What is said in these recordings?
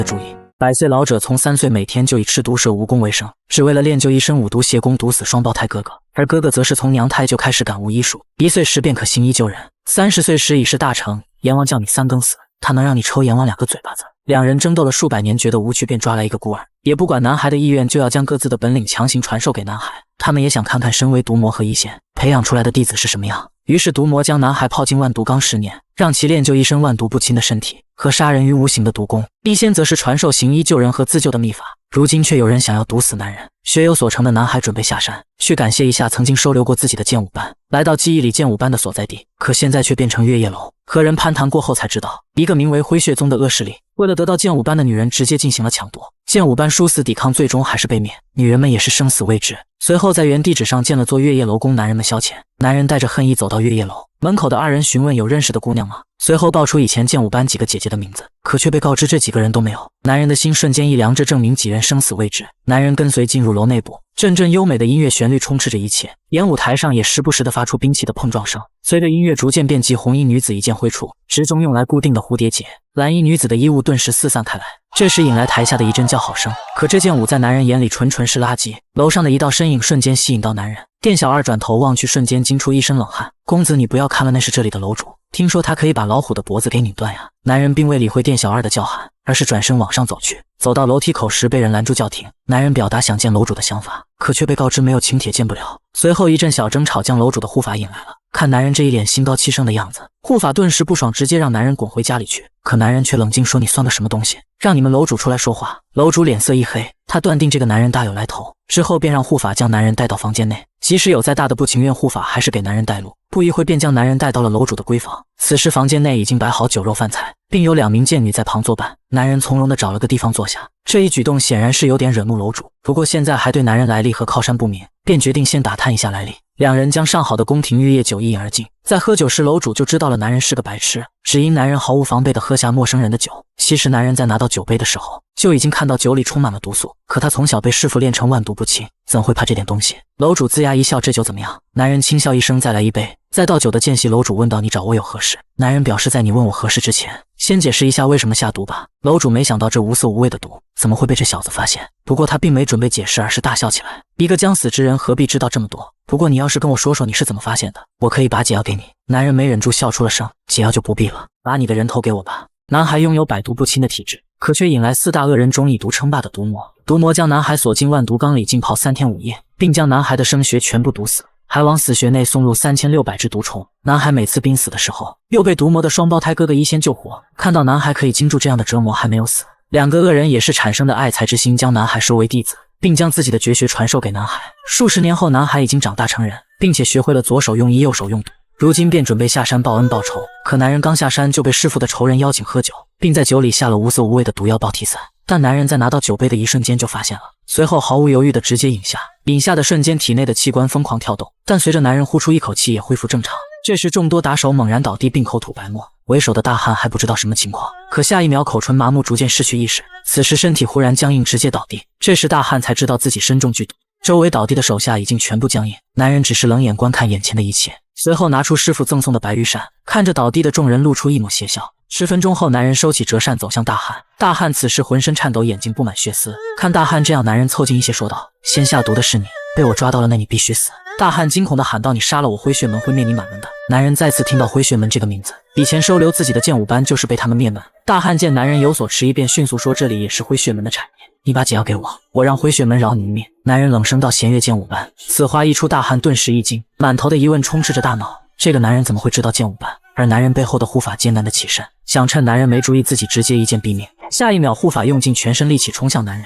的注意。100岁老者从3岁每天就以吃毒蛇蜈蚣为生，只为了练就一身五毒邪功，毒死双胞胎哥哥。而哥哥则是从娘胎就开始感悟医术，1岁时便可行医救人，30岁时已是大成。阎王叫你3更死，他能让你抽阎王2个嘴巴子。两人争斗了数百年，觉得无趣，便抓来一个孤儿，也不管男孩的意愿，就要将各自的本领强行传授给男孩。他们也想看看身为毒魔和医仙培养出来的弟子是什么样。于是毒魔将男孩泡进万毒缸10年，让其练就一身万毒不侵的身体和杀人于无形的毒功。医仙则是传授行医救人和自救的秘法。如今却有人想要毒死男人，学有所成的男孩准备下山去感谢一下曾经收留过自己的剑舞班。来到记忆里剑舞班的所在地，可现在却变成月夜楼。和人攀谈过后才知道，一个名为灰血宗的恶势力为了得到剑舞班的女人，直接进行了抢夺。剑舞班殊死抵抗，最终还是被灭，女人们也是生死未知。随后在原地址上建了座月夜楼，供男人们消遣。男人带着恨意走到月夜楼门口的2人询问有认识的姑娘吗？随后报出以前剑舞班几个姐姐的名字，可却被告知这几个人都没有。男人的心瞬间一凉，这证明几人生死未知。男人跟随进入楼内部，阵阵优美的音乐旋律充斥着一切，演舞台上也时不时地发出兵器的碰撞声。随着音乐逐渐变急，红衣女子一剑挥出，直中用来固定的蝴蝶结，蓝衣女子的衣物顿时四散开来，这时引来台下的一阵叫好声。可这件舞在男人眼里纯是垃圾。楼上的一道身影瞬间吸引到男人，店小二转头望去，瞬间惊出一身冷汗。公子，你不要看了，那是这里的楼主，听说他可以把老虎的脖子给拧断呀。男人并未理会店小二的叫喊，而是转身往上走去。走到楼梯口时被人拦住叫停，男人表达想见楼主的想法，可却被告知没有请帖见不了。随后一阵小争吵将楼主的护法引来了。看男人这一脸心高气盛的样子，护法顿时不爽，直接让男人滚回家里去。可男人却冷静说，你算个什么东西，让你们楼主出来说话。楼主脸色一黑，他断定这个男人大有来头，之后便让护法将男人带到房间内。即使有再大的不情愿，护法还是给男人带路，不一会便将男人带到了楼主的闺房。此时房间内已经摆好酒肉饭菜，并有2名贱女在旁作伴。男人从容地找了个地方坐下，这一举动显然是有点惹怒楼主，不过现在还对男人来历和靠山不明，便决定先打探一下来历。两人将上好的宫廷玉液酒一饮而尽，在喝酒时楼主就知道了男人是个白痴，只因男人毫无防备地喝下陌生人的酒。其实男人在拿到酒杯的时候就已经看到酒里充满了毒素，可他从小被师傅练成万毒不侵，怎会怕这点东西？楼主龇牙一笑，这酒怎么样？男人轻笑一声，再来一杯。在倒酒的间隙，楼主问道，你找我有何事？男人表示，在你问我何事之前，先解释一下为什么下毒吧。楼主没想到这无色无味的毒怎么会被这小子发现，不过他并没准备解释，而是大笑起来。一个将死之人何必知道这么多？不过你要是跟我说说你是怎么发现的，我可以把解药给你。男人没忍住笑出了声，解药就不必了，把你的人头给我吧。男孩拥有百毒不侵的体质，可却引来4大恶人中以毒称霸的毒魔。毒魔将男孩锁进万毒缸里浸泡3天5夜，并将男孩的生穴全部毒死，还往死穴内送入3600只毒虫。男孩每次濒死的时候，又被毒魔的双胞胎哥哥医仙救活。看到男孩可以经住这样的折磨还没有死，2个恶人也是产生的爱才之心，将男孩收为弟子，并将自己的绝学传授给男孩。数十年后，男孩已经长大成人，并且学会了左手用医，右手用毒。如今便准备下山报恩报仇，可男人刚下山就被师傅的仇人邀请喝酒，并在酒里下了无色无味的毒药爆体散。但男人在拿到酒杯的一瞬间就发现了，随后毫无犹豫的直接饮下。饮下的瞬间，体内的器官疯狂跳动，但随着男人呼出一口气也恢复正常。这时众多打手猛然倒地，并口吐白沫，为首的大汉还不知道什么情况，可下一秒口唇麻木，逐渐失去意识，此时身体忽然僵硬，直接倒地。这时大汉才知道自己身中剧毒，周围倒地的手下已经全部僵硬，男人只是冷眼观看眼前的一切，随后拿出师傅赠送的白玉扇，看着倒地的众人露出一抹邪笑。10分钟后，男人收起折扇走向大汉。大汉此时浑身颤抖，眼睛布满血丝。看大汉这样，男人凑近一些说道，先下毒的是你，被我抓到了，那你必须死。大汉惊恐地喊道，你杀了我，灰血门会灭你满门的。男人再次听到灰血门这个名字，以前收留自己的剑舞班就是被他们灭门。大汉见男人有所迟疑，便迅速说，这里也是灰血门的产业，你把解药给我，我让灰血门饶你一命。男人冷声道，弦月剑舞班。此话一出，大汉顿时一惊，满头的疑问充斥着大脑，这个男人怎么会知道剑舞班？而男人背后的护法艰难地起身，想趁男人没注意自己直接一剑毙命。下一秒，护法用尽全身力气冲向男人，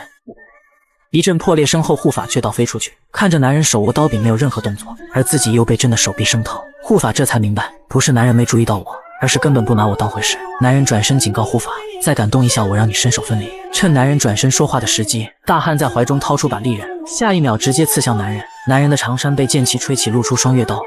一阵破裂声后，护法却倒飞出去。看着男人手握刀柄没有任何动作，而自己又被震得手臂生疼，护法这才明白，不是男人没注意到我，而是根本不拿我当回事。男人转身警告护法，再敢动一下我，让你身首分离。趁男人转身说话的时机，大汉在怀中掏出把利刃，下一秒直接刺向男人。男人的长衫被剑气吹起，露出双月刀，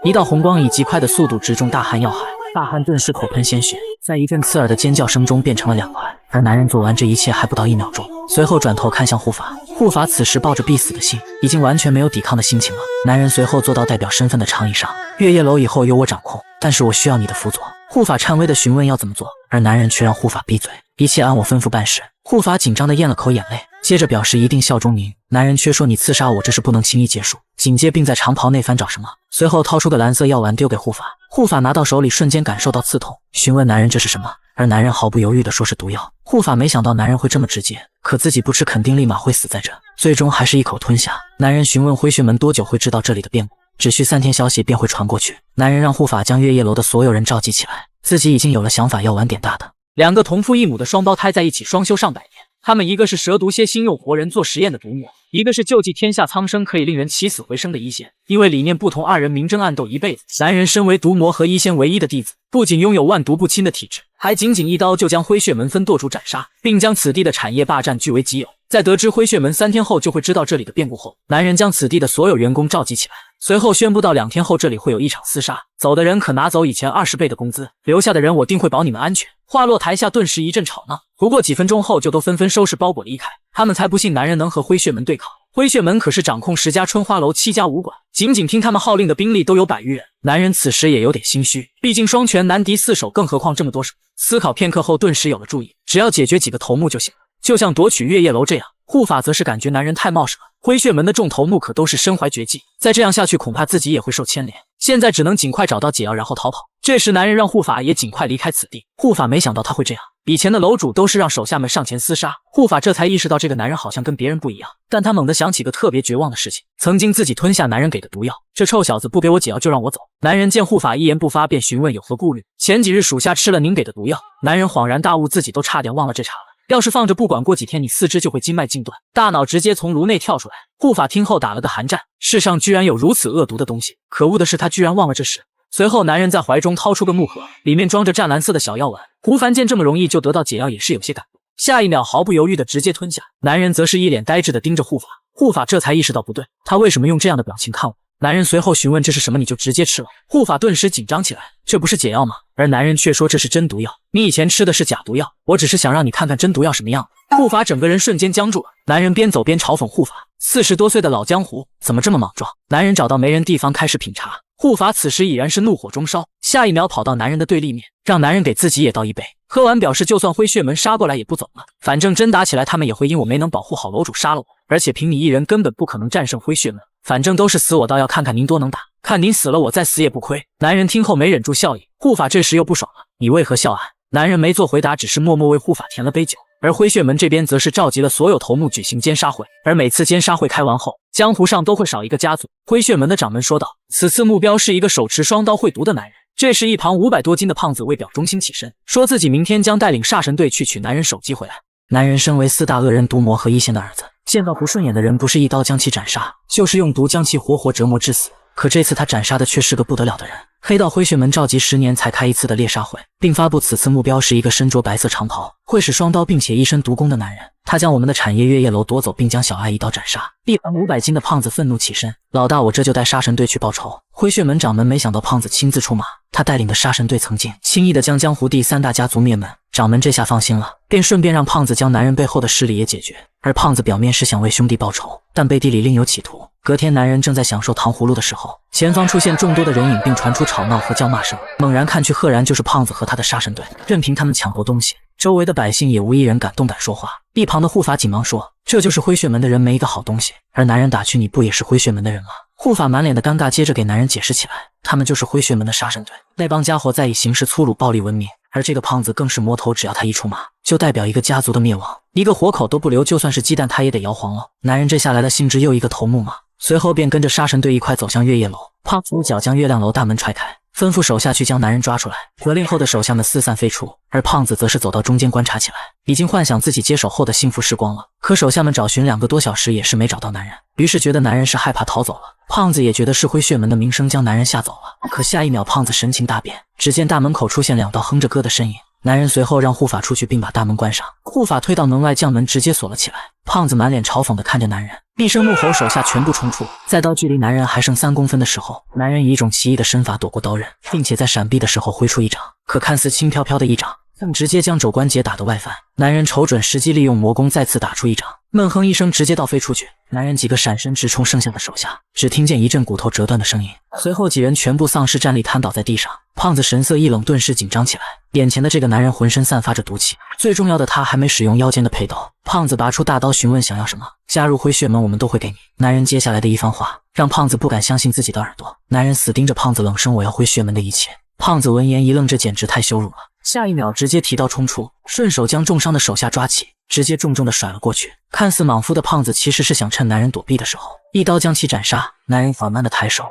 一道红光以极快的速度直中大汉要害，大汉顿时口喷鲜血，在一阵刺耳的尖叫声中变成了2块。而男人做完这一切还不到1秒钟，随后转头看向护法，护法此时抱着必死的心，已经完全没有抵抗的心情了。男人随后坐到代表身份的长椅上，月夜楼以后由我掌控，但是我需要你的辅佐。护法颤巍的询问要怎么做，而男人却让护法闭嘴，一切按我吩咐办事。护法紧张的咽了口眼泪，接着表示一定效忠您。男人却说你刺杀我这事不能轻易结束，紧接并在长袍内翻找什么，随后掏出个蓝色药丸丢给护法。护法拿到手里瞬间感受到刺痛，询问男人这是什么，而男人毫不犹豫地说是毒药。护法没想到男人会这么直接，可自己不吃肯定立马会死在这，最终还是一口吞下。男人询问灰血门多久会知道这里的变故，只需3天消息便会传过去。男人让护法将月夜楼的所有人召集起来，自己已经有了想法，要晚点大的。2个同父异母的双胞胎在一起双修上百年，他们一个是蛇毒蝎心用活人做实验的毒魔，一个是救济天下苍生可以令人起死回生的医仙。因为理念不同，二人明争暗斗一辈子。男人身为毒魔和医仙唯一的弟子，不仅拥有万毒不侵的体质，还仅一刀就将灰血门分舵主斩杀，并将此地的产业霸占据为己有。在得知灰血门3天后就会知道这里的变故后，男人将此地的所有员工召集起来，随后宣布到2天后这里会有一场厮杀，走的人可拿走以前20倍的工资，留下的人我定会保你们安全。话落台下，顿时一阵吵闹，不过几分钟后就都纷纷收拾包裹离开。他们才不信男人能和灰血门对抗，灰血门可是掌控10家春花楼7家武馆，仅听他们号令的兵力都有100余人。男人此时也有点心虚，毕竟双拳难敌4手，更何况这么多手。思考片刻后，顿时有了注意，只要解决几个头目就行了，就像夺取月夜楼这样。护法则是感觉男人太冒失了，灰血门的众头目可都是身怀绝技，再这样下去恐怕自己也会受牵连。现在只能尽快找到解药，然后逃跑。这时男人让护法也尽快离开此地。护法没想到他会这样，以前的楼主都是让手下们上前厮杀，护法这才意识到这个男人好像跟别人不一样。但他猛地想起个特别绝望的事情，曾经自己吞下男人给的毒药，这臭小子不给我解药就让我走。男人见护法一言不发，便询问有何顾虑。前几日属下吃了您给的毒药。男人恍然大悟，自己都差点忘了这茬了。要是放着不管，过几天你4肢就会经脉尽断，大脑直接从颅内跳出来。护法听后打了个寒战，世上居然有如此恶毒的东西，可恶的是他居然忘了这事。随后男人在怀中掏出个木盒，里面装着湛蓝色的小药丸。胡凡见这么容易就得到解药，也是有些感动，下一秒毫不犹豫的直接吞下。男人则是一脸呆滞的盯着护法，护法这才意识到不对，他为什么用这样的表情看我？男人随后询问这是什么，你就直接吃了。护法顿时紧张起来，这不是解药吗？而男人却说这是真毒药，你以前吃的是假毒药，我只是想让你看看真毒药什么样。护法整个人瞬间僵住了，男人边走边嘲讽护法，40多岁的老江湖怎么这么莽撞？男人找到没人地方开始品茶，护法此时已然是怒火中烧，下一秒跑到男人的对立面，让男人给自己也倒一杯。喝完表示就算灰血门杀过来也不走了，反正真打起来他们也会因我没能保护好楼主杀了我，而且凭你一人根本不可能战胜灰血门，反正都是死我倒要看看您多能打，看您死了我再死也不亏。男人听后没忍住笑意，护法这时又不爽了，你为何笑俺？男人没做回答，只是默默为护法添了杯酒。而灰血门这边则是召集了所有头目举行奸杀会，而每次奸杀会开完后，江湖上都会少一个家族。灰血门的掌门说道，此次目标是一个手持双刀会毒的男人。这时一旁500多斤的胖子为表忠心起身，说自己明天将带领杀神队去取男人首级回来。男人身为4大恶人毒魔和一仙的儿子，见到不顺眼的人不是一刀将其斩杀，就是用毒将其活活折磨致死。可这次他斩杀的却是个不得了的人。黑道灰血门召集10年才开一次的猎杀会，并发布此次目标是一个身着白色长袍、会使双刀并且一身毒功的男人。他将我们的产业月夜楼夺走，并将小爱一刀斩杀。一旁500斤的胖子愤怒起身，老大我这就带杀神队去报仇。灰血门掌门没想到胖子亲自出马，他带领的杀神队曾经轻易的将江湖第3大家族灭门。掌门这下放心了，便顺便让胖子将男人背后的势力也解决。而胖子表面是想为兄弟报仇，但背地里另有企图。隔天男人正在享受糖葫芦的时候，前方出现众多的人影，并传出吵闹和叫骂声。猛然看去，赫然就是胖子和他的杀神队，任凭他们抢夺东西，周围的百姓也无一人敢动胆说话。一旁的护法紧忙说，这就是灰血门的人没一个好东西。而男人打趣，你不也是灰血门的人吗？护法满脸的尴尬，接着给男人解释起来，他们就是灰血门的杀神队，那帮家伙在以行事粗鲁暴力闻名，而这个胖子更是魔头，只要他一出马，就代表一个家族的灭亡，一个活口都不留，就算是鸡蛋他也得摇黄了。男人这下来了兴致，又一个头目嘛，随后便跟着杀神队一块走向月夜楼。胖子一脚将月亮楼大门踹开，吩咐手下去将男人抓出来。得令后的手下们四散飞出，而胖子则是走到中间观察起来，已经幻想自己接手后的幸福时光了。可手下们找寻2个多小时也是没找到男人，于是觉得男人是害怕逃走了。胖子也觉得是灰血门的名声将男人吓走了。可下一秒胖子神情大变，只见大门口出现2道哼着歌的身影。男人随后让护法出去，并把大门关上。护法推到门外，将门直接锁了起来。胖子满脸嘲讽地看着男人，厉声怒吼，手下全部冲出。在到距离男人还剩3公分的时候，男人以一种奇异的身法躲过刀刃，并且在闪避的时候挥出一掌。可看似轻飘飘的一掌，直接将肘关节打得外翻。男人瞅准时机，利用魔功再次打出一掌，闷哼一声，直接倒飞出去。男人几个闪身直冲剩下的手下，只听见一阵骨头折断的声音，随后几人全部丧失战力，瘫倒在地上。胖子神色一冷，顿时紧张起来。眼前的这个男人浑身散发着毒气，最重要的他还没使用腰间的佩刀。胖子拔出大刀，询问想要什么。加入灰血门，我们都会给你。男人接下来的一番话，让胖子不敢相信自己的耳朵。男人死盯着胖子，冷声：“我要灰血门的一切。”胖子闻言一愣，这简直太羞辱了。下一秒直接提刀冲出，顺手将重伤的手下抓起，直接重重的甩了过去。看似莽夫的胖子，其实是想趁男人躲避的时候，一刀将其斩杀。男人缓慢的抬手，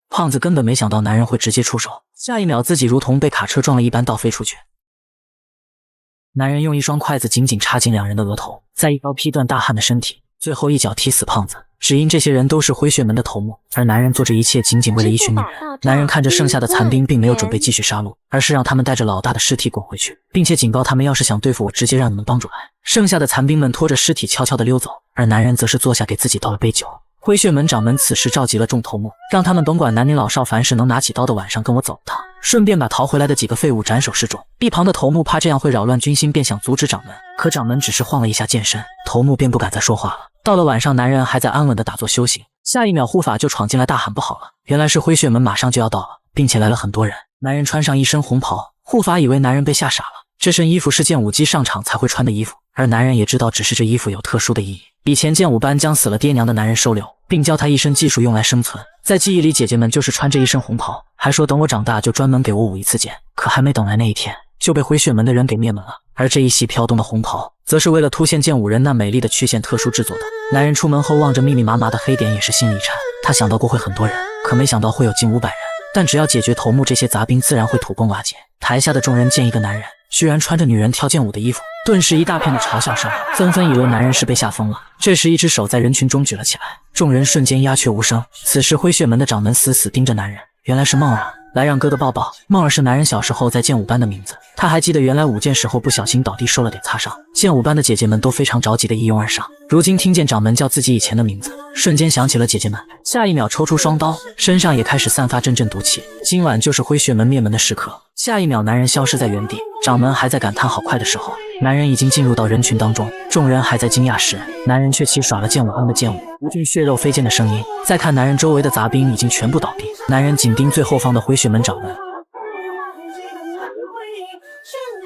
胖子根本没想到男人会直接出手，下一秒自己如同被卡车撞了一般倒飞出去。男人用一双筷子紧紧插进两人的额头，再一刀劈断大汉的身体，最后一脚踢死胖子。只因这些人都是灰血门的头目，而男人做这一切仅仅为了一群女人。男人看着剩下的残兵，并没有准备继续杀戮，而是让他们带着老大的尸体滚回去，并且警告他们，要是想对付我，直接让你们帮主来。剩下的残兵们拖着尸体悄悄地溜走，而男人则是坐下给自己倒了杯酒。灰血门掌门此时召集了众头目，让他们甭管男女老少，凡是能拿起刀的晚上跟我走一趟，顺便把逃回来的几个废物斩首示众。一旁的头目怕这样会扰乱军心，便想阻止掌门，可掌门只是晃了一下剑身，头目便不敢再说话了。到了晚上，男人还在安稳地打坐修行，下一秒护法就闯进来大喊不好了，原来是灰血门马上就要到了，并且来了很多人。男人穿上一身红袍，护法以为男人被吓傻了，这身衣服是剑舞姬上场才会穿的衣服，而男人也知道只是这衣服有特殊的意义。以前剑舞班将死了爹娘的男人收留，并教他一身技术用来生存，在记忆里姐姐们就是穿这一身红袍，还说等我长大就专门给我舞一次剑，可还没等来那一天，就被灰血门的人给灭门了。而这一袭飘动的红袍，则是为了凸显剑舞人那美丽的曲线特殊制作的。男人出门后望着密密麻麻的黑点，也是心里一颤。他想到过会很多人，可没想到会有近500人。但只要解决头目这些杂兵，自然会土崩瓦解。台下的众人见一个男人居然穿着女人跳剑舞的衣服，顿时一大片的嘲笑声，纷纷以为男人是被吓疯了。这时一只手在人群中举了起来，众人瞬间鸦雀无声。此时灰血门的掌门死死盯着男人，原来是梦儿。来让哥哥抱抱。梦儿是男人小时候在剑舞班的名字，他还记得原来舞剑时候不小心倒地受了点擦伤，剑舞班的姐姐们都非常着急的一拥而上。如今听见掌门叫自己以前的名字，瞬间想起了姐姐们，下一秒抽出双刀，身上也开始散发阵阵毒气。今晚就是灰血门灭门的时刻。下一秒男人消失在原地，掌门还在感叹好快的时候，男人已经进入到人群当中，众人还在惊讶时，男人却齐耍了剑舞班的剑舞，无尽血肉飞溅的声音。再看男人周围的杂兵已经全部倒地，男人紧盯最后方的灰血门掌门，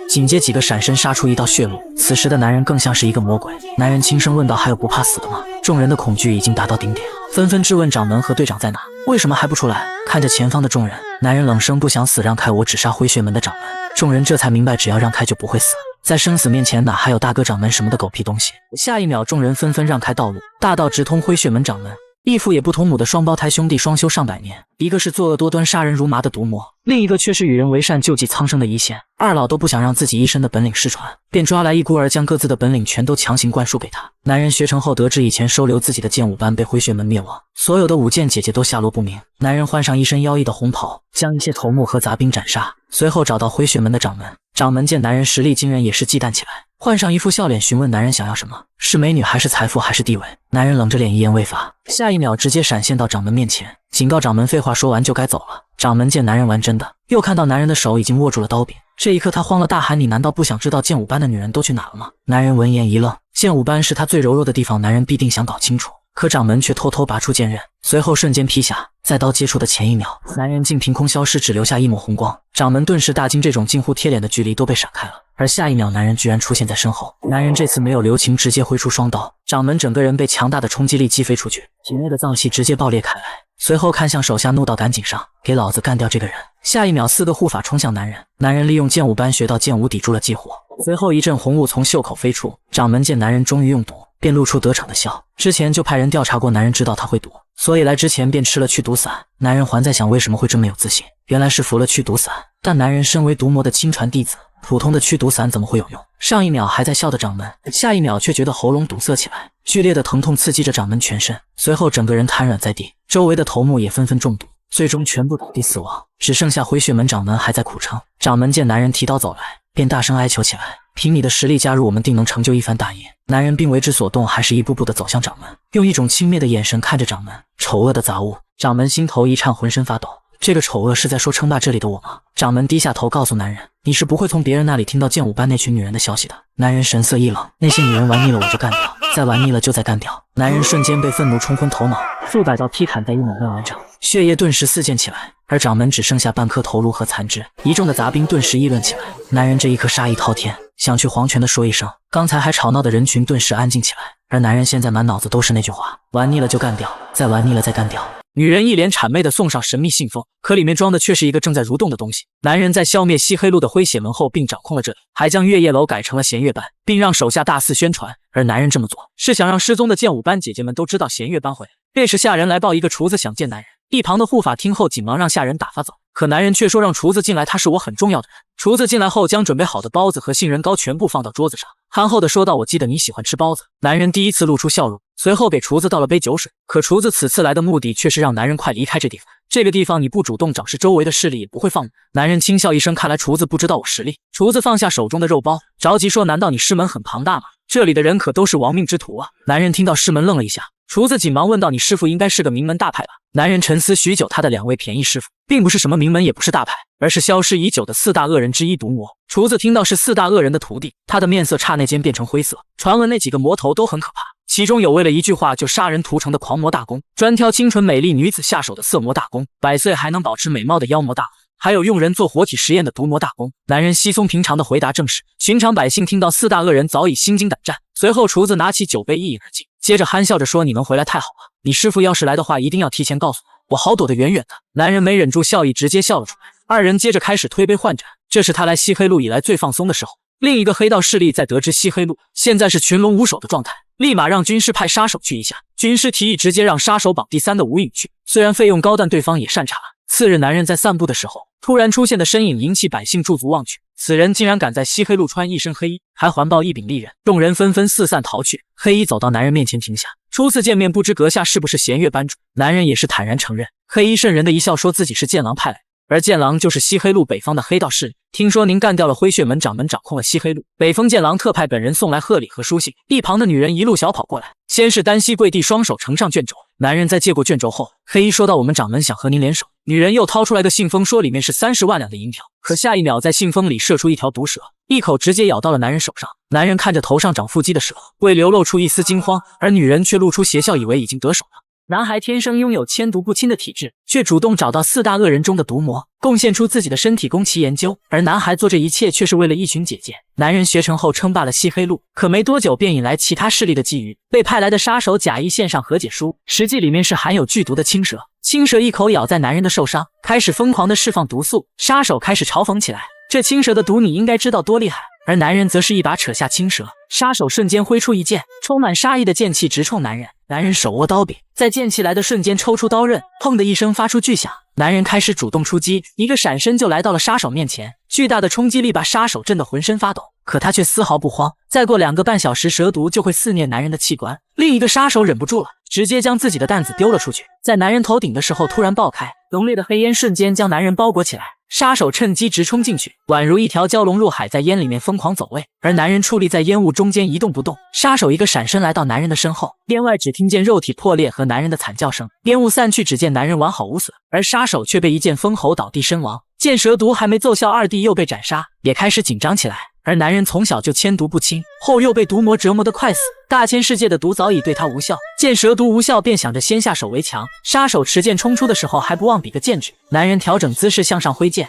紧接几个闪身杀出一道血路。此时的男人更像是一个魔鬼。男人轻声问道：“还有不怕死的吗？”众人的恐惧已经达到顶点，纷纷质问掌门和队长在哪，为什么还不出来？看着前方的众人，男人冷声：“不想死让开，我只杀灰血门的掌门。”众人这才明白，只要让开就不会死，在生死面前哪还有大哥掌门什么的狗屁东西。下一秒众人纷纷让开道路，大道直通灰血门掌门。异父也不同母的双胞胎兄弟双修上百年，一个是作恶多端杀人如麻的毒魔，另一个却是与人为善救济苍生的一线。二老都不想让自己一身的本领失传，便抓来一孤儿将各自的本领全都强行灌输给他。男人学成后得知以前收留自己的剑舞班被灰血门灭亡，所有的舞剑姐姐都下落不明。男人换上一身妖异的红袍，将一些头目和杂兵斩杀，随后找到灰血门的掌门。掌门见男人实力惊人，也是忌惮起来，换上一副笑脸询问男人想要什么，是美女还是财富还是地位？男人冷着脸一言未发，下一秒直接闪现到掌门面前，警告掌门废话说完就该走了。掌门见男人玩真的，又看到男人的手已经握住了刀柄，这一刻他慌了，大喊：“你难道不想知道剑舞班的女人都去哪了吗？”男人闻言一愣，剑舞班是他最柔弱的地方，男人必定想搞清楚。可掌门却偷偷拔出剑刃，随后瞬间劈下，在刀接触的前一秒，男人竟凭空消失，只留下一抹红光。掌门顿时大惊，这种近乎贴脸的距离都被闪开了。而下一秒，男人居然出现在身后。男人这次没有留情，直接挥出双刀，掌门整个人被强大的冲击力击飞出去，体内的脏器直接爆裂开来。随后看向手下怒道：“赶紧上，给老子干掉这个人！”下一秒，4个护法冲向男人，男人利用剑舞班学到剑舞抵住了激活，随后一阵红雾从袖口飞出。掌门见男人终于用毒，便露出得逞的笑。之前就派人调查过，男人知道他会毒，所以来之前便吃了驱毒散。男人还在想为什么会这么有自信，原来是服了驱毒散。但男人身为毒魔的亲传弟子，普通的驱毒散怎么会有用？上一秒还在笑的掌门，下一秒却觉得喉咙堵塞起来，剧烈的疼痛刺激着掌门全身，随后整个人瘫软在地，周围的头目也纷纷中毒，最终全部倒地死亡，只剩下灰血门掌门还在苦撑。掌门见男人提刀走来，便大声哀求起来：“凭你的实力加入我们，定能成就一番大业。”男人并为之所动，还是一步步的走向掌门，用一种轻蔑的眼神看着掌门。丑恶的杂物，掌门心头一颤，浑身发抖。这个丑恶是在说称霸这里的我吗？掌门低下头告诉男人，你是不会从别人那里听到剑舞班那群女人的消息的。男人神色一冷，那些女人玩腻了我就干掉，再玩腻了就再干掉。男人瞬间被愤怒冲昏头脑，数百刀劈砍在一猛刃上，血液顿时四溅起来，而掌门只剩下半颗头颅和残肢。一众的杂兵顿时议论起来，男人这一刻杀意滔天，想去黄泉的说一声，刚才还吵闹的人群顿时安静起来，而男人现在满脑子都是那句话，玩腻了就干掉，再玩腻了再干掉。女人一脸谄媚地送上神秘信封，可里面装的却是一个正在蠕动的东西。男人在消灭西黑路的灰血门后，并掌控了这里，还将月夜楼改成了弦乐班，并让手下大肆宣传。而男人这么做，是想让失踪的剑舞班姐姐们都知道弦乐班回来。便是下人来报一个厨子想见男人，一旁的护法听后紧忙让下人打发走，可男人却说让厨子进来，他是我很重要的人。厨子进来后，将准备好的包子和杏仁糕全部放到桌子上，憨厚地说道：“我记得你喜欢吃包子。”男人第一次露出笑容，随后给厨子倒了杯酒水。可厨子此次来的目的却是让男人快离开这地方，这个地方你不主动找事，周围的势力也不会放你。男人轻笑一声，看来厨子不知道我实力。厨子放下手中的肉包，着急说：“难道你师门很庞大吗？这里的人可都是亡命之徒啊！”男人听到师门愣了一下，厨子紧忙问道：“你师傅应该是个名门大派吧？”男人沉思许久，他的两位便宜师傅并不是什么名门，也不是大派，而是消失已久的四大恶人之一毒魔。厨子听到是四大恶人的徒弟，他的面色刹那间变成灰色。传闻那几个魔头都很可怕，其中有为了一句话就杀人屠城的狂魔大公，专挑清纯美丽女子下手的色魔大公，100岁还能保持美貌的妖魔大公，还有用人做活体实验的毒魔大公。男人稀松平常的回答正是。寻常百姓听到四大恶人早已心惊胆战。随后厨子拿起酒杯一饮而尽，接着憨笑着说：“你能回来太好了，你师傅要是来的话，一定要提前告诉我，我好躲得远远的。”男人没忍住笑意，直接笑了出来。二人接着开始推杯换盏，这是他来西黑路以来最放松的时候。另一个黑道势力在得知西黑路现在是群龙无首的状态，立马让军师派杀手去一下。军师提议直接让杀手榜第3的吴允去，虽然费用高，但对方也善茬。次日，男人在散步的时候，突然出现的身影引起百姓驻足望去。此人竟然敢在西黑路穿一身黑衣，还环抱一柄利刃，众人纷纷四散逃去。黑衣走到男人面前停下，初次见面，不知阁下是不是弦乐班主？男人也是坦然承认。黑衣瘆人的一笑，说自己是剑狼派来的，而剑狼就是西黑路北方的黑道势力。听说您干掉了灰血门掌门，掌控了西黑路，北风剑狼特派本人送来贺礼和书信。一旁的女人一路小跑过来，先是单膝跪地，双手呈上卷轴。男人在接过卷轴后，黑衣说道：“我们掌门想和您联手。”女人又掏出来个信封，说里面是30万两的银条。可下一秒，在信封里射出一条毒蛇，一口直接咬到了男人手上。男人看着头上长腹肌的蛇，未流露出一丝惊慌，而女人却露出邪笑，以为已经得手了。男孩天生拥有千毒不侵的体质，却主动找到四大恶人中的毒魔，贡献出自己的身体供其研究。而男孩做这一切却是为了一群姐姐。男人学成后称霸了西黑路，可没多久便引来其他势力的觊觎。被派来的杀手假意献上和解书，实际里面是含有剧毒的青蛇。青蛇一口咬在男人的受伤，开始疯狂的释放毒素。杀手开始嘲讽起来：“这青蛇的毒你应该知道多厉害。”而男人则是一把扯下青蛇，杀手瞬间挥出一剑，充满杀意的剑气直冲男人。男人手握刀柄，在剑气来的瞬间抽出刀刃，砰的一声发出巨响。男人开始主动出击，一个闪身就来到了杀手面前，巨大的冲击力把杀手震得浑身发抖，可他却丝毫不慌。再过2个半小时，蛇毒就会肆虐男人的器官。另一个杀手忍不住了，直接将自己的担子丢了出去，在男人头顶的时候突然爆开，浓烈的黑烟瞬间将男人包裹起来。杀手趁机直冲进去，宛如一条蛟龙入海，在烟里面疯狂走位，而男人矗立在烟雾中间一动不动。杀手一个闪身来到男人的身后，烟外只听见肉体破裂和男人的惨叫声。烟雾散去，只见男人完好无损，而杀手却被一剑封喉倒地身亡。见蛇毒还没奏效，二弟又被斩杀，也开始紧张起来。而男人从小就千毒不侵，后又被毒魔折磨得快死，大千世界的毒早已对他无效。见蛇毒无效，便想着先下手为强。杀手持剑冲出的时候，还不忘比个剑指。男人调整姿势向上挥剑，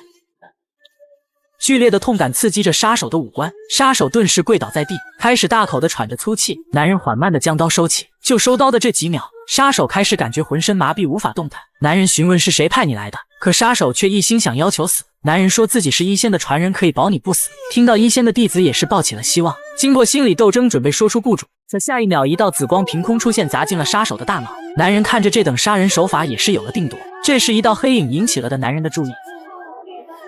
剧烈的痛感刺激着杀手的五官，杀手顿时跪倒在地，开始大口的喘着粗气。男人缓慢的将刀收起，就收刀的这几秒，杀手开始感觉浑身麻痹，无法动弹。男人询问是谁派你来的，可杀手却一心想要求死。男人说自己是一仙的传人，可以保你不死。听到一仙的弟子也是抱起了希望，经过心理斗争，准备说出雇主。可下一秒，一道紫光凭空出现，砸进了杀手的大脑。男人看着这等杀人手法，也是有了定夺。这时一道黑影引起了的男人的注意，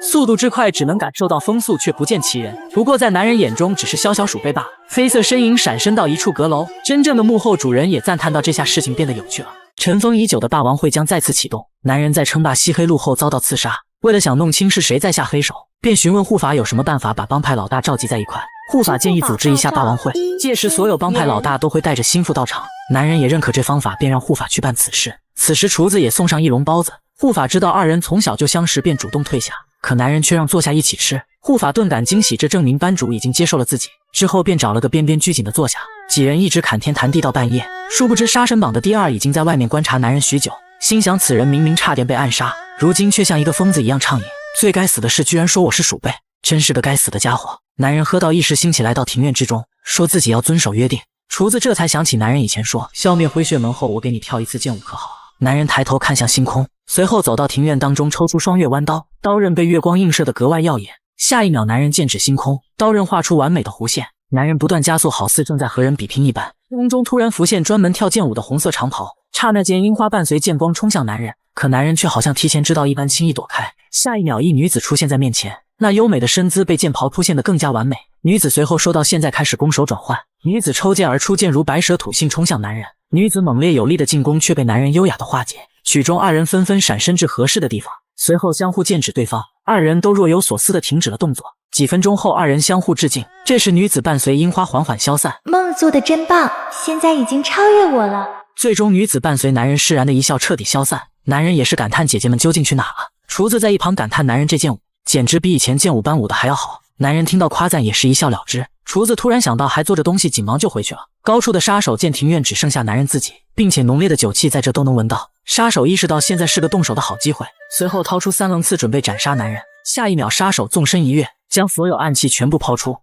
速度之快，只能感受到风速，却不见其人。不过在男人眼中，只是小小鼠辈罢了。绯色身影闪身到一处阁楼，真正的幕后主人也赞叹到这下事情变得有趣了。尘封已久的霸王会将再次启动。男人在称霸西黑路后遭到刺杀，为了想弄清是谁在下黑手，便询问护法有什么办法把帮派老大召集在一块。护法建议组织一下霸王会，届时所有帮派老大都会带着心腹到场。男人也认可这方法，便让护法去办此事。此时厨子也送上一笼包子，护法知道二人从小就相识，便主动退下，可男人却让坐下一起吃。护法顿感惊喜，这证明班主已经接受了自己。之后便找了个边边拘谨的坐下，几人一直侃天谈地到半夜。殊不知杀神榜的第二已经在外面观察男人许久，心想此人明明差点被暗杀，如今却像一个疯子一样畅饮。最该死的是居然说我是鼠辈，真是个该死的家伙。男人喝到一时兴起，来到庭院之中，说自己要遵守约定。厨子这才想起男人以前说，消灭灰血门后我给你跳一次剑舞可好？男人抬头看向星空，随后走到庭院当中，抽出双月弯刀，刀刃被月光映射得格外耀眼。下一秒，男人剑指星空，刀刃画出完美的弧线。男人不断加速，好似正在和人比拼一般。空中突然浮现专门跳剑舞的红色长袍，刹那间樱花伴随剑光冲向男人，可男人却好像提前知道一般，轻易躲开。下一秒，一女子出现在面前，那优美的身姿被剑袍凸显得更加完美。女子随后说道：“现在开始攻守转换。”女子抽剑而出，剑如白蛇吐信冲向男人。女子猛烈有力的进攻却被男人优雅的化解。曲中二人纷纷闪身至合适的地方，随后相互剑指对方，二人都若有所思地停止了动作。几分钟后，二人相互致敬。这时女子伴随樱花缓缓消散。梦做的真棒，现在已经超越我了。最终女子伴随男人释然的一笑彻底消散。男人也是感叹姐姐们究竟去哪了。厨子在一旁感叹男人这剑舞简直比以前剑舞班舞的还要好。男人听到夸赞也是一笑了之。厨子突然想到还做着东西，紧忙就回去了。高处的杀手见庭院只剩下男人自己，并且浓烈的酒气在这都能闻到，杀手意识到现在是个动手的好机会，随后掏出3棱刺准备斩杀男人。下一秒，杀手纵身一跃，将所有暗器全部抛出。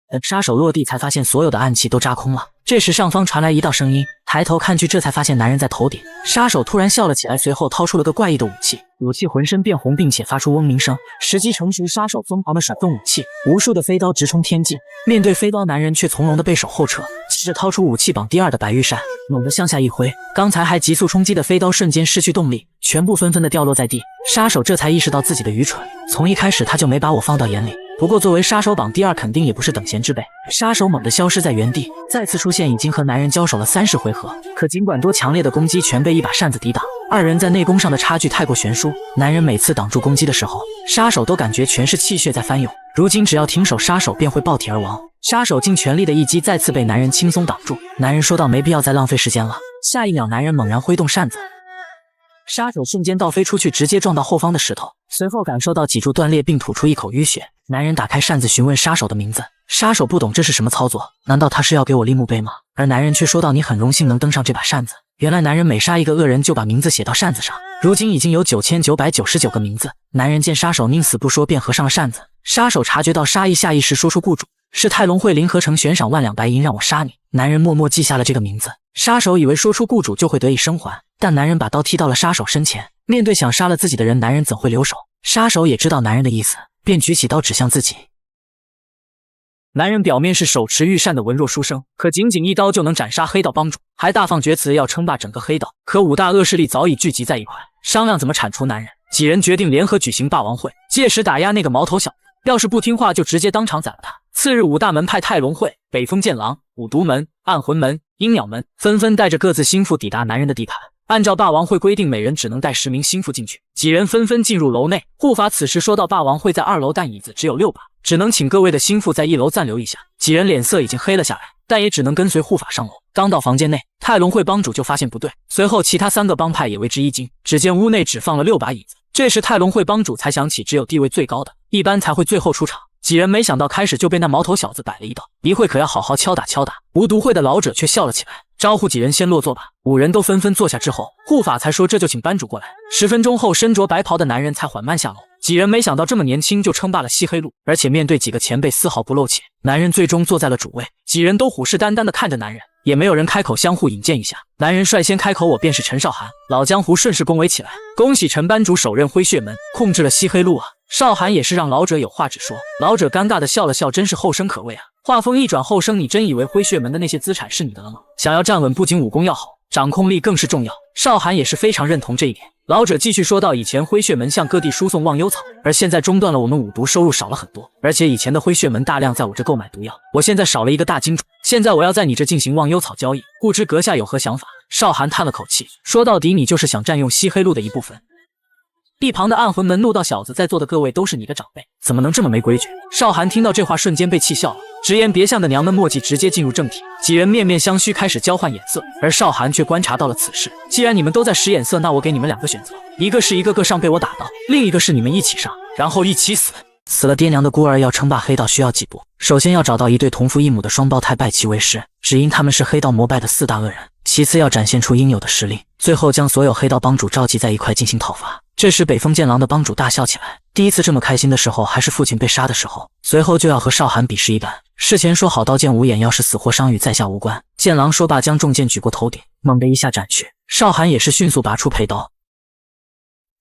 等杀手落地，才发现所有的暗器都扎空了。这时上方传来一道声音，抬头看去，这才发现男人在头顶。杀手突然笑了起来，随后掏出了个怪异的武器，武器浑身变红，并且发出嗡鸣声。时机成熟，杀手疯狂地甩动武器，无数的飞刀直冲天际。面对飞刀，男人却从容地背手后撤，接着掏出武器榜第2的白玉扇，猛地向下一挥，刚才还急速冲击的飞刀瞬间失去动力，全部纷纷地掉落在地。杀手这才意识到自己的愚蠢，从一开始他就没把我放到眼里。不过作为杀手榜第2，肯定也不是等闲之辈。杀手猛地消失在原地，再次出现已经和男人交手了30回合，可尽管多强烈的攻击全被一把扇子抵挡，二人在内功上的差距太过悬殊。男人每次挡住攻击的时候，杀手都感觉全是气血在翻涌，如今只要停手，杀手便会爆体而亡。杀手尽全力的一击再次被男人轻松挡住。男人说道：“没必要再浪费时间了。”下一秒，男人猛然挥动扇子，杀手瞬间倒飞出去，直接撞到后方的石头，随后感受到脊柱断裂并吐出一口淤血。男人打开扇子询问杀手的名字，杀手不懂这是什么操作，难道他是要给我立墓碑吗？而男人却说道：“你很荣幸能登上这把扇子。”原来男人每杀一个恶人就把名字写到扇子上，如今已经有9999个名字。男人见杀手宁死不说，便合上了扇子。杀手察觉到杀意，下意识说出雇主是泰隆会林合成，悬赏10000白银让我杀你。男人默默记下了这个名字。杀手以为说出雇主就会得以生还，但男人把刀踢到了杀手身前。面对想杀了自己的人，男人怎会留手？杀手也知道男人的意思，便举起刀指向自己。男人表面是手持玉扇的文弱书生，可仅仅一刀就能斩杀黑道帮主，还大放厥词要称霸整个黑道。可5大恶势力早已聚集在一块，商量怎么铲除男人。几人决定联合举行霸王会，届时打压那个毛头小子，要是不听话就直接当场宰了他。次日，5大门派泰隆会、北风剑狼、五毒门、暗魂门、鹰鸟门纷纷带着各自心腹抵达男人的地盘。按照霸王会规定，每人只能带10名心腹进去。几人纷纷进入楼内。护法此时说到：“霸王会在2楼，但椅子只有6把，只能请各位的心腹在1楼暂留一下。”几人脸色已经黑了下来，但也只能跟随护法上楼。刚到房间内，泰隆会帮主就发现不对，随后其他3个帮派也为之一惊。只见屋内只放了6把椅子。这时泰隆会帮主才想起，只有地位最高的一般才会最后出场。几人没想到开始就被那毛头小子摆了一道，一会可要好好敲打敲打。无毒会的老者却笑了起来，招呼几人先落座吧。5人都纷纷坐下之后，护法才说：“这就请班主过来。”10分钟后，身着白袍的男人才缓慢下楼。几人没想到这么年轻就称霸了西黑路，而且面对几个前辈丝毫不露怯。男人最终坐在了主位，几人都虎视眈眈地看着男人，也没有人开口相互引荐一下。男人率先开口：“我便是陈少涵。”老江湖顺势恭维起来：“恭喜陈班主首任灰血门，控制了西黑路啊！”少涵也是让老者有话直说。老者尴尬地笑了笑，真是后生可畏啊。话锋一转，后生，你真以为灰血门的那些资产是你的了吗？想要站稳，不仅武功要好，掌控力更是重要。少涵也是非常认同这一点。老者继续说道：“以前灰血门向各地输送忘忧草，而现在中断了，我们五毒收入少了很多。而且以前的灰血门大量在我这购买毒药，我现在少了一个大金主，现在我要在你这进行忘忧草交易，不知阁下有何想法？”少涵叹了口气，说到底你就是想占用西黑路的一部分。一旁的暗魂门怒道：“小子，在座的各位都是你的长辈，怎么能这么没规矩？”少涵听到这话瞬间被气笑了，直言别向的娘们默契直接进入正题，几人面面相觑，开始交换眼色。而少寒却观察到了此事，既然你们都在使眼色，那我给你们2个选择，一个是一个个上被我打到，另一个是你们一起上，然后一起死。死了爹娘的孤儿要称霸黑道需要几步？首先要找到一对同父异母的双胞胎拜其为师，只因他们是黑道膜拜的4大恶人。其次要展现出应有的实力，最后将所有黑道帮主召集在一块进行讨伐。这时北风剑狼的帮主大笑起来，第一次这么开心的时候还是父亲被杀的时候。随后就要和少寒比试一番，事前说好刀剑无眼，要是死或伤与在下无关。剑狼说罢将重剑举过头顶，猛地一下斩去，少寒也是迅速拔出佩刀。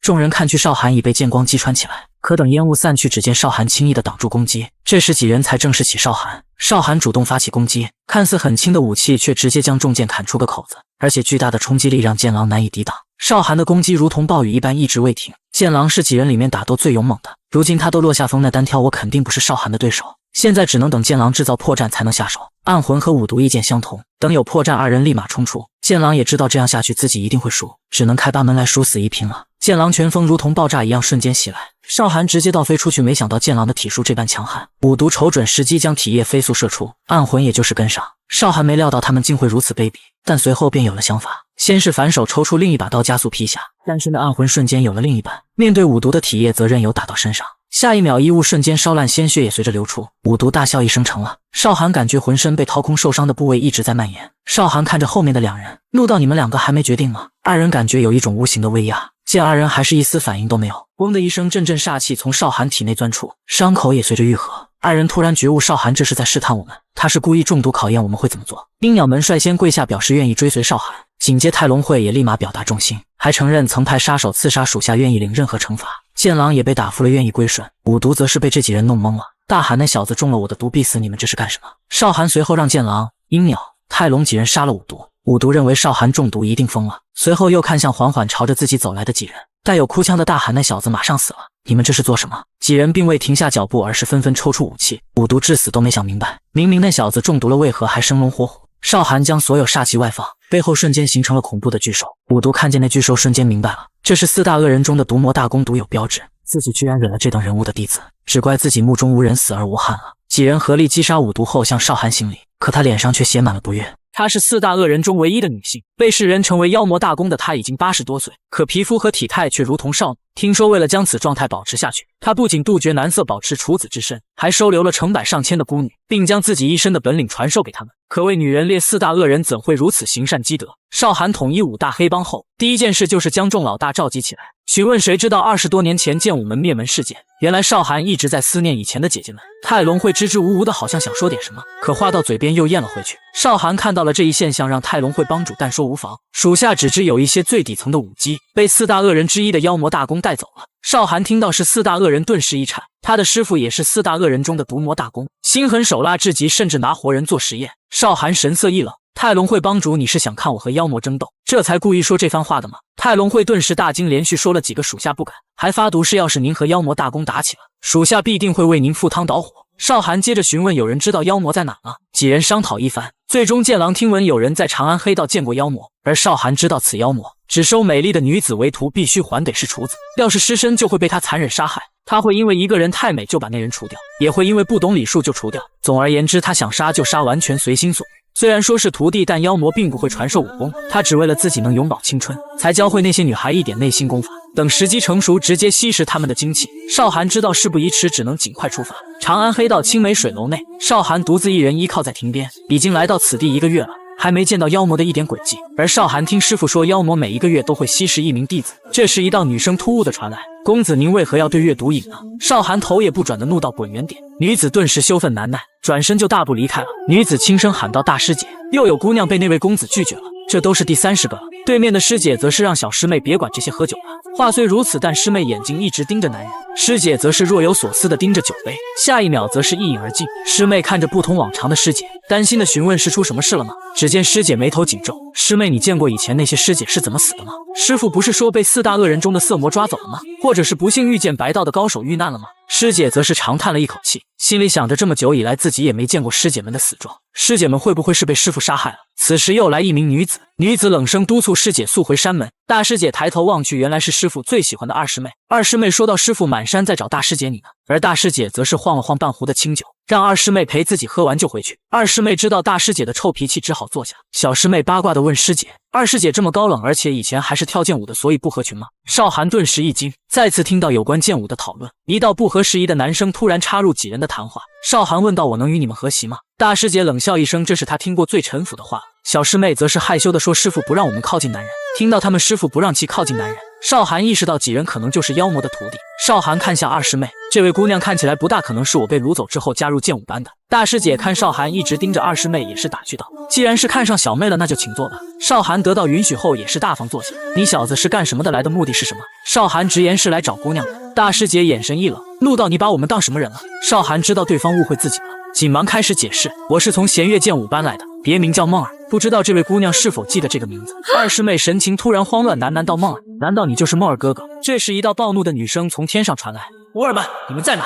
众人看去，少寒已被剑光击穿起来，可等烟雾散去，只见少寒轻易地挡住攻击。这时几人才正视起少寒，少寒主动发起攻击，看似很轻的武器，却直接将重剑砍出个口子，而且巨大的冲击力让剑狼难以抵挡。少寒的攻击如同暴雨一般一直未停，剑狼是几人里面打斗最勇猛的，如今他都落下风，那单挑我肯定不是少寒的对手。现在只能等剑狼制造破绽才能下手。暗魂和五毒意见相同，等有破绽，2人立马冲出。剑狼也知道这样下去自己一定会输，只能开8门来殊死一拼了。剑狼拳风如同爆炸一样瞬间袭来，少寒直接倒飞出去，没想到剑狼的体术这般强悍，五毒瞅准时机将体液飞速射出，暗魂也就是跟上。少寒没料到他们竟会如此卑鄙，但随后便有了想法，先是反手抽出另一把刀加速劈下，单身的暗魂瞬间有了另一半，面对五毒的体液则任由打到身上。下一秒衣物瞬间烧烂，鲜血也随着流出。五毒大笑一声成了。少寒感觉浑身被掏空，受伤的部位一直在蔓延。少寒看着后面的2人，怒道：“你们2个还没决定吗？”2人感觉有一种无形的威压，见2人还是一丝反应都没有，嗡的一声，阵阵煞气从少寒体内钻出，伤口也随着愈合。2人突然觉悟，少寒这是在试探我们，他是故意中毒考验我们会怎么做。鹰鸟们率先跪下表示愿意追随少寒，紧接泰隆会也立马表达重心，还承认曾派杀手刺杀属下，愿意领任何惩罚。剑狼也被打服了，愿意归顺。五毒则是被这几人弄懵了，大喊：“那小子中了我的毒必死，你们这是干什么？”少寒随后让剑狼、鹰鸟、泰隆几人杀了五毒。五毒认为少寒中毒一定疯了，随后又看向缓缓朝着自己走来的几人，带有哭腔的大喊：“那小子马上死了，你们这是做什么？”几人并未停下脚步，而是纷纷抽出武器。五毒至死都没想明白，明明那小子中毒了，为何还生龙活虎？少寒将所有煞气外放，背后瞬间形成了恐怖的巨兽。五毒看见那巨兽，瞬间明白了，这是4大恶人中的毒魔大公独有标志，自己居然惹了这等人物的弟子，只怪自己目中无人，死而无憾了。几人合力击杀五毒后向少寒行礼，可他脸上却写满了不悦。她是4大恶人中唯一的女性，被世人称为妖魔大公的她已经80多岁，可皮肤和体态却如同少女。听说为了将此状态保持下去，她不仅杜绝男色，保持处子之身，还收留了成百上千的孤女，并将自己一身的本领传授给他们。可谓女人列4大恶人，怎会如此行善积德？少寒统一5大黑帮后，第一件事就是将众老大召集起来，询问谁知道20多年前剑武门灭门事件。原来少寒一直在思念以前的姐姐们。泰隆会支支吾吾的，好像想说点什么，可话到嘴边又咽了回去。少寒看到了这一现象，让泰隆会帮主但说无妨，属下只知有一些最底层的武姬被4大恶人之一的妖魔大公带走了。少寒听到是4大恶人，顿时一颤，他的师傅也是4大恶人中的毒魔大公，心狠手辣至极，甚至拿活人做实验。少寒神色一冷，泰隆会帮主，你是想看我和妖魔争斗，这才故意说这番话的吗？泰隆会顿时大惊，连续说了几个属下不敢，还发毒誓，要是您和妖魔大公打起了，属下必定会为您赴汤蹈火。少寒接着询问有人知道妖魔在哪吗？几人商讨一番，最终剑狼听闻有人在长安黑道见过妖魔，而少寒知道此妖魔只收美丽的女子为徒，必须还得是处子，要是失身就会被他残忍杀害。他会因为一个人太美就把那人除掉，也会因为不懂礼数就除掉。总而言之，他想杀就杀，完全随心所欲。虽然说是徒弟，但妖魔并不会传授武功，他只为了自己能永葆青春，才教会那些女孩一点内心功法，等时机成熟，直接吸食他们的精气。少寒知道事不宜迟，只能尽快出发。长安黑道青梅水楼内，少寒独自一人依靠在亭边，已经来到此地1个月了，还没见到妖魔的一点轨迹。而少寒听师傅说，妖魔每1个月都会吸食1名弟子。这时一道女声突兀的传来：“公子您为何要对月毒瘾呢？”少寒头也不转的怒道：“滚远点！”女子顿时羞愤难耐，转身就大步离开了。女子轻声喊道：“大师姐！”又有姑娘被那位公子拒绝了，这都是第30个了。对面的师姐则是让小师妹别管这些喝酒了。话虽如此，但师妹眼睛一直盯着男人，师姐则是若有所思的盯着酒杯，下一秒则是一饮而尽。师妹看着不同往常的师姐，担心的询问是出什么事了吗？只见师姐眉头紧皱：“师妹，你见过以前那些师姐是怎么死的吗？师傅不是说被4大恶人中的色魔抓走了吗？或者是不幸遇见白道的高手遇难了吗？”师姐则是长叹了一口气，心里想着这么久以来自己也没见过师姐们的死状，师姐们会不会是被师傅杀害了？此时又来一名女子，女子冷声督促师姐速回山门。大师姐抬头望去，原来是师傅最喜欢的二师妹。二师妹说道：“师傅满山在找大师姐你呢。”而大师姐则是晃了晃半壶的清酒，让二师妹陪自己喝完就回去。二师妹知道大师姐的臭脾气，只好坐下。小师妹八卦地问师姐：“二师姐这么高冷，而且以前还是跳剑舞的，所以不合群吗？”少寒顿时一惊，再次听到有关剑舞的讨论。一道不合时宜的男生突然插入几人的谈话。少寒问道：“我能与你们合席吗？”大师姐冷笑一声，这是她听过最陈腐的话。小师妹则是害羞地说：“师傅不让我们靠近男人。”听到他们师傅不让其靠近男人，少寒意识到几人可能就是妖魔的徒弟。少寒看向二师妹，这位姑娘看起来不大可能是我被掳走之后加入剑舞班的。大师姐看少寒一直盯着二师妹，也是打趣道：“既然是看上小妹了，那就请坐吧。”少寒得到允许后也是大方坐下。你小子是干什么的？来的目的是什么？少寒直言是来找姑娘的。大师姐眼神一冷，怒道：“你把我们当什么人了？”少寒知道对方误会自己了，紧忙开始解释：“我是从弦乐剑舞班来的，别名叫梦儿，不知道这位姑娘是否记得这个名字？”二师妹神情突然慌乱，喃喃道：“梦儿，难道你就是梦儿哥哥？”这时一道暴怒的女声从天上传来：“吾儿们，你们在哪？”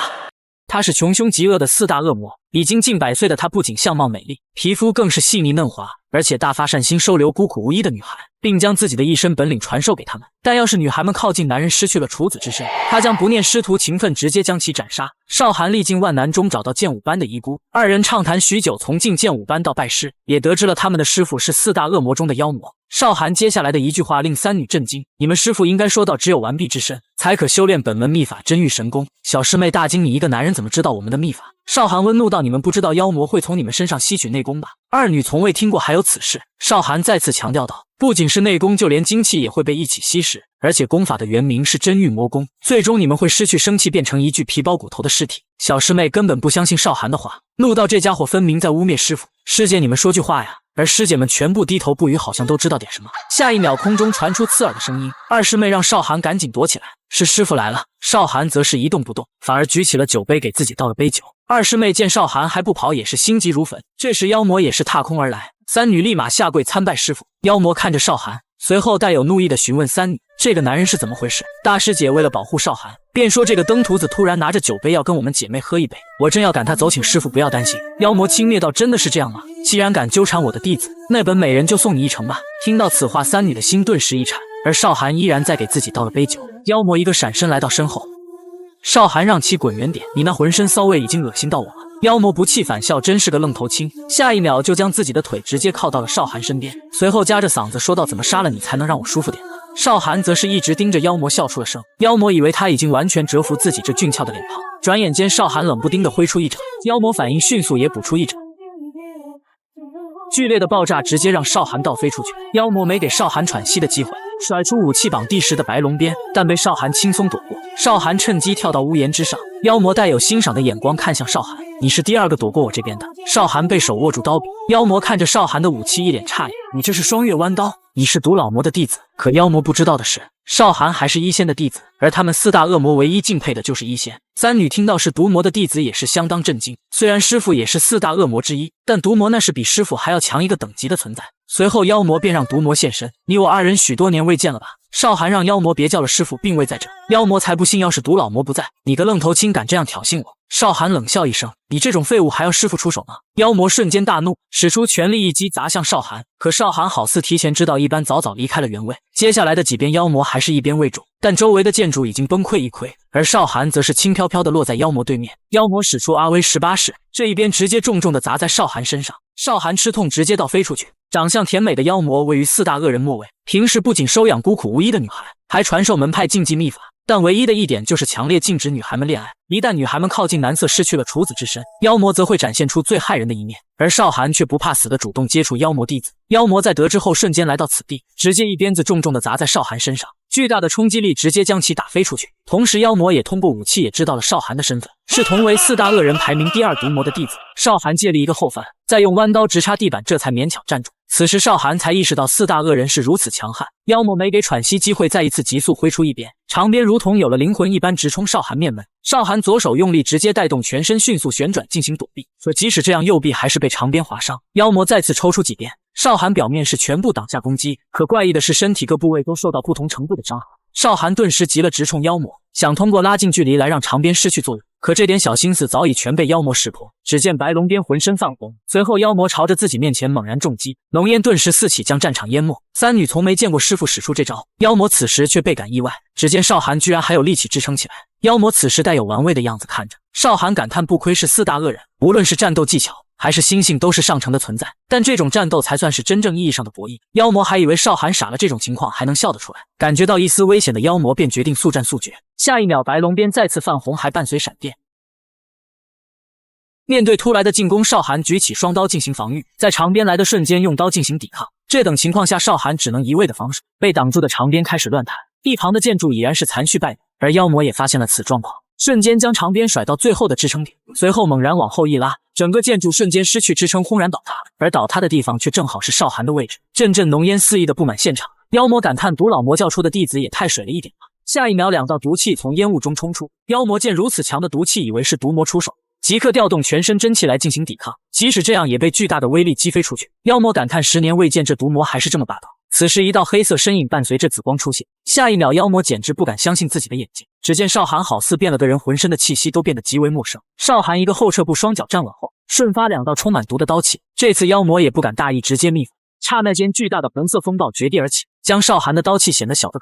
她是穷凶极恶的四大恶魔，已经近100岁的她不仅相貌美丽，皮肤更是细腻嫩滑，而且大发善心收留孤苦无依的女孩，并将自己的一身本领传授给她们。但要是女孩们靠近男人失去了处子之身，她将不念师徒情分，直接将其斩杀。少寒历尽万难中找到剑舞班的遗孤，二人畅谈许久，从进剑舞班到拜师，也得知了他们的师傅是四大恶魔中的妖魔。少寒接下来的一句话令三女震惊：“你们师傅应该说到只有完璧之身才可修炼本门秘法真玉神功。”小师妹大惊：“你一个男人怎么知道我们的秘法？”少寒温怒道：“你们不知道妖魔会从你们身上吸取内功吧？”二女从未听过还有此事。少寒再次强调道：“不仅是内功，就连精气也会被一起吸食，而且功法的原名是真玉魔功，最终你们会失去生气，变成一具皮包骨头的尸体。”小师妹根本不相信少寒的话，怒道：“这家伙分明在污蔑师傅！师姐，你们说句话呀！”而师姐们全部低头不语，好像都知道点什么。下一秒，空中传出刺耳的声音，二师妹让少寒赶紧躲起来。是师傅来了。少寒则是一动不动，反而举起了酒杯给自己倒了杯酒。二师妹见少寒还不跑，也是心急如焚。这时妖魔也是踏空而来，三女立马下跪参拜师傅。妖魔看着少寒，随后带有怒意的询问三女：“这个男人是怎么回事？”大师姐为了保护少寒，便说：“这个登徒子突然拿着酒杯要跟我们姐妹喝一杯，我正要赶他走，请师傅不要担心。”妖魔轻蔑道：“真的是这样吗？既然敢纠缠我的弟子，那本美人就送你一程吧。”听到此话，三女的心顿时一颤，而少寒依然在给自己倒了杯酒。妖魔一个闪身来到身后，少寒让其滚远点，你那浑身骚味已经恶心到我了。妖魔不气反笑，真是个愣头青，下一秒就将自己的腿直接靠到了少寒身边，随后夹着嗓子说道：“怎么杀了你才能让我舒服点呢？”少寒则是一直盯着妖魔笑出了声。妖魔以为他已经完全折服自己这俊俏的脸庞，转眼间少寒冷不丁地挥出一掌，妖魔反应迅速也补出一掌，剧烈的爆炸直接让少寒倒飞出去。妖魔没给少寒喘息的机会，甩出武器绑地时的白龙鞭，但被少寒轻松躲过。少寒趁机跳到屋檐之上，妖魔带有欣赏的眼光看向少寒：“你是第二个躲过我这边的。”少寒被手握住刀柄，妖魔看着少寒的武器一脸诧异：“你这是双月弯刀？你是毒老魔的弟子？”可妖魔不知道的是，少寒还是一仙的弟子，而他们四大恶魔唯一敬佩的就是一仙。三女听到是毒魔的弟子，也是相当震惊。虽然师傅也是四大恶魔之一，但毒魔那是比师傅还要强一个等级的存在。随后妖魔便让毒魔现身：“你我二人许多年未见了吧？”少寒让妖魔别叫了，师傅并未在这。妖魔才不信，要是毒老魔不在，你个愣头青敢这样挑衅我！少寒冷笑一声：“你这种废物还要师傅出手吗？”妖魔瞬间大怒，使出全力一击砸向少寒。可少寒好似提前知道一般，早早离开了原位。接下来的几鞭妖魔还是一鞭未中，但周围的建筑已经崩溃一溃，而少寒则是轻飘飘地落在妖魔对面。妖魔使出阿威18式，这一鞭直接重重地砸在少寒身上，少寒吃痛直接倒飞出去。长相甜美的妖魔位于四大恶人末位，平时不仅收养孤苦无依的女孩，还传授门派禁忌秘法，但唯一的一点就是强烈禁止女孩们恋爱。一旦女孩们靠近男色，失去了处子之身，妖魔则会展现出最害人的一面。而少寒却不怕死的主动接触妖魔弟子。妖魔在得知后瞬间来到此地，直接一鞭子重重地砸在少寒身上，巨大的冲击力直接将其打飞出去。同时妖魔也通过武器也知道了少寒的身份，是同为四大恶人排名第2毒魔的弟子。少寒借力一个后翻，再用弯刀直插地板，这才勉强站住。此时少寒才意识到四大恶人是如此强悍，妖魔没给喘息机会，再一次急速挥出一鞭，长鞭如同有了灵魂一般直冲少寒面门。少寒左手用力，直接带动全身迅速旋转进行躲避，可即使这样，右臂还是被长鞭划伤。妖魔再次抽出几鞭，少寒表面是全部挡下攻击，可怪异的是身体各部位都受到不同程度的伤害。少寒顿时急了，直冲妖魔，想通过拉近距离来让长鞭失去作用。可这点小心思早已全被妖魔识破。只见白龙鞭浑身泛红，随后妖魔朝着自己面前猛然重击，浓烟顿时四起，将战场淹没。三女从没见过师傅使出这招，妖魔此时却倍感意外。只见少寒居然还有力气支撑起来，妖魔此时带有玩味的样子看着少寒，感叹不愧是四大恶人，无论是战斗技巧还是心性都是上乘的存在。但这种战斗才算是真正意义上的博弈。妖魔还以为少寒傻了，这种情况还能笑得出来。感觉到一丝危险的妖魔便决定速战速决。下一秒，白龙鞭再次泛红，还伴随闪电。面对突来的进攻，少寒举起双刀进行防御，在长鞭来的瞬间用刀进行抵抗。这等情况下，少寒只能一味的防守，被挡住的长鞭开始乱弹，一旁的建筑已然是残垣败壁。而妖魔也发现了此状况，瞬间将长鞭甩到最后的支撑点，随后猛然往后一拉，整个建筑瞬间失去支撑，轰然倒塌。而倒塌的地方却正好是少寒的位置，阵阵浓烟肆意的布满现场。妖魔感叹：毒老魔教出的弟子也太水了一点吧。下一秒，两道毒气从烟雾中冲出，妖魔见如此强的毒气，以为是毒魔出手，即刻调动全身真气来进行抵抗，即使这样也被巨大的威力击飞出去。妖魔感叹10年未见这毒魔还是这么霸道。此时一道黑色身影伴随着紫光出现，下一秒妖魔简直不敢相信自己的眼睛。只见少寒好似变了个人，浑身的气息都变得极为陌生。少寒一个后撤步，双脚站稳后，瞬发两道充满毒的刀气。这次妖魔也不敢大意，直接密符。刹那间巨大的红色风暴绝地而起，将少寒的刀气显得小得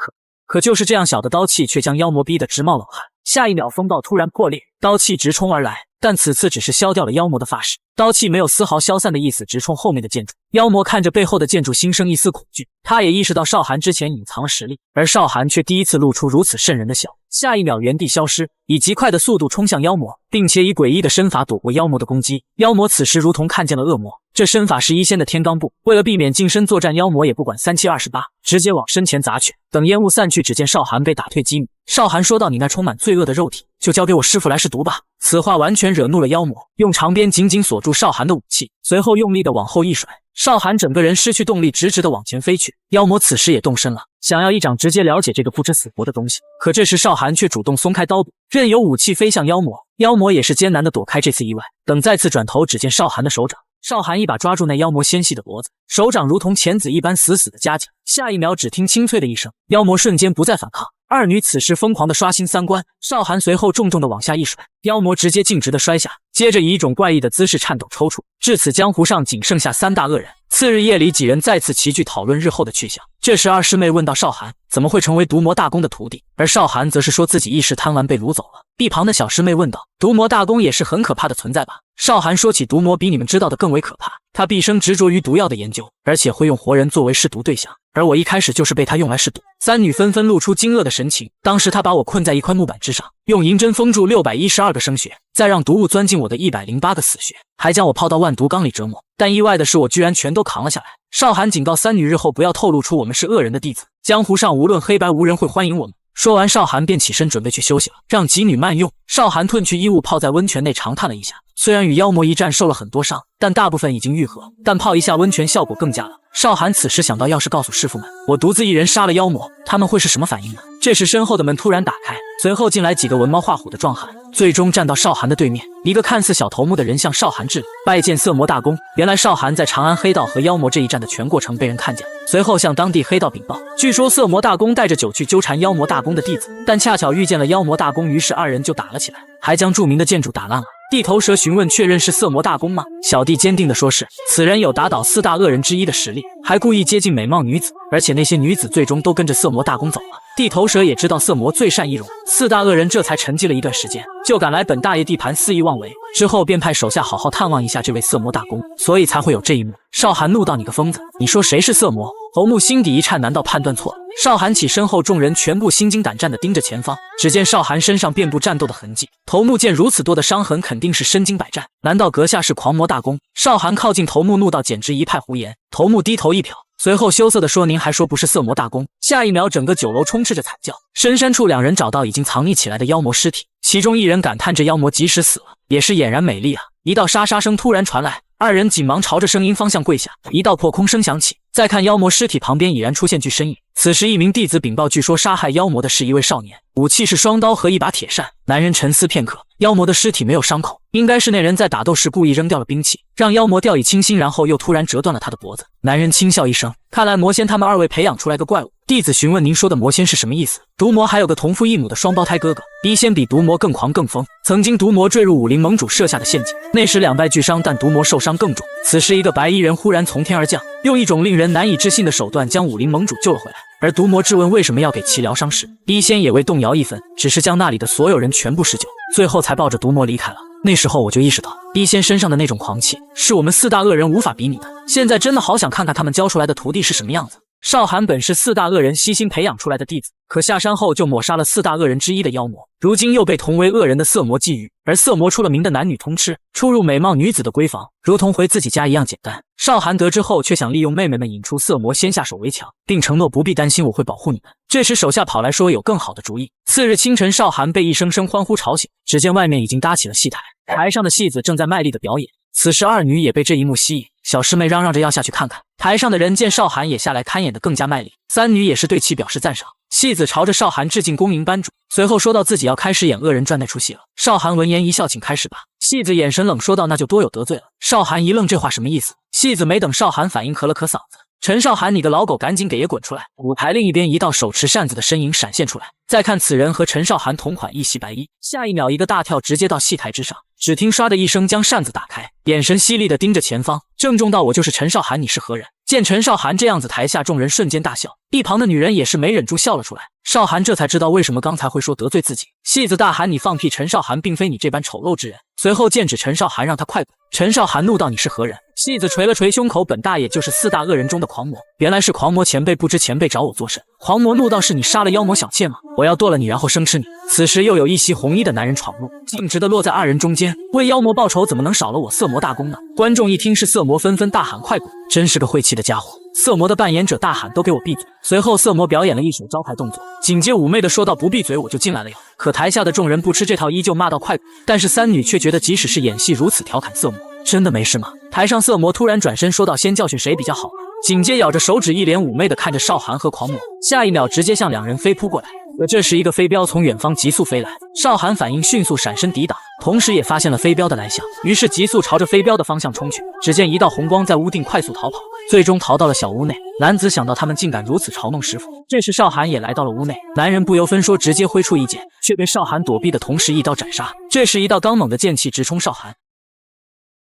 可就是这样小的刀气却将妖魔逼得直冒冷汗。下一秒风暴突然破裂，刀气直冲而来，但此次只是消掉了妖魔的发饰，刀气没有丝毫消散的意思，直冲后面的建筑。妖魔看着背后的建筑，心生一丝恐惧。他也意识到少寒之前隐藏了实力，而少寒却第一次露出如此瘆人的笑。下一秒原地消失，以极快的速度冲向妖魔，并且以诡异的身法躲过妖魔的攻击。妖魔此时如同看见了恶魔，这身法是一仙的天罡步，为了避免近身作战，妖魔也不管3728，直接往身前砸去。等烟雾散去，只见少寒被打退几米。少寒说道：“你那充满罪恶的肉体，就交给我师傅来试毒吧。”此话完全惹怒了妖魔，用长鞭紧紧锁住少寒的武器，随后用力的往后一甩，少寒整个人失去动力，直直的往前飞去。妖魔此时也动身了，想要一掌直接了解这个不知死活的东西。可这时少寒却主动松开刀柄，任由武器飞向妖魔。妖魔也是艰难的躲开这次意外。等再次转头，只见少寒的手掌，少寒一把抓住那妖魔纤细的脖子，手掌如同钳子一般死死的夹紧。下一秒，只听清脆的一声，妖魔瞬间不再反抗。二女此时疯狂的刷新三观，少寒随后重重的往下一甩，妖魔直接径直的摔下，接着以一种怪异的姿势颤抖抽搐。至此，江湖上仅剩下三大恶人。次日夜里，几人再次齐聚讨论日后的去向。这时二师妹问到少寒怎么会成为毒魔大公的徒弟，而少寒则是说自己一时贪玩被掳走了。一旁的小师妹问道：“毒魔大公也是很可怕的存在吧？”少寒说起毒魔比你们知道的更为可怕，他毕生执着于毒药的研究，而且会用活人作为试毒对象，而我一开始就是被他用来试毒。三女纷纷露出惊愕的神情。当时他把我困在一块木板之上，用银针封住612个生血，再让毒物钻进我的108个死血，还将我泡到万毒缸里折磨。但意外的是，我居然全都扛了下来。少寒警告三女日后不要透露出我们是恶人的弟子，江湖上无论黑白无人会欢迎我们。说完，少寒便起身准备去休息了，让几女慢用。少寒褪去衣物，泡在温泉内长叹了一下。虽然与妖魔一战受了很多伤，但大部分已经愈合，但泡一下温泉效果更佳了。少寒此时想到，要是告诉师傅们我独自一人杀了妖魔，他们会是什么反应呢？这时身后的门突然打开，随后进来几个纹猫画虎的壮汉，最终站到少寒的对面。一个看似小头目的人向少寒致礼，拜见色魔大公。原来少寒在长安黑道和妖魔这一战的全过程被人看见，随后向当地黑道禀报，据说色魔大公带着酒去纠缠妖魔大公的弟子，但恰巧遇见了妖魔大公，于是二人就打了起来，还将著名的建筑打烂了。地头蛇询问确认是色魔大公吗？小弟坚定地说是，此人有打倒四大恶人之一的实力，还故意接近美貌女子，而且那些女子最终都跟着色魔大公走了。地头蛇也知道色魔最善易容，四大恶人这才沉寂了一段时间，就赶来本大爷地盘肆意妄为，之后便派手下好好探望一下这位色魔大公，所以才会有这一幕。少寒怒道：“你个疯子，你说谁是色魔？”头目心底一颤，难道判断错了？少寒起身后，众人全部心惊胆战地盯着前方。只见少寒身上遍布战斗的痕迹，头目见如此多的伤痕，肯定是身经百战。难道阁下是狂魔大公？少寒靠近头目，怒道：“简直一派胡言！”头目低头一瞟，随后羞涩地说：“您还说不是色魔大公？”下一秒，整个酒楼充斥着惨叫。深山处，两人找到已经藏匿起来的妖魔尸体，其中一人感叹：“这妖魔即使死了，也是俨然美丽啊！”一道沙沙声突然传来，二人紧忙朝着声音方向跪下。一道破空声响起，再看妖魔尸体旁边已然出现具身影。此时一名弟子禀报，据说杀害妖魔的是一位少年，武器是双刀和一把铁扇。男人沉思片刻，妖魔的尸体没有伤口，应该是那人在打斗时故意扔掉了兵器，让妖魔掉以轻心，然后又突然折断了他的脖子。男人轻笑一声，看来魔仙他们二位培养出来个怪物。弟子询问您说的魔仙是什么意思？毒魔还有个同父异母的双胞胎哥哥，逼仙比毒魔更狂更疯。曾经毒魔坠入武林盟主设下的陷阱，那时两败俱伤，但毒魔受伤更重。此时一个白衣人忽然从天而降，用一种令人难以置信的手段将武林盟主救了回来。而毒魔质问为什么要给其疗伤时，逼仙也未动摇一分，只是将那里的所有人全部施救，最后才抱着毒魔离开了。那时候我就意识到，逼仙身上的那种狂气是我们四大恶人无法比拟的。现在真的好想看看他们教出来的徒弟是什么样子。少寒本是四大恶人悉心培养出来的弟子，可下山后就抹杀了四大恶人之一的妖魔，如今又被同为恶人的色魔觊觎。而色魔出了名的男女通吃，出入美貌女子的闺房，如同回自己家一样简单。少寒得知后，却想利用妹妹们引出色魔，先下手为强，并承诺不必担心，我会保护你们。这时手下跑来说有更好的主意。次日清晨，少寒被一声声欢呼吵醒，只见外面已经搭起了戏台，台上的戏子正在卖力的表演。此时二女也被这一幕吸引，小师妹嚷嚷着要下去看看。台上的人见少寒也下来，看演得更加卖力。三女也是对其表示赞赏。戏子朝着少寒致敬，恭迎班主，随后说到自己要开始演恶人传那出戏了。少寒闻言一笑，请开始吧。戏子眼神冷说道，那就多有得罪了。少寒一愣，这话什么意思？戏子没等少寒反应，咳了咳嗓子，陈少寒，你个老狗，赶紧给爷滚出来！舞台另一边，一道手持扇子的身影闪现出来。再看此人和陈少寒同款，一袭白衣，下一秒一个大跳，直接到戏台之上。只听唰的一声，将扇子打开，眼神犀利的盯着前方，郑重道：“我就是陈少寒，你是何人？”见陈少寒这样子，台下众人瞬间大笑，一旁的女人也是没忍住笑了出来。少寒这才知道为什么刚才会说得罪自己。戏子大喊：“你放屁！陈少寒并非你这般丑陋之人。”随后剑指陈少寒，让他快滚。陈少寒怒道：“你是何人？”戏子捶了捶胸口，本大爷就是四大恶人中的狂魔。原来是狂魔前辈，不知前辈找我做甚？狂魔怒道：“是你杀了妖魔小妾吗？我要剁了你，然后生吃你。”此时又有一袭红衣的男人闯入，径直的落在二人中间，为妖魔报仇，怎么能少了我色魔大功呢？观众一听是色魔，纷纷大喊：“快滚！真是个晦气的家伙！”色魔的扮演者大喊：“都给我闭嘴！”随后色魔表演了一手招牌动作，紧接妩媚的说道：“不闭嘴我就进来了哟。”可台下的众人不吃这套，依旧骂道：“快滚！”但是三女却觉得即使是演戏，如此调侃色魔，真的没事吗？台上色魔突然转身说道：“先教训谁比较好？”紧接咬着手指，一脸妩媚的看着少寒和狂魔，下一秒直接向两人飞扑过来。可这时一个飞镖从远方急速飞来，少寒反应迅速，闪身抵挡，同时也发现了飞镖的来向，于是急速朝着飞镖的方向冲去。只见一道红光在屋顶快速逃跑，最终逃到了小屋内。男子想到他们竟敢如此嘲弄师傅。这时少寒也来到了屋内，男人不由分说直接挥出一剑，却被少寒躲避的同时一刀斩杀。这时一道刚猛的剑气直冲少寒，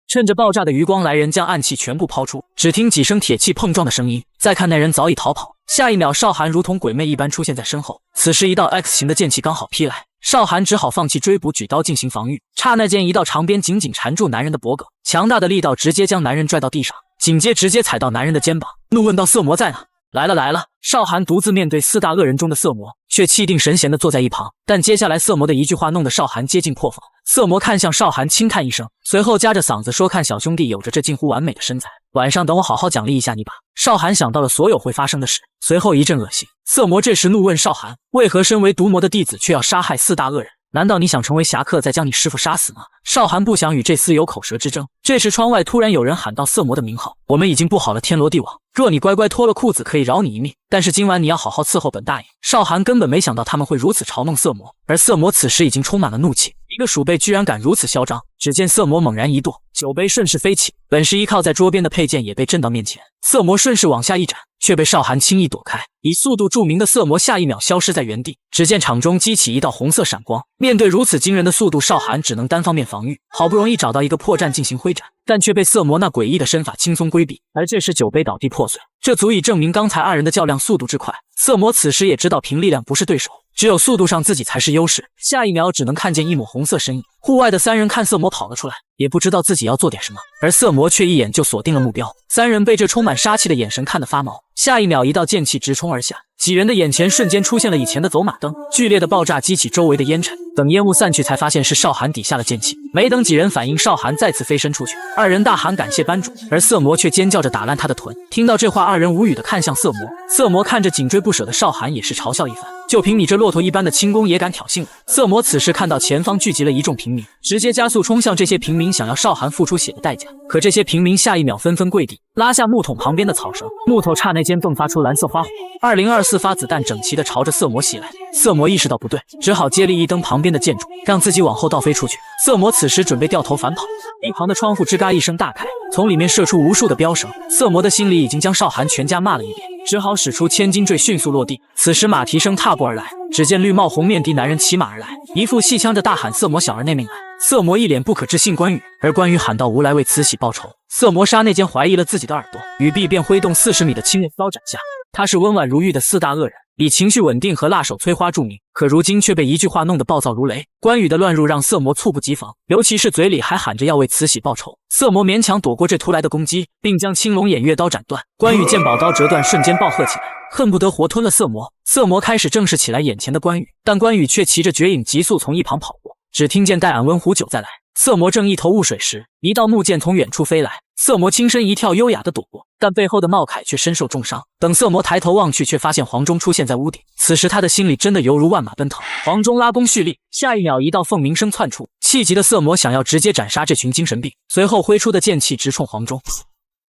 趁着爆炸的余光，来人将暗器全部抛出，只听几声铁器碰撞的声音，再看那人早已逃跑。下一秒，少寒如同鬼魅一般出现在身后，此时一道 X 型的剑气刚好劈来，少寒只好放弃追捕，举刀进行防御。刹那间，一道长鞭紧紧缠住男人的脖颈，强大的力道直接将男人拽到地上，紧接直接踩到男人的肩膀，怒问道：“色魔在哪？”来了来了！少寒独自面对四大恶人中的色魔，却气定神闲地坐在一旁。但接下来色魔的一句话弄得少寒接近破防。色魔看向少寒，轻叹一声，随后夹着嗓子说：“看小兄弟有着这近乎完美的身材，晚上等我好好奖励一下你吧。”少寒想到了所有会发生的事，随后一阵恶心。色魔这时怒问少寒：“为何身为毒魔的弟子却要杀害四大恶人？难道你想成为侠客，再将你师父杀死吗？”少寒不想与这厮有口舌之争。这时窗外突然有人喊道：“色魔的名号，我们已经布好了天罗地网，若你乖乖脱了裤子，可以饶你一命，但是今晚你要好好伺候本大爷。”少寒根本没想到他们会如此嘲弄色魔，而色魔此时已经充满了怒气，一个鼠辈居然敢如此嚣张。只见色魔猛然一跺，酒杯顺势飞起，本是依靠在桌边的佩剑也被震到面前，色魔顺势往下一斩，却被少寒轻易躲开。以速度著名的色魔下一秒消失在原地。只见场中激起一道红色闪光，面对如此惊人的速度，少寒只能单方面防御，好不容易找到一个破绽进行挥斩，但却被色魔那诡异的身法轻松规避。而这时酒杯倒地破碎，这足以证明刚才二人的较量速度之快。色魔此时也知道凭力量不是对手，只有速度上自己才是优势。下一秒只能看见一抹红色身影，户外的三人看色魔跑了出来，也不知道自己要做点什么，而色魔却一眼就锁定了目标。三人被这充满杀气的眼神看得发毛。下一秒，一道剑气直冲而下，几人的眼前瞬间出现了以前的走马灯，剧烈的爆炸激起周围的烟尘。等烟雾散去，才发现是少寒抵下了剑气。没等几人反应，少寒再次飞身出去，二人大喊感谢班主，而色魔却尖叫着打烂他的臀。听到这话，二人无语的看向色魔。色魔看着紧追不舍的少寒，也是嘲笑一番，就凭你这骆驼一般的轻功也敢挑衅我？色魔此时看到前方聚集了一众平民，直接加速冲向这些平民，想要少寒付出血的代价。可这些平民下一秒纷纷跪地，拉下木桶旁边的草绳，木头刹那间迸发出蓝色花火，2024发子弹整齐的朝着色魔袭来。色魔意识到不对，只好接力一蹬旁边的建筑，让自己往后倒飞出去。色魔此时准备掉头反跑，一旁的窗户吱嘎一声大开，从里面射出无数的飙声。色魔的心里已经将少寒全家骂了一遍，只好使出千斤坠迅速落地。此时马蹄声踏步而来，只见绿帽红面的男人骑马而来，一副戏腔着大喊：“色魔小儿内命来！”色魔一脸不可置信关羽，而关羽喊道：“吾来为慈禧报仇。”色魔刹那间怀疑了自己的耳朵，羽臂便挥动40米的青刃刀斩下。他是温婉如玉的4大恶人，以情绪稳定和辣手摧花著名，可如今却被一句话弄得暴躁如雷。关羽的乱入让色魔猝不及防，尤其是嘴里还喊着要为慈禧报仇。色魔勉强躲过这突来的攻击，并将青龙偃月刀斩断。关羽见宝刀折断，瞬间暴喝起来，恨不得活吞了色魔。色魔开始正视起来眼前的关羽，但关羽却骑着绝影急速从一旁跑过。只听见待俺温壶酒再来。色魔正一头雾水时，一道木剑从远处飞来，色魔轻身一跳，优雅地躲过，但背后的茂凯却身受重伤。等色魔抬头望去，却发现黄忠出现在屋顶。此时他的心里真的犹如万马奔腾。黄忠拉弓蓄力，下一秒一道凤鸣声窜出，气急的色魔想要直接斩杀这群精神病，随后挥出的剑气直冲黄忠。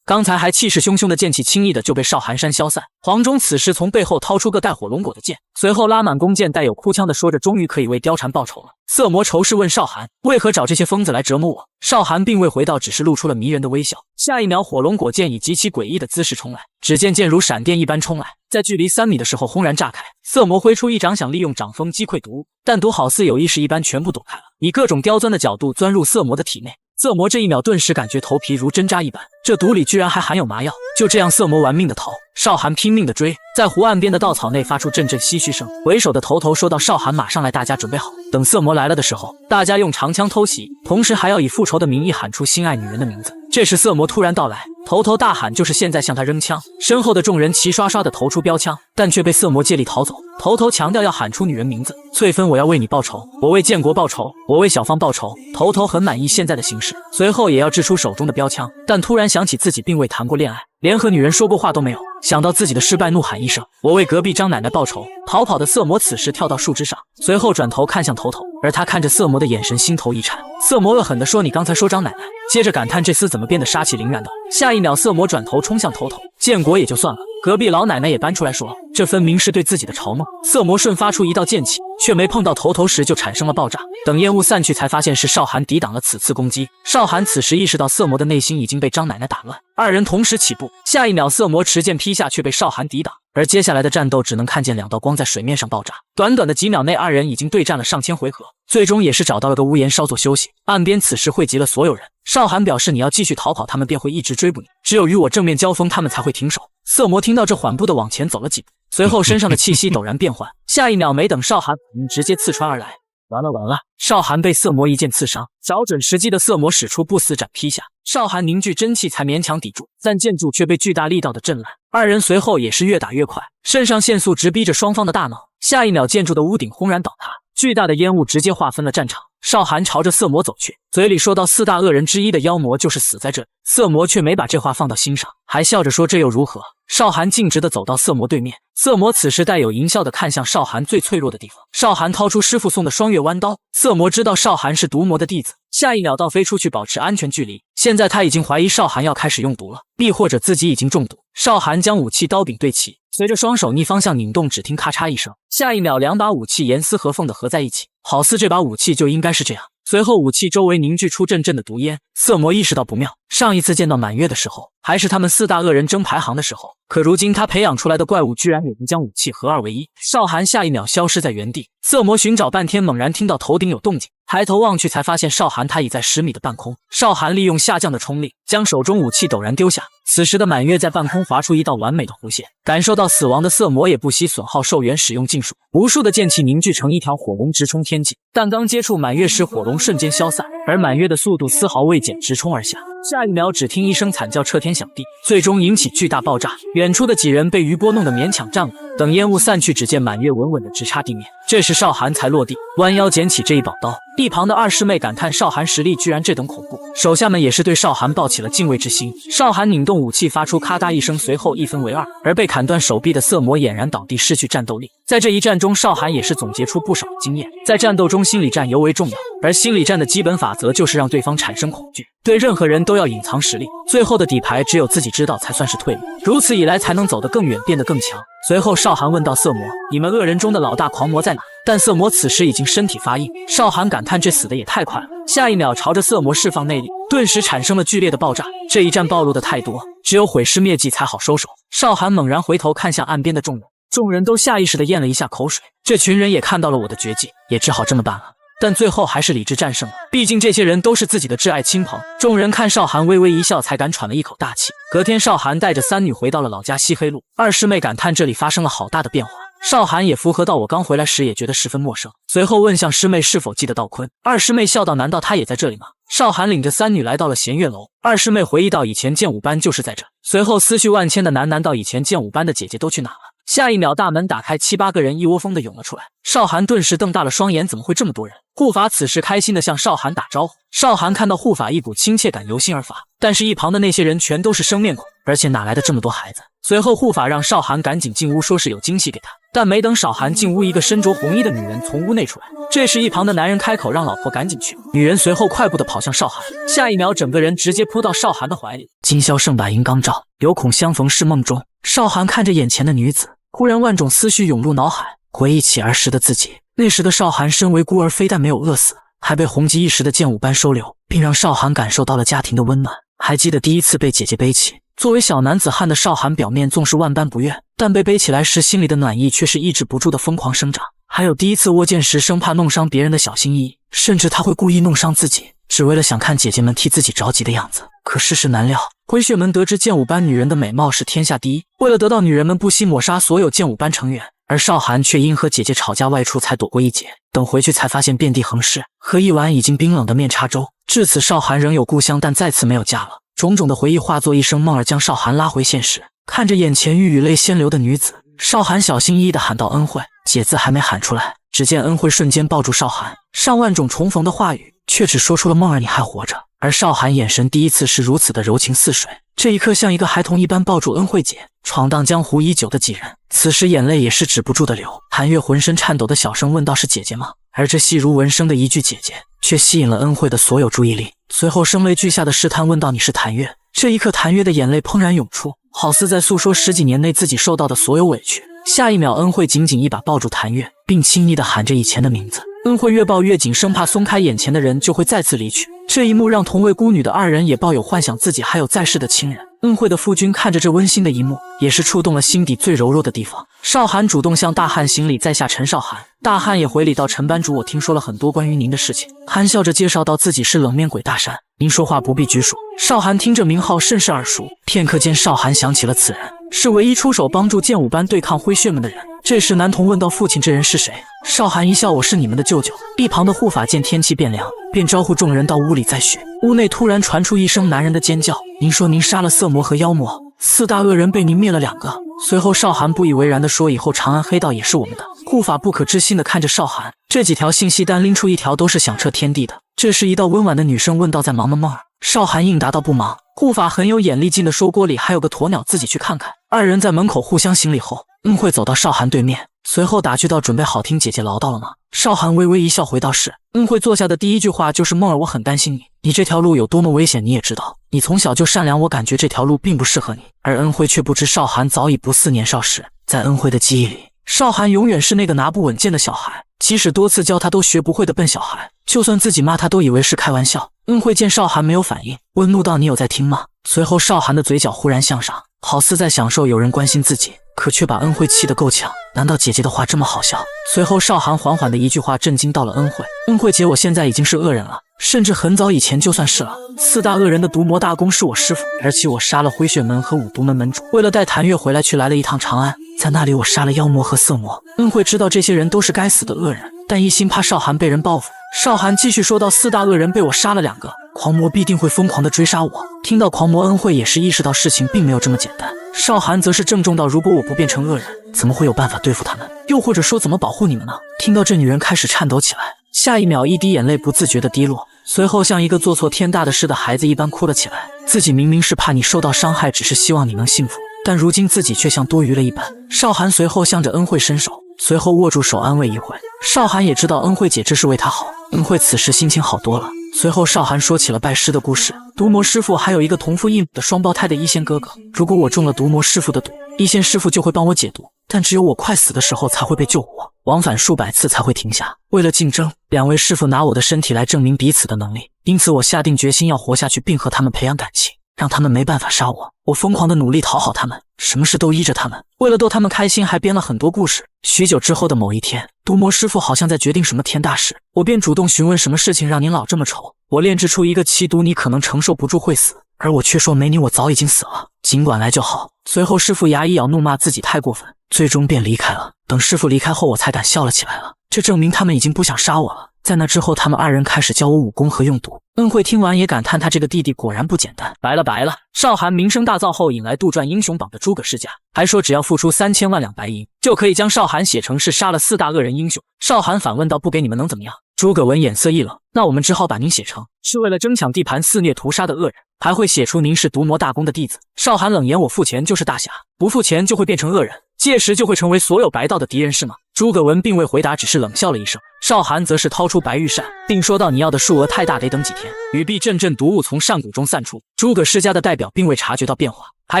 刚才还气势汹汹的剑气轻易的就被少寒山消散。黄忠此时从背后掏出个带火龙果的剑，随后拉满弓箭，带有哭腔的说着：“终于可以为貂蝉报仇了。”色魔仇视问少寒：“为何找这些疯子来折磨我？”少寒并未回道，只是露出了迷人的微笑。下一秒，火龙果剑以极其诡异的姿势冲来，只见剑如闪电一般冲来，在距离3米的时候轰然炸开。色魔挥出一掌，想利用掌风击溃毒物，但毒好似有意识一般全部躲开了，以各种刁钻的角度钻入色魔的体内。色魔这一秒顿时感觉头皮如针扎一般，这毒里居然还含有麻药。就这样，色魔玩命的逃，少寒拼命的追，在湖岸边的稻草内发出阵阵唏嘘声。为首的头头说道：“少寒马上来，大家准备好，等色魔来了的时候，大家用长枪偷袭，同时还要以复仇的名义喊出心爱女人的名字。”这时色魔突然到来，头头大喊就是现在向他扔枪，身后的众人齐刷刷的投出标枪，但却被色魔借力逃走。头头强调要喊出女人名字：“翠芬，我要为你报仇，我为建国报仇，我为小芳报仇。”头头很满意现在的形势，随后也要掷出手中的标枪，但突然想起自己并未谈过恋爱，连和女人说过话都没有，想到自己的失败，怒喊一声：“我为隔壁张奶奶报仇！”逃跑的色魔此时跳到树枝上，随后转头看向头头，而他看着色魔的眼神，心头一颤。色魔恶狠地说：“你刚才说张奶奶。”接着感叹这厮怎么变得杀气凌然的。下一秒，色魔转头冲向头头，建国也就算了，隔壁老奶奶也搬出来说，这分明是对自己的嘲弄。色魔瞬发出一道剑气，却没碰到头头时就产生了爆炸。等烟雾散去，才发现是少寒抵挡了此次攻击。少寒此时意识到色魔的内心已经被张奶奶打乱，二人同时起步。下一秒，色魔持剑劈下，却被少寒抵挡。而接下来的战斗只能看见2道光在水面上爆炸。短短的几秒内，二人已经对战了上千回合，最终也是找到了个屋檐稍作休息。岸边此时汇集了所有人。少寒表示：“你要继续逃跑，他们便会一直追捕你，只有与我正面交锋，他们才会停手。”色魔听到这，缓步的往前走了几步，随后身上的气息陡然变换，下一秒没等少寒反应，直接刺穿而来。完了完了！少寒被色魔一剑刺伤，找准时机的色魔使出不死斩劈下，少寒凝聚真气才勉强抵住，但剑柱却被巨大力道的震烂。二人随后也是越打越快，肾上腺素直逼着双方的大脑。下一秒，建筑的屋顶轰然倒塌，巨大的烟雾直接划分了战场。少寒朝着色魔走去，嘴里说到4大恶人之一的妖魔就是死在这里。色魔却没把这话放到心上，还笑着说：“这又如何？”少寒径直地走到色魔对面，色魔此时带有淫笑地看向少寒最脆弱的地方。少寒掏出师傅送的双月弯刀，色魔知道少寒是毒魔的弟子，下一秒倒飞出去保持安全距离。现在他已经怀疑少寒要开始用毒了，亦或者自己已经中毒。少寒将武器刀柄对齐，随着双手逆方向拧动，只听咔嚓一声，下一秒2把武器严丝合缝地合在一起，好似这把武器就应该是这样。随后武器周围凝聚出阵阵的毒烟，色魔意识到不妙。上一次见到满月的时候，还是他们4大恶人争排行的时候，可如今他培养出来的怪物居然也能将武器合二为一。少寒下一秒消失在原地，色魔寻找半天，猛然听到头顶有动静，抬头望去才发现少寒他已在10米的半空。少寒利用下降的冲力，将手中武器陡然丢下。此时的满月在半空划出一道完美的弧线，感受到死亡的色魔也不惜损耗寿元，使用禁术，无数的剑气凝聚成一条火龙直冲天际。但刚接触满月时，火龙瞬间消散，而满月的速度丝毫未减，直冲而下。下一秒，只听一声惨叫，彻天响地，最终引起巨大爆炸。远处的几人被余波弄得勉强站稳，等烟雾散去，只见满月稳稳地直插地面。这时少寒才落地，弯腰捡起这一宝刀。一旁的二师妹感叹少寒实力居然这等恐怖，手下们也是对少寒抱起了敬畏之心。少寒拧动武器，发出咔嗒一声，随后一分为二，而被砍断手臂的色魔俨然倒地，失去战斗力。在这一战中，少寒也是总结出不少的经验，在战斗中心理战尤为重要，而心理战的基本法则就是让对方产生恐惧，对任何人都要隐藏实力，最后的底牌只有自己知道才算是退路，如此以来才能走得更远，变得更强。随后少寒问道色魔，你们恶人中的老大狂魔在哪？但色魔此时已经身体发硬，少寒感叹这死的也太快了，下一秒朝着色魔释放内力，顿时产生了剧烈的爆炸。这一战暴露的太多，只有毁尸灭迹才好收手。少寒猛然回头看向岸边的众人，众人都下意识地咽了一下口水，这群人也看到了我的绝技，也只好这么办了。但最后还是理智战胜了，毕竟这些人都是自己的挚爱亲朋。众人看少寒微微一笑，才敢喘了一口大气。隔天，少寒带着三女回到了老家西黑路，二师妹感叹这里发生了好大的变化。少寒也符合到我刚回来时也觉得十分陌生，随后问向师妹是否记得道坤。二师妹笑道：难道她也在这里吗？少寒领着三女来到了弦乐楼，二师妹回忆到以前剑舞班就是在这，随后思绪万千的喃喃道：以前剑舞班的姐姐都去哪了？下一秒大门打开，7、8个人一窝蜂的涌了出来。少寒顿时瞪大了双眼，怎么会这么多人？护法此时开心的向少寒打招呼。少寒看到护法，一股亲切感由心而发，但是一旁的那些人全都是生面孔，而且哪来的这么多孩子？随后护法让少寒赶紧进屋，说是有惊喜给他。但没等少寒进屋，一个身着红衣的女人从屋内出来。这时一旁的男人开口让老婆赶紧去，女人随后快步的跑向少寒，下一秒整个人直接扑到少寒的怀里。今宵胜把银刚照，有恐相逢是梦中。少寒看着眼前的女子，忽然万种思绪涌入脑海，回忆起儿时的自己。那时的少寒身为孤儿，非但没有饿死，还被红极一时的剑舞班收留，并让少寒感受到了家庭的温暖。还记得第一次被姐姐背起，作为小男子汉的少寒表面纵是万般不愿，但被背起来时心里的暖意却是抑制不住的疯狂生长。还有第一次握剑时生怕弄伤别人的小心翼翼，甚至他会故意弄伤自己，只为了想看姐姐们替自己着急的样子。可世事难料，灰血门得知剑舞班女人的美貌是天下第一，为了得到女人们不惜抹杀所有剑舞班成员，而少寒却因和姐姐吵架外出才躲过一劫。等回去才发现遍地横尸和一碗已经冰冷的面叉粥。至此少寒仍有故乡，但再次没有家了。种种的回忆化作一声梦儿，将少寒拉回现实。看着眼前欲语泪先流的女子，少寒小心翼翼地喊道：恩惠。姐字还没喊出来，只见恩惠瞬间抱住少寒，上万种重逢的话语，却只说出了梦儿你还活着。而少寒眼神第一次是如此的柔情似水，这一刻像一个孩童一般抱住恩惠姐。闯荡江湖已久的几人，此时眼泪也是止不住的流。韩月浑身颤抖的小声问道：是姐姐吗？而这细如蚊声的一句姐姐，却吸引了恩惠的所有注意力。随后声泪俱下的试探问道：你是谭月？这一刻谭月的眼泪怦然涌出，好似在诉说10几年内自己受到的所有委屈。下一秒恩惠紧紧一把抱住谭月，并亲昵地喊着以前的名字。恩惠越抱越紧，生怕松开眼前的人就会再次离去。这一幕让同为孤女的二人也抱有幻想自己还有在世的亲人。恩惠的夫君看着这温馨的一幕，也是触动了心底最柔弱的地方。少寒主动向大汉行礼，在下陈少寒。大汉也回礼道：陈班主，我听说了很多关于您的事情。憨笑着介绍道：自己是冷面鬼大山，您说话不必拘束。少寒听这名号甚是耳熟，片刻间少寒想起了此人，是唯一出手帮助剑舞班对抗灰血们的人。这时男童问道：父亲这人是谁？少寒一笑：我是你们的舅舅。一旁的护法见天气变凉，便招呼众人到屋里再叙。屋内突然传出一声男人的尖叫：您说您杀了色魔和妖魔，4大恶人被您灭了2个。随后少寒不以为然地说：以后长安黑道也是我们的。护法不可置信地看着少寒，这几条信息单拎出一条都是响彻天地的。这时一道温婉的女声问道：在忙吗梦儿？少寒应答道：不忙。护法很有眼力劲地说：锅里还有个鸵鸟，自己去看看。二人在门口互相行礼后，恩惠走到少寒对面，随后打趣道：准备好听姐姐唠叨了吗？少寒微微一笑回道：是。恩惠坐下的第一句话就是：梦儿，我很担心你，你这条路有多么危险你也知道，你从小就善良，我感觉这条路并不适合你。而恩惠却不知少寒早已不似年少时，在恩惠的记忆里，少寒永远是那个拿不稳剑的小孩，即使多次教他都学不会的笨小孩，就算自己骂他都以为是开玩笑。恩惠见少寒没有反应，问怒道：你有在听吗？随后少寒的嘴角忽然向上，好似在享受有人关心自己，可却把恩惠气得够呛。难道姐姐的话这么好笑？随后少寒缓缓的一句话震惊到了恩惠：恩惠姐，我现在已经是恶人了，甚至很早以前就算是了。4大恶人的毒魔大公是我师父，而且我杀了灰血门和五毒门门主，为了带谭月回来去来了一趟长安，在那里我杀了妖魔和色魔。恩惠知道这些人都是该死的恶人，但一心怕少寒被人报复。少寒继续说道：4大恶人被我杀了2个，狂魔必定会疯狂地追杀我。听到狂魔，恩惠也是意识到事情并没有这么简单。少寒则是郑重道：如果我不变成恶人，怎么会有办法对付他们？又或者说怎么保护你们呢？听到这女人开始颤抖起来，下一秒一滴眼泪不自觉地滴落，随后像一个做错天大的事的孩子一般哭了起来。自己明明是怕你受到伤害，只是希望你能幸福，但如今自己却像多余了一般。少寒随后向着恩惠伸手，随后握住手安慰一会。少寒也知道恩惠姐这是为他好，恩惠此时心情好多了。随后少寒说起了拜师的故事。毒魔师傅还有一个同父异母的双胞胎的一仙哥哥，如果我中了毒魔师傅的毒，一仙师傅就会帮我解毒，但只有我快死的时候才会被救活，往返数百次才会停下。为了竞争，两位师傅拿我的身体来证明彼此的能力，因此我下定决心要活下去，并和他们培养感情，让他们没办法杀我。我疯狂的努力讨好他们，什么事都依着他们，为了逗他们开心，还编了很多故事。许久之后的某一天，毒魔师傅好像在决定什么天大事，我便主动询问什么事情让您老这么愁。我炼制出一个气毒，你可能承受不住会死，而我却说没你我早已经死了，尽管来就好。随后师傅牙一咬，怒骂自己太过分，最终便离开了。等师傅离开后，我才敢笑了起来了，这证明他们已经不想杀我了。在那之后，他们二人开始教我武功和用毒。恩惠听完也感叹他这个弟弟果然不简单。白了！少寒名声大噪后，引来杜撰英雄榜的诸葛世家，还说只要付出3000万两白银，就可以将少寒写成是杀了4大恶人英雄。少寒反问道：“不给你们能怎么样？”诸葛文眼色一冷：“那我们只好把您写成是为了争抢地盘、肆虐屠杀的恶人，还会写出您是毒魔大公的弟子。”少寒冷言：“我付钱就是大侠，不付钱就会变成恶人，届时就会成为所有白道的敌人，是吗？”诸葛文并未回答，只是冷笑了一声。少寒则是掏出白玉扇，并说道：“你要的数额太大，得等几天。”语毕，阵阵毒雾从扇骨中散出。诸葛世家的代表并未察觉到变化，还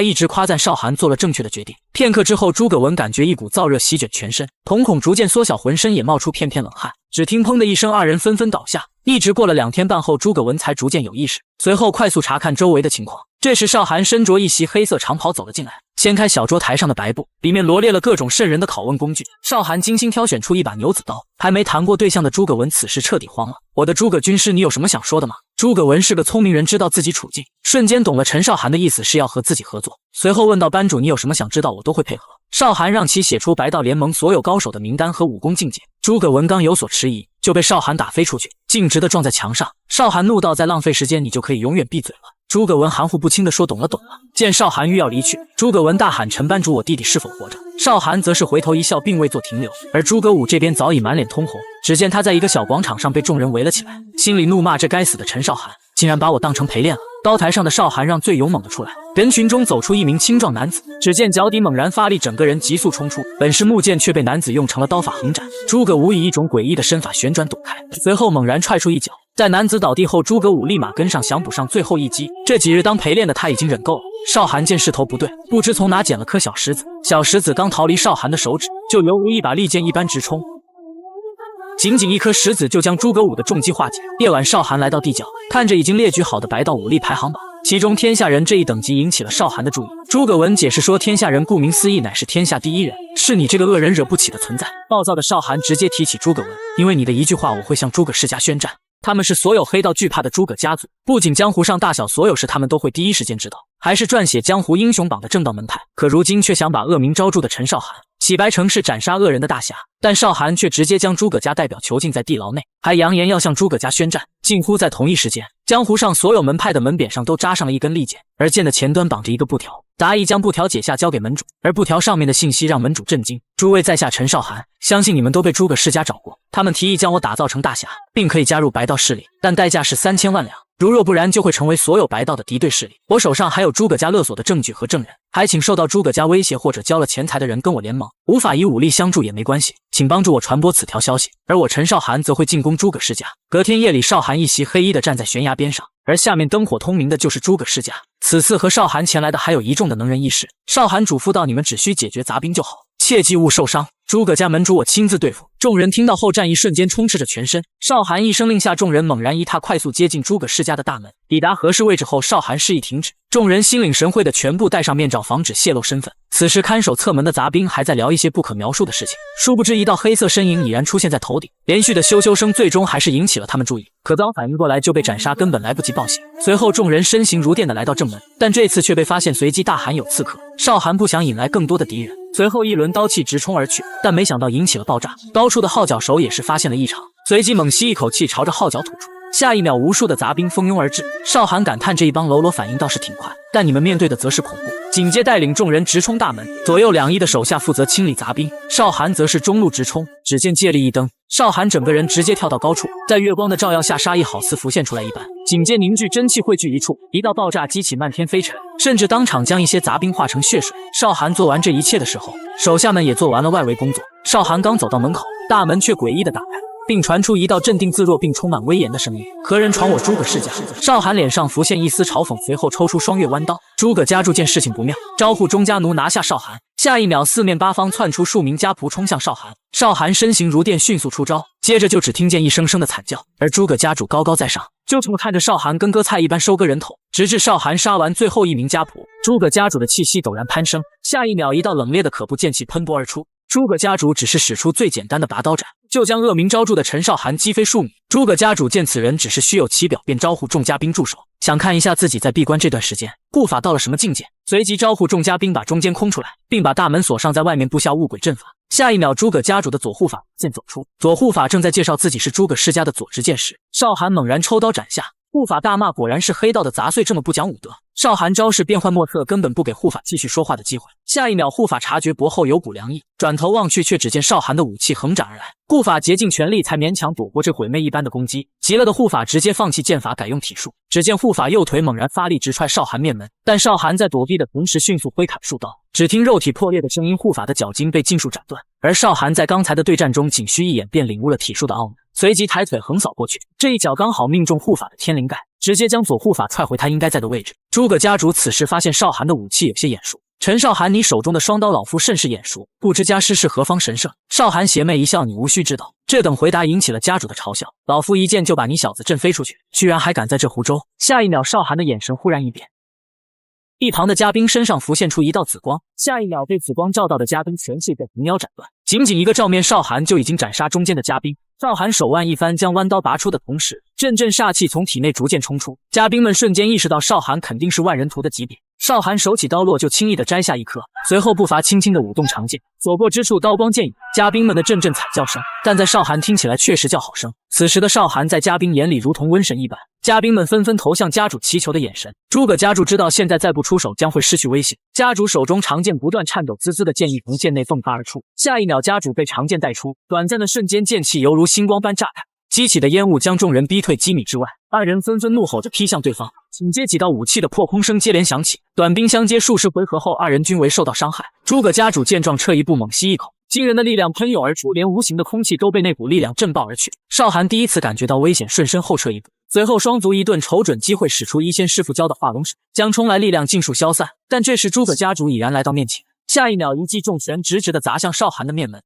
一直夸赞少寒做了正确的决定。片刻之后，诸葛文感觉一股燥热席卷全身，瞳孔逐渐缩小，浑身也冒出片片冷汗。只听砰的一声，二人纷纷倒下。一直过了2天半后，诸葛文才逐渐有意识，随后快速查看周围的情况。这时少寒身着一袭黑色长袍走了进来，掀开小桌台上的白布，里面罗列了各种瘆人的拷问工具。少寒精心挑选出一把牛子刀，还没谈过对象的诸葛文此时彻底慌了。我的诸葛军师，你有什么想说的吗？诸葛文是个聪明人，知道自己处境，瞬间懂了陈少寒的意思是要和自己合作，随后问道：“班主，你有什么想知道，我都会配合。”少寒让其写出白道联盟所有高手的名单和武功境界。诸葛文刚有所迟疑，就被少寒打飞出去，径直的撞在墙上。少寒怒道：“再浪费时间，你就可以永远闭嘴了。”诸葛文含糊不清地说：“懂了。”见少寒欲要离去，诸葛文大喊：“陈班主，我弟弟是否活着？”少寒则是回头一笑，并未做停留。而诸葛武这边早已满脸通红，只见他在一个小广场上被众人围了起来，心里怒骂：这该死的陈少寒竟然把我当成陪练了。刀台上的少寒让最勇猛的出来，人群中走出一名青壮男子，只见脚底猛然发力，整个人急速冲出，本是木剑却被男子用成了刀法横斩。诸葛武以一种诡异的身法旋转躲开，随后猛然踹出一脚，在男子倒地后，诸葛武立马跟上，想补上最后一击。这几日当陪练的他已经忍够了。少寒见势头不对，不知从哪捡了颗小石子，小石子刚逃离少寒的手指，就犹如一把利剑一般直冲。仅仅一颗石子就将诸葛武的重击化解。夜晚，少寒来到地角，看着已经列举好的白道武力排行榜，其中天下人这一等级引起了少寒的注意。诸葛文解释说，天下人顾名思义乃是天下第一人，是你这个恶人惹不起的存在。暴躁的少寒直接提起诸葛文，因为你的一句话，我会向诸葛世家宣战。他们是所有黑道惧怕的诸葛家族，不仅江湖上大小所有事他们都会第一时间知道，还是撰写江湖英雄榜的正道门派。可如今却想把恶名昭著的陈少寒洗白成是斩杀恶人的大侠，但少寒却直接将诸葛家代表囚禁在地牢内，还扬言要向诸葛家宣战。近乎在同一时间，江湖上所有门派的门匾上都扎上了一根利剑，而剑的前端绑着一个布条。杂役将布条解下交给门主，而布条上面的信息让门主震惊：诸位在下陈少寒，相信你们都被诸葛世家找过，他们提议将我打造成大侠，并可以加入白道势力，但代价是3000万两，如若不然就会成为所有白道的敌对势力。我手上还有诸葛家勒索的证据和证人，还请受到诸葛家威胁或者交了钱财的人跟我联盟，无法以武力相助也没关系，请帮助我传播此条消息。而我陈少寒则会进攻诸葛世家。隔天夜里，少寒一袭黑衣的站在悬崖边上，而下面灯火通明的就是诸葛世家。此次和少寒前来的还有一众的能人异士。少寒嘱咐道：你们只需解决杂兵就好，切记勿受伤，诸葛家门主我亲自对付。众人听到后，战意瞬间充斥着全身。少寒一声令下，众人猛然一踏，快速接近诸葛世家的大门。抵达合适位置后，少寒示意停止，众人心领神会的全部戴上面罩，防止泄露身份。此时看守侧门的杂兵还在聊一些不可描述的事情，殊不知一道黑色身影已然出现在头顶，连续的咻咻声最终还是引起了他们注意，可刚反应过来就被斩杀，根本来不及报信。随后众人身形如电的来到正门，但这次却被发现随机大喊有刺客。少寒不想引来更多的敌人，随后一轮刀气直冲而去，但没想到引起了爆炸。高处的号角手也是发现了异常，随即猛吸一口气朝着号角吐出，下一秒无数的杂兵蜂拥而至。少寒感叹这一帮喽啰反应倒是挺快，但你们面对的则是恐怖。紧接带领众人直冲大门，左右两翼的手下负责清理杂兵，少寒则是中路直冲。只见借力一蹬，少寒整个人直接跳到高处，在月光的照耀下，杀意好似浮现出来一般，紧接凝聚真气汇聚一处，一道爆炸激起漫天飞尘，甚至当场将一些杂兵化成血水。少寒做完这一切的时候，手下们也做完了外围工作。少寒刚走到门口，大门却诡异的打开，并传出一道镇定自若并充满威严的声音：“何人闯我诸葛世家？”少寒脸上浮现一丝嘲讽，随后抽出双月弯刀。诸葛家主见事情不妙，招呼钟家奴拿下少寒。下一秒，四面八方窜出数名家仆冲向少寒。少寒身形如电，迅速出招，接着就只听见一声声的惨叫，而诸葛家主高高在上，就这么看着少寒跟割菜一般收割人头，直至少寒杀完最后一名家仆。诸葛家主的气息陡然攀升，下一秒，一道冷冽的可怖剑气喷薄而出。诸葛家主只是使出最简单的拔刀斩，就将恶名昭著的陈少寒击飞数米。诸葛家主见此人只是虚有其表，便招呼众家兵驻守，想看一下自己在闭关这段时间步法到了什么境界。随即招呼众家兵把中间空出来，并把大门锁上，在外面布下物鬼阵法。下一秒，诸葛家主的左护法剑走出，左护法正在介绍自己是诸葛世家的左执剑时，少寒猛然抽刀斩下。护法大骂：“果然是黑道的杂碎，这么不讲武德！”少寒招式变幻莫测，根本不给护法继续说话的机会。下一秒，护法察觉脖后有股凉意，转头望去，却只见少寒的武器横斩而来。护法竭尽全力才勉强躲过这鬼魅一般的攻击。急了的护法直接放弃剑法，改用体术。只见护法右腿猛然发力，直踹少寒面门。但少寒在躲避的同时，迅速挥砍数刀。只听肉体破裂的声音，护法的脚筋被尽数斩断。而少寒在刚才的对战中，仅需一眼便领悟了体术的奥妙，随即抬腿横扫过去，这一脚刚好命中护法的天灵盖，直接将左护法踹回他应该在的位置。诸葛家主此时发现少寒的武器有些眼熟，陈少寒，你手中的双刀老夫甚是眼熟，不知家师是何方神圣？少寒邪魅一笑，你无需知道。这等回答引起了家主的嘲笑，老夫一剑就把你小子震飞出去，居然还敢在这湖州！下一秒，少寒的眼神忽然一变，一旁的家兵身上浮现出一道紫光，下一秒被紫光照到的家兵全系被狐妖斩断。仅仅一个照面，少寒就已经斩杀中间的家兵。少寒手腕一翻，将弯刀拔出的同时，阵阵煞气从体内逐渐冲出。家兵们瞬间意识到少寒肯定是万人屠的级别。少寒手起刀落，就轻易的摘下一颗，随后步伐轻轻的舞动长剑，所过之处刀光剑影。家兵们的阵阵惨叫声，但在少寒听起来确实叫好声。此时的少寒在家兵眼里如同瘟神一般，家兵们纷纷投向家主祈求的眼神。诸葛家主知道现在再不出手将会失去威信，家主手中长剑不断颤抖，滋滋的剑意从剑内迸发而出。下一秒，家主被长剑带出，短暂的瞬间，剑气犹如星光般炸开，激起的烟雾将众人逼退几米之外。二人纷纷怒吼着劈向对方，紧接几道武器的破空声接连响起。短兵相接数十回合后，二人均未受到伤害。诸葛家主见状，撤一步，猛吸一口，惊人的力量喷涌而出，连无形的空气都被那股力量震爆而去。少寒第一次感觉到危险，瞬身后撤一步，随后双足一顿，瞅准机会使出一仙师傅教的化龙手，将冲来力量尽数消散。但这时诸葛家主已然来到面前，下一秒一记重拳直直地砸向少寒的面门。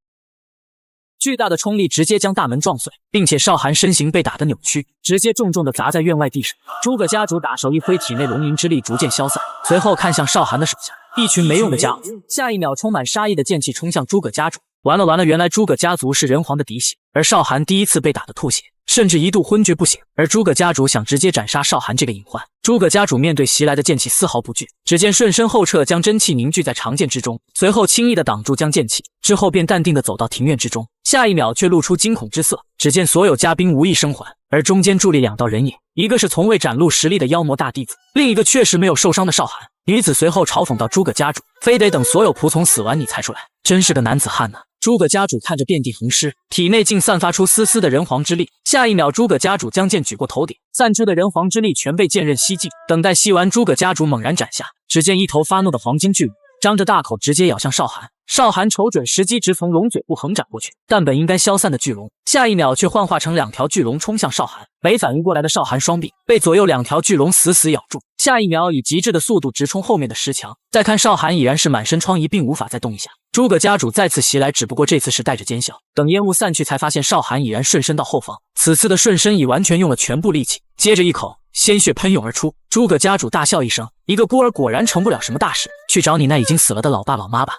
巨大的冲力直接将大门撞碎，并且少寒身形被打得扭曲，直接重重地砸在院外地上。诸葛家主打手一挥，体内龙吟之力逐渐消散，随后看向少寒的手下，一群没用的家伙。下一秒，充满杀意的剑气冲向诸葛家主。完了，原来诸葛家族是人皇的嫡系，而少寒第一次被打得吐血，甚至一度昏厥不醒。而诸葛家主想直接斩杀少寒这个隐患，诸葛家主面对袭来的剑气丝毫不惧，只见顺身后撤，将真气凝聚在长剑之中，随后轻易地挡住将剑气，之后便淡定地走到庭院之中。下一秒却露出惊恐之色，只见所有家兵无一生还，而中间伫立两道人影，一个是从未展露实力的妖魔大弟子，另一个确实没有受伤的少寒。女子随后嘲讽到诸葛家主，非得等所有仆从死完你才出来，真是个男子汉呐。诸葛家主看着遍地横尸，体内竟散发出丝丝的人皇之力。下一秒，诸葛家主将剑举过头顶，散出的人皇之力全被剑刃吸尽。等待吸完，诸葛家主猛然斩下，只见一头发怒的黄金巨龙张着大口直接咬向少寒。少寒瞅准时机，直从龙嘴部横斩过去，但本应该消散的巨龙，下一秒却幻化成两条巨龙冲向少寒。没反应过来的少寒双臂被左右两条巨龙死死咬住，下一秒以极致的速度直冲后面的石墙。再看少寒已然是满身疮痍，并无法再动一下。诸葛家主再次袭来，只不过这次是带着奸笑。等烟雾散去，才发现少寒已然顺身到后方，此次的顺身已完全用了全部力气，接着一口鲜血喷涌而出。诸葛家主大笑一声，一个孤儿果然成不了什么大事，去找你那已经死了的老爸老妈吧。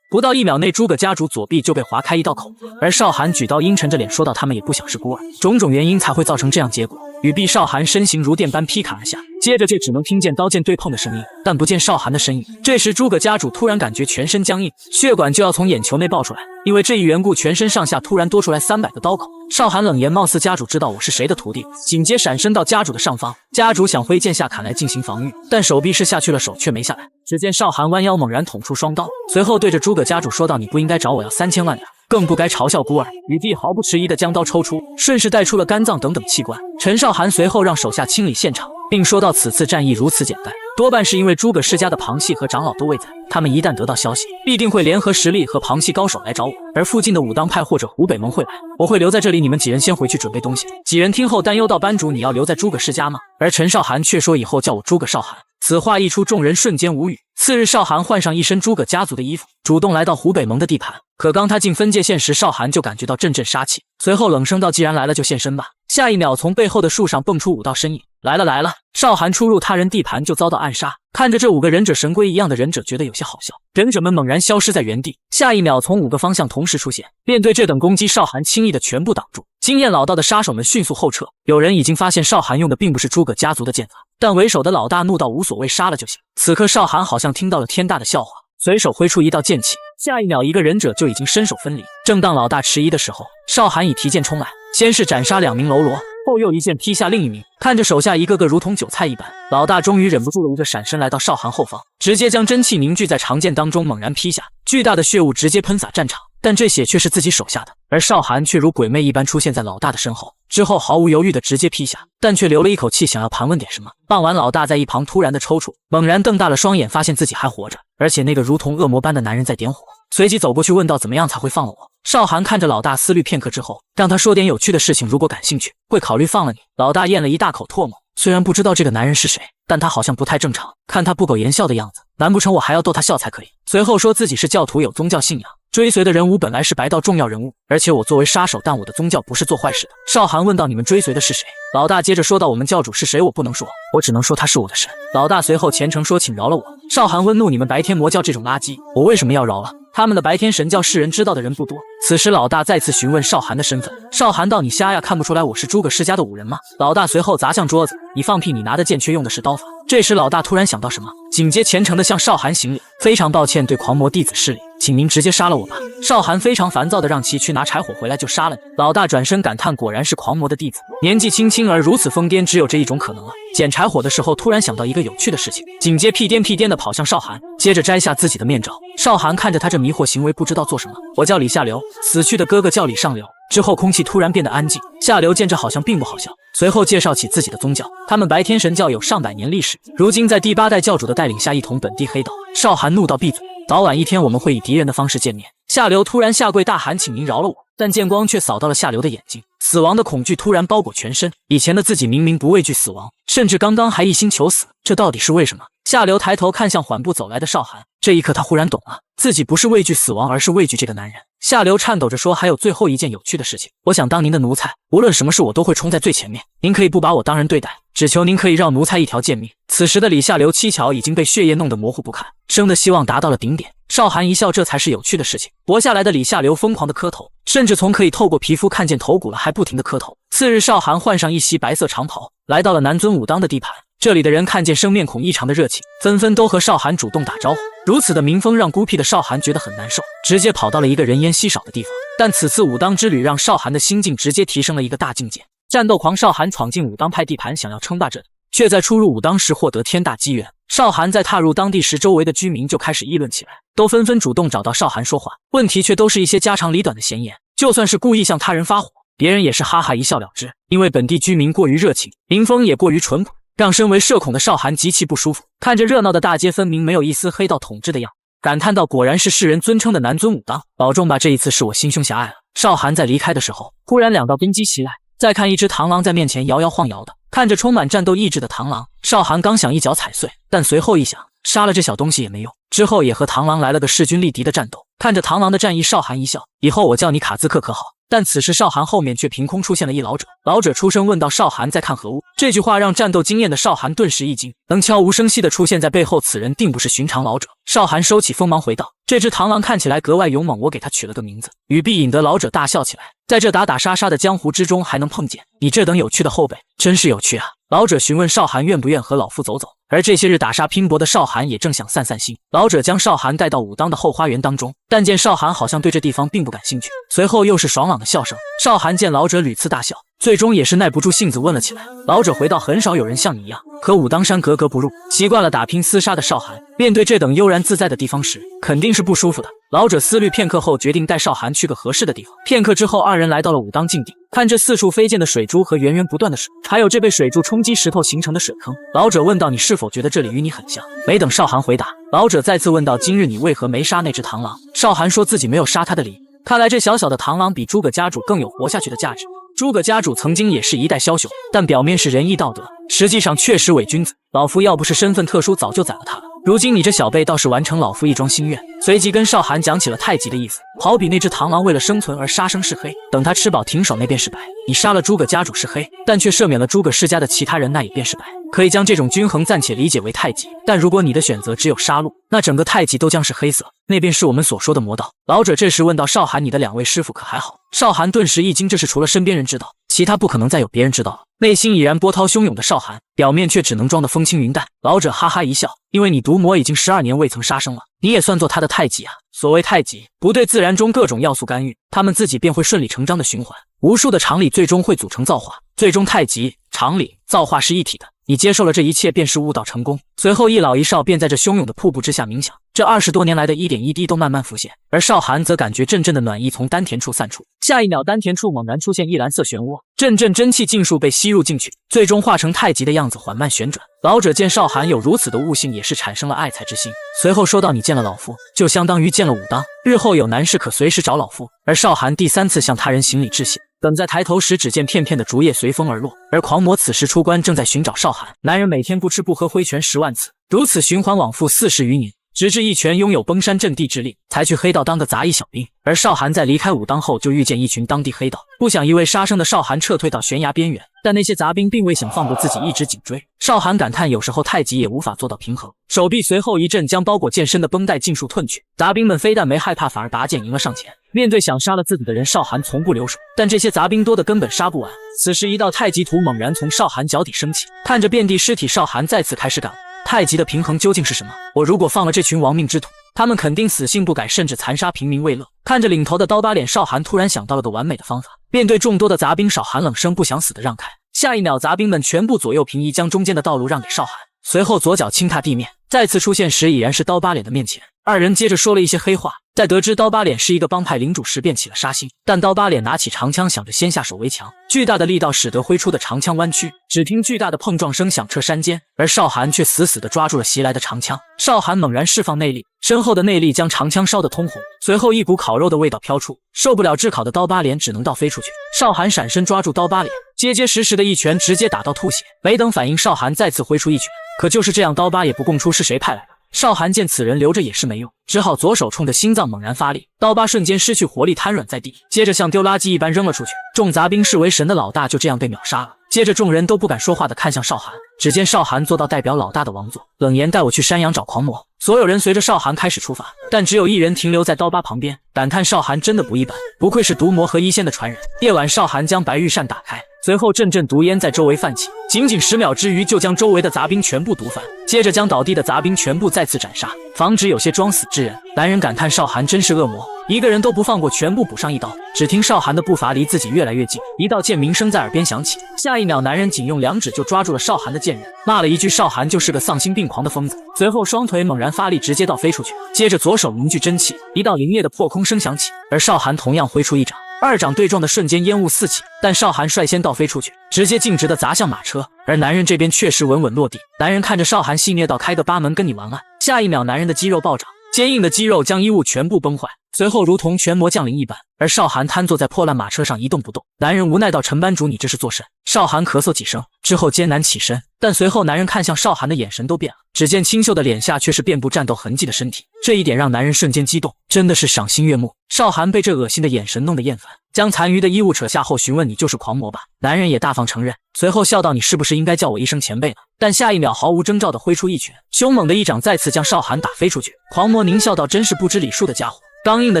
不到1秒内，诸葛家主左臂就被划开一道口，而少寒举刀阴沉着脸说道：“他们也不想是孤儿，种种原因才会造成这样结果。”语毕，少寒身形如电般劈砍而下，接着就只能听见刀剑对碰的声音，但不见少寒的身影。这时，诸葛家主突然感觉全身僵硬，血管就要从眼球内爆出来，因为这一缘故，全身上下突然多出来300个刀口。少寒冷言：“貌似家主知道我是谁的徒弟。”紧接闪身到家主的上方，家主想挥剑下砍来进行防御，但手臂是下去了，手却没下来。只见少寒弯腰猛然捅出双刀，随后对着诸葛家主说道：“你不应该找我要3000万两，更不该嘲笑孤儿。羽帝毫不迟疑地将刀抽出，顺势带出了肝脏等等器官。陈少涵随后让手下清理现场，并说到此次战役如此简单，多半是因为诸葛世家的旁系和长老都未在，他们一旦得到消息，必定会联合实力和旁系高手来找我，而附近的武当派或者湖北盟会来，我会留在这里，你们几人先回去准备东西。几人听后担忧道：班主，你要留在诸葛世家吗？而陈少涵却说以后叫我诸葛少涵。此话一出，众人瞬间无语。次日，少涵换上一身诸葛家族的衣服，主动来到湖北盟的地盘。可刚他进分界线时，少涵就感觉到阵阵杀气，随后冷声道：既然来了就现身吧。下一秒，从背后的树上蹦出5道身影，来了来了！少涵出入他人地盘就遭到暗杀，看着这5个忍者神龟一样的忍者，觉得有些好笑。忍者们猛然消失在原地，下一秒从5个方向同时出现，便对这等攻击少涵轻易的全部挡住。经验老道的杀手们迅速后撤，有人已经发现少涵用的并不是诸葛家族的剑法，但为首的老大怒道无所谓，杀了就行。此刻少涵好像听到了天大的笑话，随手挥出一道剑气，下一秒一个忍者就已经身首分离。正当老大迟疑的时候，少涵已提剑冲来，先是斩杀2名喽啰，后又一剑劈下另一名。看着手下一个个如同韭菜一般，老大终于忍不住了，一个闪身来到少涵后方，直接将真气凝聚在长剑当中，猛然劈下，巨大的血雾直接喷洒战场。但这血却是自己手下的，而少涵却如鬼魅一般出现在老大的身后，之后毫无犹豫的直接劈下，但却留了一口气，想要盘问点什么。傍晚，老大在一旁突然的抽搐，猛然瞪大了双眼，发现自己还活着，而且那个如同恶魔般的男人在点火，随即走过去问道：怎么样才会放了我？少涵看着老大思虑片刻之后，让他说点有趣的事情，如果感兴趣，会考虑放了你。老大咽了一大口唾沫，虽然不知道这个男人是谁，但他好像不太正常，看他不苟言笑的样子，难不成我还要逗他笑才可以？随后说自己是教徒，有宗教信仰，追随的人物本来是白道重要人物，而且我作为杀手，但我的宗教不是做坏事的。少涵问道：你们追随的是谁？老大接着说道：我们教主是谁我不能说，我只能说他是我的神。老大随后虔诚说：请饶了我。少涵温怒：你们白天魔教这种垃圾，我为什么要饶了？他们的白天神教世人知道的人不多。此时老大再次询问少涵的身份，少涵道：你瞎呀，看不出来我是诸葛世家的武人吗？老大随后砸向桌子：你放屁，你拿的剑却用的是刀法。这时老大突然想到什么，紧接虔诚地向少涵行礼：非常抱歉对狂魔弟子失礼，请您直接杀了我吧。少涵非常烦躁地让其去拿柴火回来，就杀了你。老大转身感叹：果然是狂魔的弟子，年纪轻轻而如此疯癫，只有这一种可能了。捡柴火的时候突然想到一个有趣的事情，紧接屁颠屁颠地跑向少涵，接着摘下自己的面罩。少涵看着他这迷惑行为，不知道做什么。我叫李下流，死去的哥哥叫李上流。之后空气突然变得安静，下流见这好像并不好笑，随后介绍起自己的宗教，他们白天神教有上百年历史，如今在第8代教主的带领下一统本地黑道。少涵怒道：闭嘴，早晚一天我们会以敌人的方式见面。下流突然下跪大喊：请您饶了我。但剑光却扫到了下流的眼睛，死亡的恐惧突然包裹全身。以前的自己明明不畏惧死亡，甚至刚刚还一心求死，这到底是为什么？下流抬头看向缓步走来的少涵，这一刻他忽然懂了，自己不是畏惧死亡，而是畏惧这个男人。下流颤抖着说：还有最后一件有趣的事情，我想当您的奴才，无论什么事我都会冲在最前面，您可以不把我当人对待，只求您可以让奴才一条贱命。此时的李下流七巧已经被血液弄得模糊不堪，生的希望达到了顶点。少涵一笑，这才是有趣的事情。活下来的李下流疯狂的磕头，甚至从可以透过皮肤看见头骨了还不停的磕头。次日，少涵换上一袭白色长袍，来到了南尊武当的地盘。这里的人看见生面孔异常的热情，纷纷都和少涵主动打招呼。如此的民风让孤僻的少涵觉得很难受，直接跑到了一个人烟稀少的地方。但此次武当之旅让少涵的心境直接提升了一个大境界。战斗狂少涵闯进武当派地盘，想要称霸这里，却在初入武当时获得天大机缘。少涵在踏入当地时，周围的居民就开始议论起来，都纷纷主动找到少涵说话，问题却都是一些家长里短的闲言，就算是故意向他人发火，别人也是哈哈一笑了之。因为本地居民过于热情，民风也过于淳朴，让身为社恐的少涵极其不舒服。看着热闹的大街，分明没有一丝黑道统治的样子，感叹道：果然是世人尊称的南尊武当，保重吧，这一次是我心胸狭隘了。少涵在离开的时候，忽然2道兵机袭来，再看一只螳螂在面前摇摇晃摇的，看着充满战斗意志的螳螂，少涵刚想一脚踩碎，但随后一想，杀了这小东西也没用，之后也和螳螂来了个势均力敌的战斗。看着螳螂的战意，少涵一笑：以后我叫你卡兹克可好？但此时少涵后面却凭空出现了一老者，老者出声问道：少涵在看何物？这句话让战斗经验的少涵顿时一惊，能悄无声息地出现在背后，此人定不是寻常老者。少涵收起锋芒回道：这只螳螂看起来格外勇猛，我给它取了个名字语必，引得老者大笑起来。在这打打杀杀的江湖之中还能碰见你这等有趣的后辈，真是有趣啊。老者询问少涵愿不愿和老夫走走，而这些日打杀拼搏的少涵也正想散散心。老者将少涵带到武当的后花园当中，但见少涵好像对这地方并不感兴趣，随后又是爽朗的笑声。少涵见老者屡次大笑，最终也是耐不住性子问了起来。老者回道：很少有人像你一样，可武当山格格不入，习惯了打拼厮杀的少寒，面对这等悠然自在的地方时，肯定是不舒服的。老者思虑片刻后，决定带少寒去个合适的地方。片刻之后，二人来到了武当境地，看着四处飞溅的水珠和源源不断的水，还有这被水柱冲击石头形成的水坑。老者问道：你是否觉得这里与你很像？没等少寒回答，老者再次问道：今日你为何没杀那只螳螂？少寒说自己没有杀他的理由，看来这小小的螳螂比诸葛家主更有活下去的价值。诸葛家主曾经也是一代枭雄，但表面是仁义道德，实际上确实伪君子。老夫要不是身份特殊，早就宰了他了。如今你这小辈倒是完成老夫一桩心愿。随即跟少寒讲起了太极的意思，好比那只螳螂为了生存而杀生是黑，等他吃饱停手那便是白。你杀了诸葛家主是黑，但却赦免了诸葛世家的其他人，那也便是白。可以将这种均衡暂且理解为太极，但如果你的选择只有杀戮，那整个太极都将是黑色，那便是我们所说的魔道。老者这时问道：少寒，你的两位师傅可还好？少寒顿时一惊，这是除了身边人知道，其他不可能再有别人知道了。内心已然波涛汹涌的少寒，表面却只能装得风轻云淡。老者哈哈一笑，因为你毒魔已经12年未曾杀生了，你也算作他的太极啊。所谓太极，不对自然中各种要素干预，他们自己便会顺理成章的循环，无数的常理最终会组成造化，最终太极、常理、造化是一体的。你接受了这一切，便是悟道成功。随后一老一少便在这汹涌的瀑布之下冥想，这20多年来的一点一滴都慢慢浮现，而少寒则感觉阵阵的暖意从丹田处散出，下一秒丹田处猛然出现一蓝色漩涡，阵阵真气尽数被吸入进去，最终化成太极的样子缓慢旋转。老者见少寒有如此的悟性，也是产生了爱才之心，随后说道：你见了老夫，就相当于见了武当，日后有难事可随时找老夫。而少寒第3次向他人行礼致谢，等在抬头时，只见片片的竹叶随风而落，而狂魔此时出关，正在寻找少寒。男人每天不吃不喝挥拳10万次，如此循环往复40余年，直至一拳拥有崩山震地之力，才去黑道当个杂役小兵。而少寒在离开武当后，就遇见一群当地黑道，不想一味杀生的少寒撤退到悬崖边缘，但那些杂兵并未想放过自己，一直紧追。少寒感叹，有时候太极也无法做到平衡，手臂随后一震，将包裹健身的绷带尽数褪去。杂兵们非但没害怕，反而拔剑迎了上前。面对想杀了自己的人，少寒从不留手，但这些杂兵多得根本杀不完。此时一道太极图猛然从少寒脚底升起，看着遍地尸体，少寒再次开始感悟太极的平衡究竟是什么？我如果放了这群亡命之徒，他们肯定死性不改，甚至残杀平民为乐。看着领头的刀疤脸，少寒突然想到了个完美的方法。面对众多的杂兵，少寒冷声不想死的让开，下一秒杂兵们全部左右平移，将中间的道路让给少寒，随后左脚轻踏地面，再次出现时已然是刀疤脸的面前。二人接着说了一些黑话，在得知刀疤脸是一个帮派领主时便起了杀心，但刀疤脸拿起长枪想着先下手为强，巨大的力道使得挥出的长枪弯曲，只听巨大的碰撞声响彻山间，而少寒却死死地抓住了袭来的长枪。少寒猛然释放内力，身后的内力将长枪烧得通红，随后一股烤肉的味道飘出，受不了炙烤的刀疤脸只能倒飞出去。少寒闪身抓住刀疤脸，结结实实的一拳直接打到吐血，没等反应，少寒再次挥出一拳，可就是这样，刀疤也不供出是谁派来的。少寒见此人留着也是没用，只好左手冲着心脏猛然发力，刀疤瞬间失去活力，瘫软在地，接着像丢垃圾一般扔了出去。众杂兵视为神的老大就这样被秒杀了。接着众人都不敢说话的看向少寒，只见少寒坐到代表老大的王座，冷言：带我去山阳找狂魔。所有人随着少寒开始出发，但只有一人停留在刀疤旁边，感叹少寒真的不一般，不愧是毒魔和一仙的传人。夜晚，少寒将白玉扇打开，随后阵阵毒烟在周围泛起，仅仅10秒之余就将周围的杂兵全部毒翻，接着将倒地的杂兵全部再次斩杀，防止有些装死之人。男人感叹少寒真是恶魔，一个人都不放过，全部补上一刀。只听少寒的步伐离自己越来越近，一道剑鸣声在耳边响起，下一秒男人仅用2指就抓住了少寒的剑刃，骂了一句少寒就是个丧心病狂的疯子，随后双腿猛然发力，直接倒飞出去，接着左手凝聚真气，一道凌冽的破空声响起，而少寒同样挥出一掌，2掌对撞的瞬间烟雾四起，但少寒率先倒飞出去，直接径直的砸向马车，而男人这边确实稳稳落地。男人看着少寒戏谑道：开个8门跟你玩啊！下一秒男人的肌肉暴涨，坚硬的肌肉将衣物全部崩坏，随后如同拳魔降临一般，而少寒瘫坐在破烂马车上一动不动。男人无奈道：陈班主，你这是做甚？少寒咳嗽几声之后艰难起身，但随后男人看向少寒的眼神都变了，只见清秀的脸下却是遍布战斗痕迹的身体，这一点让男人瞬间激动，真的是赏心悦目。少寒被这恶心的眼神弄得厌烦，将残余的衣物扯下后询问：你就是狂魔吧？男人也大方承认，随后笑道：你是不是应该叫我一声前辈呢？但下一秒毫无征兆地挥出一拳，凶猛的一掌再次将少寒打飞出去。狂魔狞笑道：真是不知礼数的家伙。刚硬的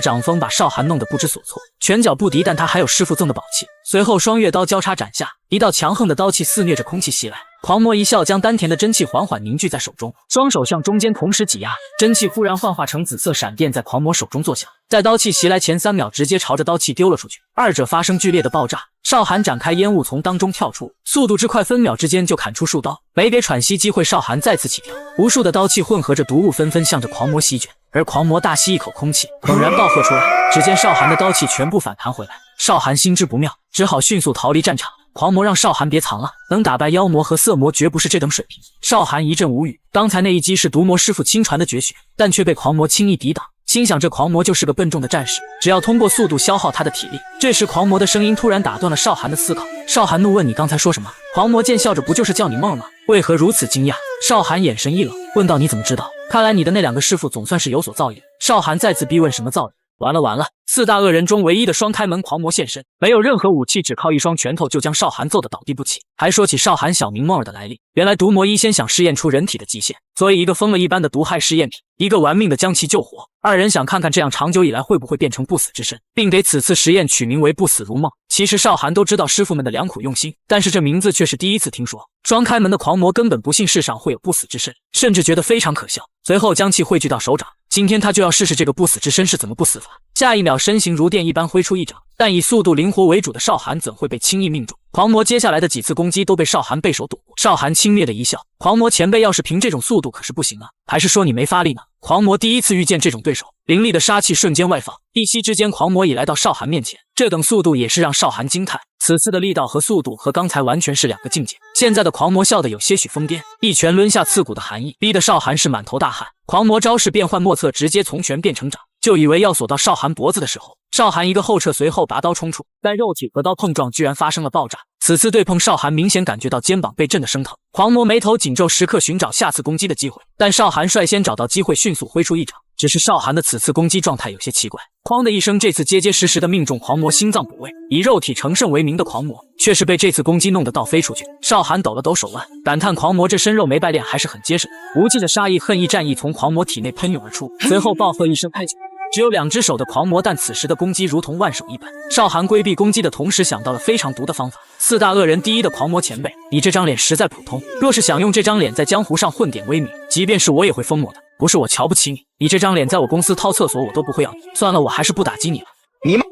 掌风把少寒弄得不知所措，拳脚不敌，但他还有师父赠的宝器。随后双月刀交叉斩下，一道强横的刀气肆虐着空气袭来。狂魔一笑，将丹田的真气缓缓凝聚在手中，双手向中间同时挤压，真气忽然幻化成紫色闪电，在狂魔手中作响。在刀气袭来前3秒，直接朝着刀气丢了出去，二者发生剧烈的爆炸。少寒展开烟雾从当中跳出，速度之快，分秒之间就砍出数刀，没给喘息机会，少寒再次起跳，无数的刀气混合着毒雾纷纷向着狂魔席卷，而狂魔大吸一口空气，猛然暴喝出来。只见少寒的刀气全部反弹回来，少寒心知不妙，只好迅速逃离战场。狂魔让少寒别藏了，能打败妖魔和色魔绝不是这等水平。少寒一阵无语，刚才那一击是毒魔师傅亲传的绝学，但却被狂魔轻易抵挡。心想这狂魔就是个笨重的战士，只要通过速度消耗他的体力。这时狂魔的声音突然打断了少寒的思考。少寒怒问：你刚才说什么？狂魔见笑着：不就是叫你梦吗？为何如此惊讶？少寒眼神一冷，问道：你怎么知道？看来你的那2个师傅总算是有所造诣。少寒再次逼问：什么造诣？完了，4大恶人中唯一的双开门狂魔现身，没有任何武器，只靠一双拳头就将少寒揍得倒地不起，还说起少寒小名梦儿的来历。原来毒魔一先想试验出人体的极限，所以一个疯了一般的毒害试验品，一个玩命的将其救活。2人想看看这样长久以来会不会变成不死之身，并给此次实验取名为不死如梦。其实少寒都知道师傅们的良苦用心，但是这名字却是第一次听说。双开门的狂魔根本不信世上会有不死之身，甚至觉得非常可笑。随后将气汇聚到手掌，今天他就要试试这个不死之身是怎么不死法。下一秒身形如电一般挥出一掌，但以速度灵活为主的少寒怎会被轻易命中？狂魔接下来的几次攻击都被少寒背手躲过。少寒轻蔑的一笑，狂魔前辈要是凭这种速度可是不行啊，还是说你没发力呢？狂魔第一次遇见这种对手，凌厉的杀气瞬间外放，一息之间狂魔已来到少寒面前，这等速度也是让少寒惊叹。此次的力道和速度和刚才完全是2个境界。现在的狂魔笑得有些许疯癫，一拳抡下刺骨的寒意，逼得少寒是满头大汗。狂魔招式变幻莫测，直接从拳变成掌，就以为要锁到少寒脖子的时候，少寒一个后撤，随后拔刀冲出，但肉体和刀碰撞居然发生了爆炸。此次对碰，少寒明显感觉到肩膀被震得生疼，狂魔眉头紧皱，时刻寻找下次攻击的机会，但少寒率先找到机会，迅速挥出一掌。只是少寒的此次攻击状态有些奇怪，哐的一声，这次结结实实的命中狂魔心脏部位。以肉体成圣为名的狂魔，却是被这次攻击弄得倒飞出去。少寒抖了抖手腕，感叹狂魔这身肉没败练还是很结实。无尽的杀意、恨意、战意从狂魔体内喷涌而出，随后暴喝一声开脚。只有2只手的狂魔，但此时的攻击如同万手一般。少寒规避攻击的同时，想到了非常毒的方法。4大恶人第一的狂魔前辈，你这张脸实在普通，若是想用这张脸在江湖上混点威名，即便是我也会封我的。不是我瞧不起你，你这张脸在我公司掏厕所我都不会要你。算了，我还是不打击你了。你妈！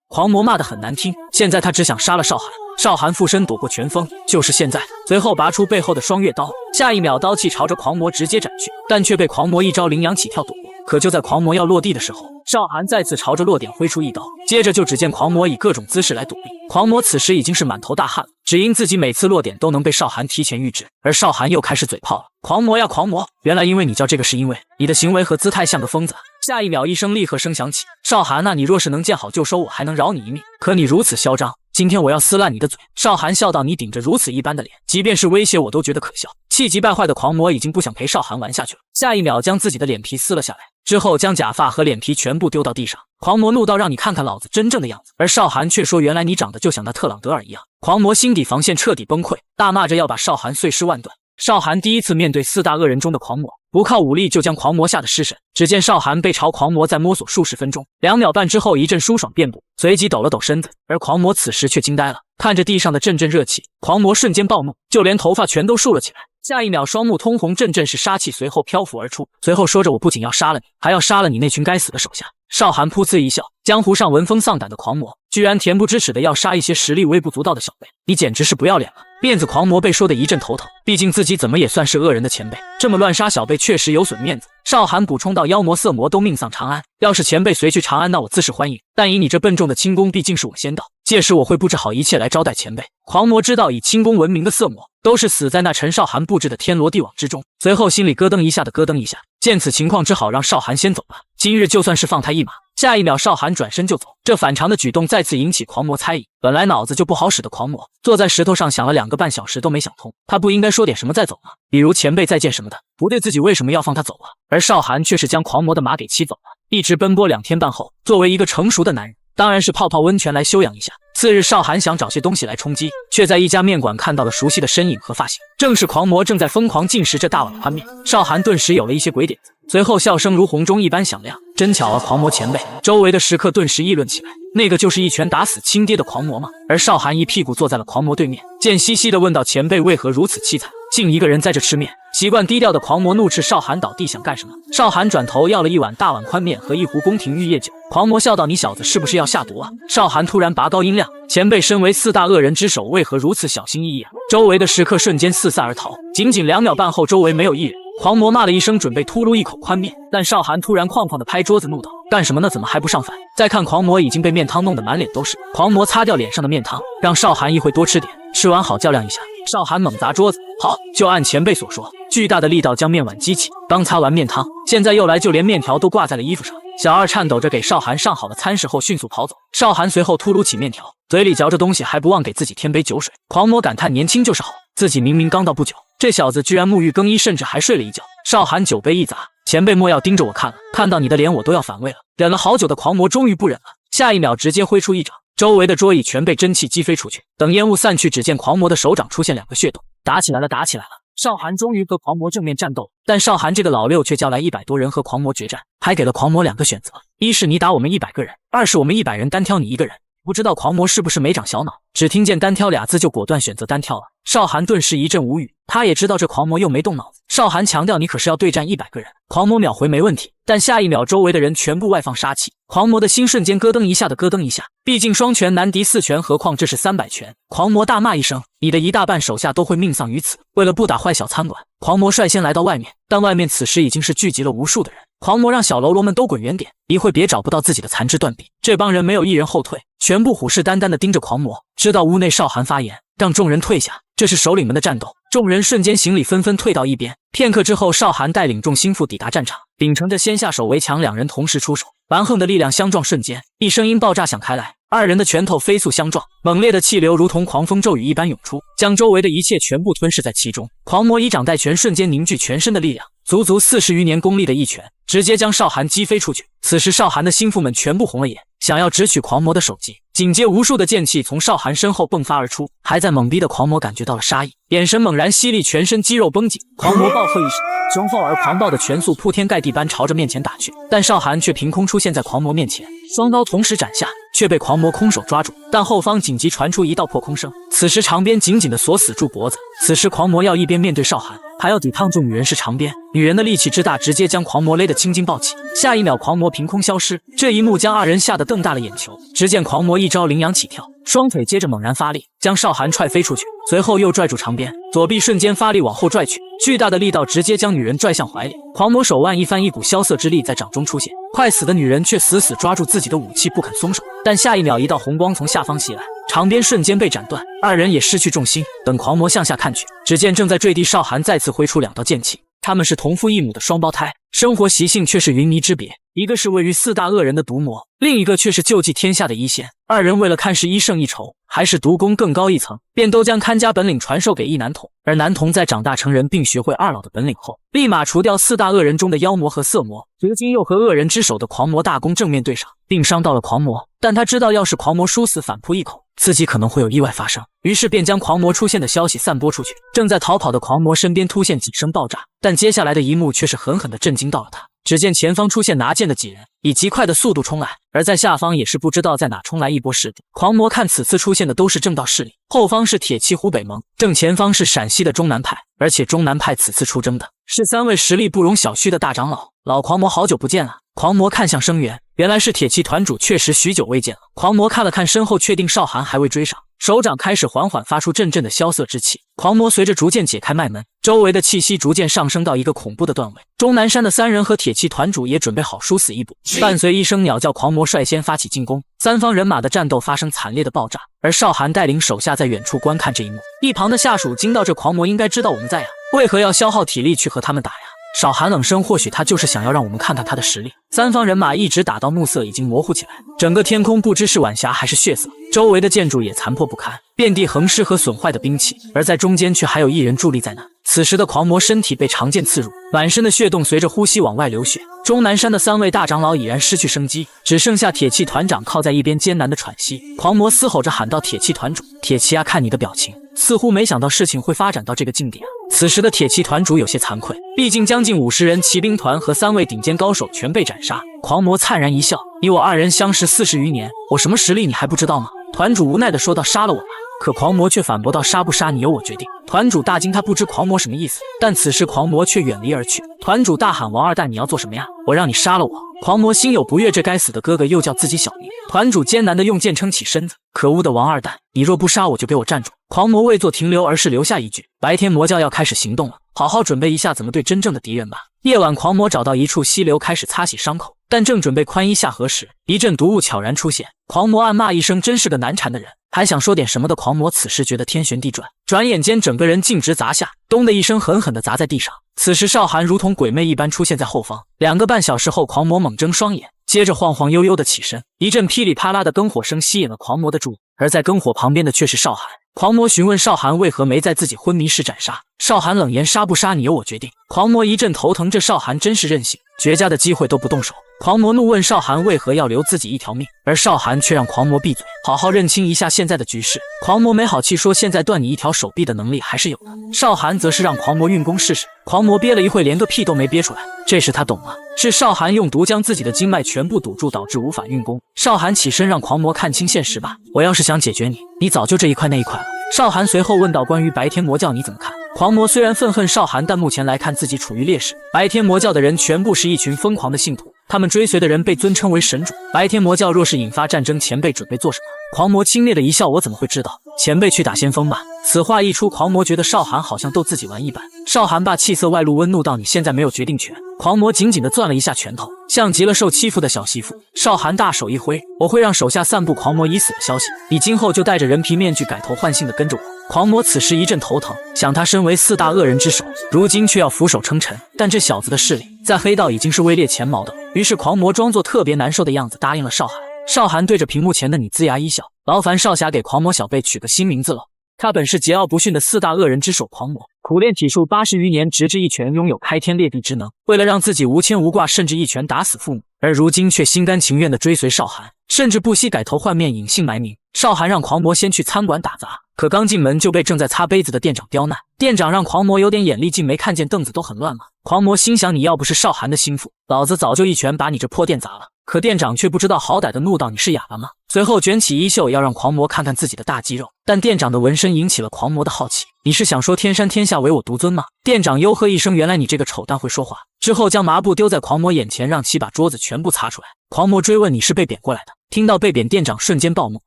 狂魔骂得很难听，现在他只想杀了少寒。少寒附身躲过拳风，就是现在。随后拔出背后的双月刀，下一秒刀气朝着狂魔直接斩去，但却被狂魔一招羚羊起跳躲过。可就在狂魔要落地的时候，少寒再次朝着落点挥出一刀，接着就只见狂魔以各种姿势来躲避。狂魔此时已经是满头大汗了，只因自己每次落点都能被少寒提前预知，而少寒又开始嘴炮了。狂魔呀狂魔，原来因为你叫这个是因为你的行为和姿态像个疯子。下一秒一声厉喝声响起，少寒啊，你若是能见好就收，我还能饶你一命，可你如此嚣张，今天我要撕烂你的嘴。少寒笑道，你顶着如此一般的脸，即便是威胁我都觉得可笑。气急败坏的狂魔已经不想陪少寒玩下去了，下一秒将自己的脸皮撕了下来，之后将假发和脸皮全部丢到地上。狂魔怒道，让你看看老子真正的样子。而少寒却说，原来你长得就像那特朗德尔一样。狂魔心底防线彻底崩溃，大骂着要把少寒碎尸万段。少寒第一次面对4大恶人中的狂魔，不靠武力就将狂魔吓得失神。只见少寒被朝狂魔在摸索数十分钟，2秒半之后一阵舒爽遍布，随即抖了抖身子。而狂魔此时却惊呆了，看着地上的阵阵热气，狂魔瞬间暴怒，就连头发全都竖了起来。下一秒双目通红，阵阵是杀气随后漂浮而出，随后说着，我不仅要杀了你，还要杀了你那群该死的手下。少寒噗呲一笑，江湖上闻风丧胆的狂魔，居然恬不知耻的要杀一些实力微不足道的小辈，你简直是不要脸了。面子狂魔被说得一阵头疼，毕竟自己怎么也算是恶人的前辈，这么乱杀小辈确实有损面子。少寒补充道，妖魔色魔都命丧长安，要是前辈随去长安，那我自是欢迎，但以你这笨重的轻功，毕竟是我先到，届时我会布置好一切来招待前辈。狂魔知道以轻功闻名的色魔都是死在那陈少寒布置的天罗地网之中，随后心里咯噔一下的咯噔一下，见此情况只好让少寒先走吧，今日就算是放他一马。下一秒少寒转身就走，这反常的举动再次引起狂魔猜疑。本来脑子就不好使的狂魔，坐在石头上想了2个半小时都没想通，他不应该说点什么再走吗？比如前辈再见什么的，不对，自己为什么要放他走啊？而少寒却是将狂魔的马给骑走了。一直奔波2天半后，作为一个成熟的男人，当然是泡泡温泉来休养一下。次日，少寒想找些东西来充饥，却在一家面馆看到了熟悉的身影和发型，正是狂魔正在疯狂进食着大碗宽面。少寒顿时有了一些鬼点子，随后笑声如洪钟一般响亮。真巧啊，狂魔前辈！周围的食客顿时议论起来，那个就是一拳打死亲爹的狂魔吗？而少寒一屁股坐在了狂魔对面，贱兮兮地问道，前辈为何如此凄惨？竟一个人在这吃面。习惯低调的狂魔怒斥少寒倒地想干什么。少寒转头要了一碗大碗宽面和一壶宫廷玉液酒。狂魔笑道：“你小子是不是要下毒啊？”少寒突然拔高音量：“前辈身为四大恶人之首，为何如此小心翼翼啊？”周围的食客瞬间四散而逃。仅仅2秒半后，周围没有一人。狂魔骂了一声，准备秃噜一口宽面，但少寒突然哐哐地拍桌子，怒道：“干什么呢？怎么还不上饭？”再看狂魔已经被面汤弄得满脸都是。狂魔擦掉脸上的面汤，让少寒一会多吃点，吃完好较量一下。少寒猛砸桌子：“好，就按前辈所说。”巨大的力道将面碗激起，刚擦完面汤，现在又来，就连面条都挂在了衣服上。小二颤抖着给少寒上好了餐食后迅速跑走。少寒随后秃噜起面条，嘴里嚼着东西，还不忘给自己添杯酒水。狂魔感叹：“年轻就是好，自己明明刚到不久，这小子居然沐浴更衣，甚至还睡了一觉。”少寒酒杯一砸：“前辈莫要盯着我看了，看到你的脸我都要反胃了。”忍了好久的狂魔终于不忍了，下一秒直接挥出一掌，周围的桌椅全被真气击飞出去。等烟雾散去，只见狂魔的手掌出现2个血洞。打起来了，打起来了！少寒终于和狂魔正面战斗，但少寒这个老六却叫来100多人和狂魔决战，还给了狂魔2个选择：一是你打我们100个人，二是我们100人单挑你一个人。不知道狂魔是不是没长小脑，只听见单挑2字就果断选择单挑了。少寒顿时一阵无语，他也知道这狂魔又没动脑子。少寒强调：“你可是要对战100个人。”狂魔秒回：“没问题。”但下一秒，周围的人全部外放杀气，狂魔的心瞬间咯噔一下的咯噔一下。毕竟双拳难敌4拳，何况这是300拳。狂魔大骂一声：“你的一大半手下都会命丧于此！”为了不打坏小餐馆，狂魔率先来到外面，但外面此时已经是聚集了无数的人。狂魔让小喽啰们都滚远点，一会别找不到自己的残肢断臂。这帮人没有一人后退，全部虎视眈眈地盯着狂魔。知道屋内少寒发言，让众人退下，这是首领们的战斗。众人瞬间行礼，纷纷退到一边。片刻之后，少寒带领众心腹抵达战场，秉承着先下手为强，2人同时出手，蛮横的力量相撞，瞬间一声音爆炸响开来，2人的拳头飞速相撞，猛烈的气流如同狂风骤雨一般涌出，将周围的一切全部吞噬在其中。狂魔以掌带拳，瞬间凝聚全身的力量，足足40余年功力的一拳，直接将少寒击飞出去。此时少寒的心腹们全部红了眼，想要直取狂魔的首级。紧接无数的剑气从少寒身后迸发而出，还在懵逼的狂魔感觉到了杀意，眼神猛然犀利，全身肌肉绷紧。狂魔暴喝一声，雄厚而狂暴的拳速铺天盖地般朝着面前打去，但少寒却凭空出现在狂魔面前，双刀同时斩下，却被狂魔空手抓住。但后方紧急传出一道破空声，此时长鞭紧紧地锁死住脖子。此时狂魔要一边面对少寒，还要抵抗住女人是长鞭，女人的力气之大，直接将狂魔勒得青筋暴起。下一秒，狂魔凭空消失，这一幕将2人吓得瞪大了眼球。只见狂魔一招羚羊起跳，双腿接着猛然发力，将少寒踹飞出去，随后又拽住长鞭，左臂瞬间发力往后拽去，巨大的力道直接将女人拽向怀里。狂魔手腕一翻，一股萧瑟之力在掌中出现，快死的女人却死死抓住自己的武器不肯松手。但下一秒，一道红光从下方袭来，长鞭瞬间被斩断，2人也失去重心。等狂魔向下看去，只见正在坠地少寒再次挥出2道剑气，他们是同父异母的双胞胎，生活习性却是云泥之别，一个是位于4大恶人的毒魔，另一个却是救济天下的医仙。2人为了看是一胜一筹，还是毒功更高一层，便都将看家本领传授给一男童。而男童在长大成人并学会2老的本领后，立马除掉4大恶人中的妖魔和色魔，如今又和恶人之首的狂魔大攻正面对上，并伤到了狂魔。但他知道，要是狂魔殊死反扑一口，自己可能会有意外发生，于是便将狂魔出现的消息散播出去。正在逃跑的狂魔身边突现几声爆炸，但接下来的一幕却是狠狠地震惊到了他。只见前方出现拿剑的几人，以极快的速度冲来，而在下方也是不知道在哪冲来一波势力。狂魔看此次出现的都是正道势力，后方是铁骑湖北盟，正前方是陕西的中南派，而且中南派此次出征的是3位实力不容小觑的大长老。老狂魔好久不见了！狂魔看向声源，原来是铁骑团主，确实许久未见了。狂魔看了看身后，确定少寒还未追上，手掌开始缓缓发出阵阵的萧瑟之气。狂魔随着逐渐解开脉门，周围的气息逐渐上升到一个恐怖的段位。钟南山的3人和铁骑团主也准备好殊死一搏。伴随一声鸟叫，狂魔率先发起进攻，3方人马的战斗发生惨烈的爆炸，而少寒带领手下在远处观看这一幕。一旁的下属惊到，这狂魔应该知道我们在呀，为何要消耗体力去和他们打呀？少寒冷声，或许他就是想要让我们看看他的实力。3方人马一直打到暮色已经模糊起来，整个天空不知是晚霞还是血色，周围的建筑也残破不堪，遍地横尸和损坏的兵器，而在中间却还有一人伫立在那。此时的狂魔身体被长剑刺入，满身的血洞随着呼吸往外流血。钟南山的3位大长老已然失去生机，只剩下铁骑团长靠在一边艰难的喘息。狂魔嘶吼着喊道：“铁骑团主，铁骑啊，看你的表情，似乎没想到事情会发展到这个境地啊！”此时的铁骑团主有些惭愧，毕竟将近50人骑兵团和3位顶尖高手全被斩杀。狂魔灿然一笑：“你我2人相识40余年，我什么实力你还不知道吗？”团主无奈地说道：“杀了我吧。”可狂魔却反驳道：“杀不杀你由我决定。”团主大惊，他不知狂魔什么意思，但此时狂魔却远离而去。团主大喊：“王二蛋，你要做什么呀？我让你杀了我！”狂魔心有不悦，这该死的哥哥又叫自己小名。团主艰难地用剑撑起身子：“可恶的王二蛋，你若不杀我，就给我站住！”狂魔未做停留，而是留下一句：“白天魔教要开始行动了，好好准备一下怎么对真正的敌人吧。”夜晚，狂魔找到一处溪流，开始擦洗伤口，但正准备宽衣下河时，一阵毒雾悄然出现。狂魔暗骂一声：“真是个难缠的人！”还想说点什么的狂魔，此时觉得天旋地转，转眼间整个人径直砸下，咚的一声狠狠地砸在地上。此时少寒如同鬼魅一般出现在后方。2个半小时后，狂魔猛睁双眼，接着晃晃悠悠地起身，一阵噼里啪啦的篝火声吸引了狂魔的注意，而在篝火旁边的却是少寒。狂魔询问少寒为何没在自己昏迷时斩杀，少寒冷言：“杀不杀你由我决定。”狂魔一阵头疼，这少寒真是任性，绝佳的机会都不动手。狂魔怒问少寒为何要留自己一条命，而少寒却让狂魔闭嘴，好好认清一下现在的局势。狂魔没好气说：“现在断你一条手臂的能力还是有的。”少寒则是让狂魔运功试试。狂魔憋了一会，连个屁都没憋出来。这时他懂了，是少寒用毒将自己的经脉全部堵住，导致无法运功。少寒起身让狂魔看清现实吧，我要是想解决你，你早就这一块那一块了。少寒随后问道：“关于白天魔教你怎么看？”狂魔虽然愤恨少寒，但目前来看自己处于劣势。白天魔教的人全部是一群疯狂的信徒，他们追随的人被尊称为神主。白天魔教若是引发战争，前辈准备做什么？狂魔轻蔑的一笑：“我怎么会知道？前辈去打先锋吧。”此话一出，狂魔觉得少寒好像逗自己玩一般。少寒霸气色外露，温怒道：“你现在没有决定权。”狂魔紧紧地攥了一下拳头，像极了受欺负的小媳妇。少寒大手一挥：“我会让手下散布狂魔已死的消息，你今后就戴着人皮面具改头换姓的跟着我。”狂魔此时一阵头疼，想他身为4大恶人之首，如今却要俯首称臣，但这小子的势力在黑道已经是位列前茅的。于是狂魔装作特别难受的样子答应了少寒。少寒对着屏幕前的你龇牙一笑：“劳烦少侠给狂魔小辈取个新名字了。”他本是桀骜不驯的4大恶人之首狂魔，苦练体术80余年，直至一拳拥有开天裂地之能。为了让自己无牵无挂，甚至一拳打死父母，而如今却心甘情愿地追随少寒，甚至不惜改头换面，隐姓埋名。少寒让狂魔先去餐馆打杂，可刚进门就被正在擦杯子的店长刁难。店长让狂魔有点眼力，竟没看见凳子都很乱吗？狂魔心想：你要不是少寒的心腹，老子早就一拳把你这破店砸了。可店长却不知道好歹的怒道：“你是哑巴吗？”随后卷起衣袖要让狂魔看看自己的大肌肉，但店长的纹身引起了狂魔的好奇：“你是想说天山天下唯我独尊吗？”店长哟呵一声：“原来你这个丑蛋会说话。”之后将麻布丢在狂魔眼前，让其把桌子全部擦出来。狂魔追问：“你是被贬过来的？”听到被贬，店长瞬间暴怒，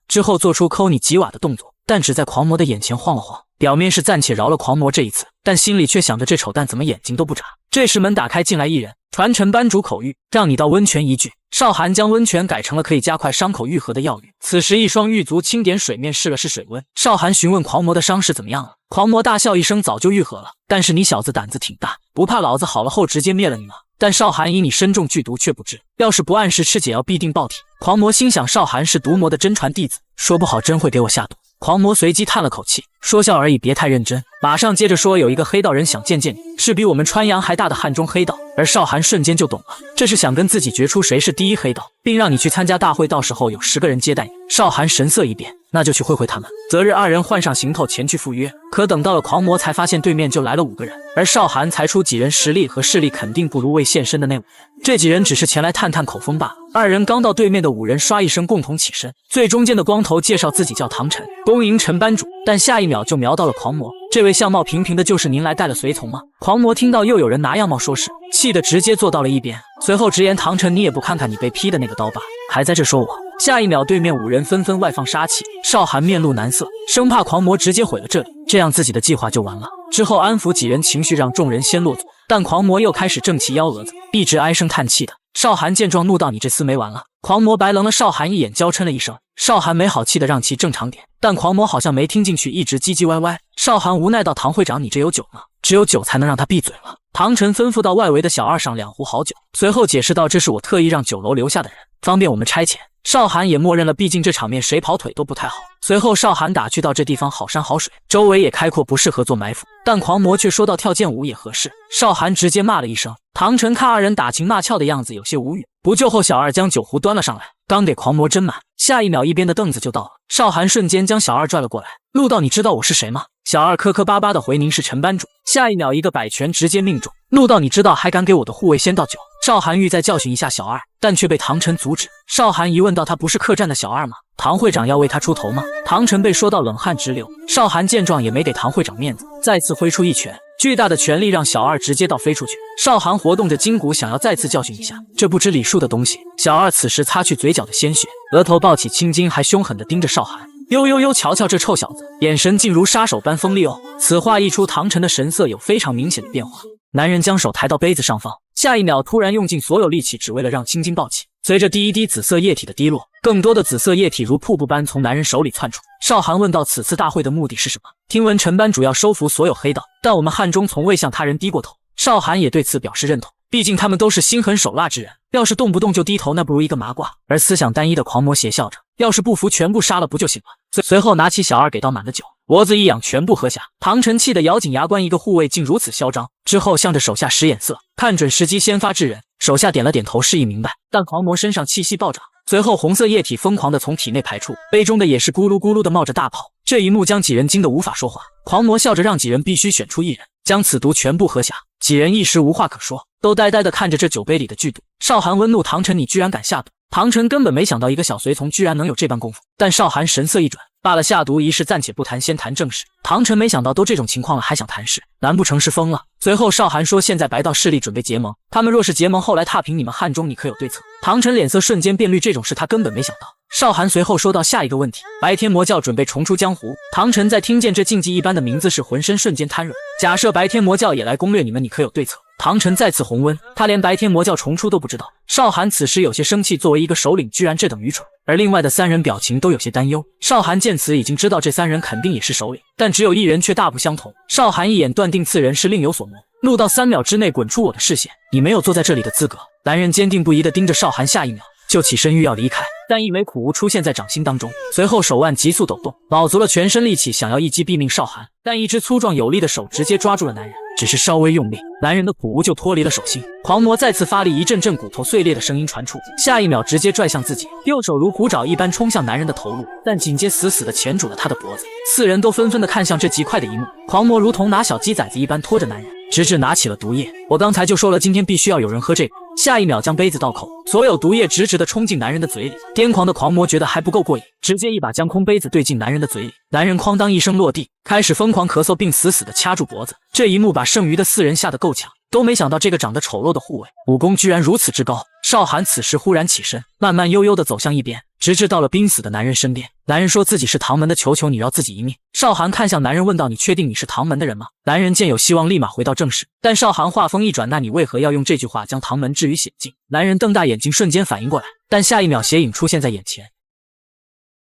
之后做出抠你几瓦的动作，但只在狂魔的眼前晃了晃，表面是暂且饶了狂魔这一次，但心里却想着这丑蛋怎么眼睛都不眨。这时门打开，进来一人，传承班主口谕，让你到温泉一聚。少寒将温泉改成了可以加快伤口愈合的药浴。此时一双狱卒轻点水面试了试水温。少寒询问狂魔的伤势怎么样了，狂魔大笑一声：“早就愈合了，但是你小子胆子挺大，不怕老子好了后直接灭了你吗？”但少寒以你身中剧毒却不知，要是不按时吃解药，必定爆体。狂魔心想，少寒是毒魔的真传弟子，说不好真会给我下毒。狂魔随即叹了口气，说笑而已，别太认真。马上接着说，有一个黑道人想见见你，是比我们川阳还大的汉中黑道。而少寒瞬间就懂了，这是想跟自己决出谁是第一黑道，并让你去参加大会，到时候有10个人接待你。少寒神色一变，那就去会会他们。择日二人换上行头前去赴约，可等到了狂魔，才发现对面就来了5个人，而少寒才出几人，实力和势力肯定不如未现身的那5人。这几人只是前来探探口风罢了。2人刚到，对面的5人唰一声共同起身，最中间的光头介绍自己叫唐晨，恭迎陈班主。但下一秒就瞄到了狂魔，这位相貌平平的，就是您来带了随从吗？狂魔听到又有人拿样貌说是，气得直接坐到了一边，随后直言：“唐晨，你也不看看你被劈的那个刀疤，还在这说我。”下一秒，对面5人纷纷外放杀气，少寒面露难色，生怕狂魔直接毁了这里，这样自己的计划就完了。之后安抚几人情绪，让众人先落座，但狂魔又开始正气幺蛾子，一直唉声叹气的。少寒见状怒道：“你这厮没完了！”狂魔白愣了少寒一眼，娇嗔了一声。少寒没好气的让其正常点，但狂魔好像没听进去，一直唧唧歪歪。少寒无奈道：“唐会长，你这有酒吗？只有酒才能让他闭嘴了。”唐晨吩咐到外围的小二上2壶好酒，随后解释道：“这是我特意让酒楼留下的人，方便我们差遣。”少寒也默认了，毕竟这场面谁跑腿都不太好。随后少寒打趣到：“这地方好山好水，周围也开阔，不适合做埋伏。”但狂魔却说到：“跳剑舞也合适。”少寒直接骂了一声。唐晨看2人打情骂俏的样子，有些无语。不久后，小二将酒壶端了上来，刚给狂魔斟满，下一秒一边的凳子就到了。少寒瞬间将小二拽了过来，怒道：“你知道我是谁吗？”小二磕磕巴巴的回：“您是陈班主。”下一秒一个摆拳直接命中，怒道：“你知道还敢给我的护卫先倒酒？”少寒欲再教训一下小二，但却被唐晨阻止。少寒疑问道：“他不是客栈的小二吗？唐会长要为他出头吗？”唐晨被说到冷汗直流。少寒见状也没给唐会长面子，再次挥出一拳，巨大的拳力让小二直接倒飞出去。少寒活动着筋骨，想要再次教训一下这不知礼数的东西。小二此时擦去嘴角的鲜血，额头抱起青筋，还凶狠地盯着少寒。呦呦呦，瞧瞧这臭小子，眼神竟如杀手般锋利哦！此话一出，唐晨的神色有非常明显的变化。男人将手抬到杯子上方，下一秒突然用尽所有力气，只为了让青筋爆起。随着第一滴紫色液体的滴落，更多的紫色液体如瀑布般从男人手里窜出。少寒问道：“此次大会的目的是什么？”听闻陈班主要收服所有黑道，但我们汉中从未向他人低过头。少寒也对此表示认同，毕竟他们都是心狠手辣之人，要是动不动就低头，那不如一个麻瓜。而思想单一的狂魔邪笑着，要是不服，全部杀了不就行了？随后拿起小二给倒满了酒，脖子一仰，全部喝下。唐晨气得咬紧牙关，一个护卫竟如此嚣张。之后向着手下使眼色，看准时机先发制人。手下点了点头，示意明白。但狂魔身上气息暴涨，随后红色液体疯狂地从体内排出，杯中的也是咕噜咕噜地冒着大泡。这一幕将几人惊得无法说话。狂魔笑着让几人必须选出一人，将此毒全部喝下。几人一时无话可说，都呆呆地看着这酒杯里的剧毒。少寒温怒唐晨：“你居然敢下毒！”唐晨根本没想到一个小随从居然能有这般功夫，但少寒神色一转，罢了，下毒一事暂且不谈，先谈正事。唐晨没想到都这种情况了还想谈事，难不成是疯了？随后少寒说：“现在白道势力准备结盟，他们若是结盟后来踏平你们汉中，你可有对策？”唐晨脸色瞬间变绿，这种事他根本没想到。少寒随后说到下一个问题：白天魔教准备重出江湖。唐晨在听见这禁忌一般的名字时，浑身瞬间瘫软。假设白天魔教也来攻略你们，你可有对策？唐晨再次红温，他连白天魔教重出都不知道。少寒此时有些生气，作为一个首领，居然这等愚蠢。而另外的三人表情都有些担忧。少寒见此已经知道这三人肯定也是首领，但只有一人却大不相同。少寒一眼断定次人是另有所谋，怒到3秒之内滚出我的视线，你没有坐在这里的资格。男人坚定不移地盯着少寒，下一秒就起身欲要离开，但一枚苦无出现在掌心当中，随后手腕急速抖动，卯足了全身力气想要一击毙命少寒，但一只粗壮有力的手直接抓住了男人，只是稍微用力，男人的苦无就脱离了手心。狂魔再次发力，一阵阵骨头碎裂的声音传出，下一秒直接拽向自己，右手如虎爪一般冲向男人的头颅，但紧接死死地钳住了他的脖子。四人都纷纷地看向这极快的一幕，狂魔如同拿小鸡崽子一般拖着男人，直至拿起了毒液。我刚才就说了，今天必须要有人喝这个。下一秒将杯子倒扣，所有毒液直直地冲进男人的嘴里。癫狂的狂魔觉得还不够过瘾，直接一把将空杯子兑进男人的嘴里。男人哐当一声落地，开始疯狂咳嗽，并死死地掐住脖子。这一幕把剩余的4人吓得够呛，都没想到这个长得丑陋的护卫武功居然如此之高。少寒此时忽然起身，慢慢悠悠地走向一边，直至到了濒死的男人身边。男人说自己是唐门的，求求你饶自己一命。少寒看向男人问道：“你确定你是唐门的人吗？”男人见有希望，立马回到正事。但少寒话锋一转：“那你为何要用这句话将唐门置于险境？”男人瞪大眼睛，瞬间反应过来，但下一秒血影出现在眼前。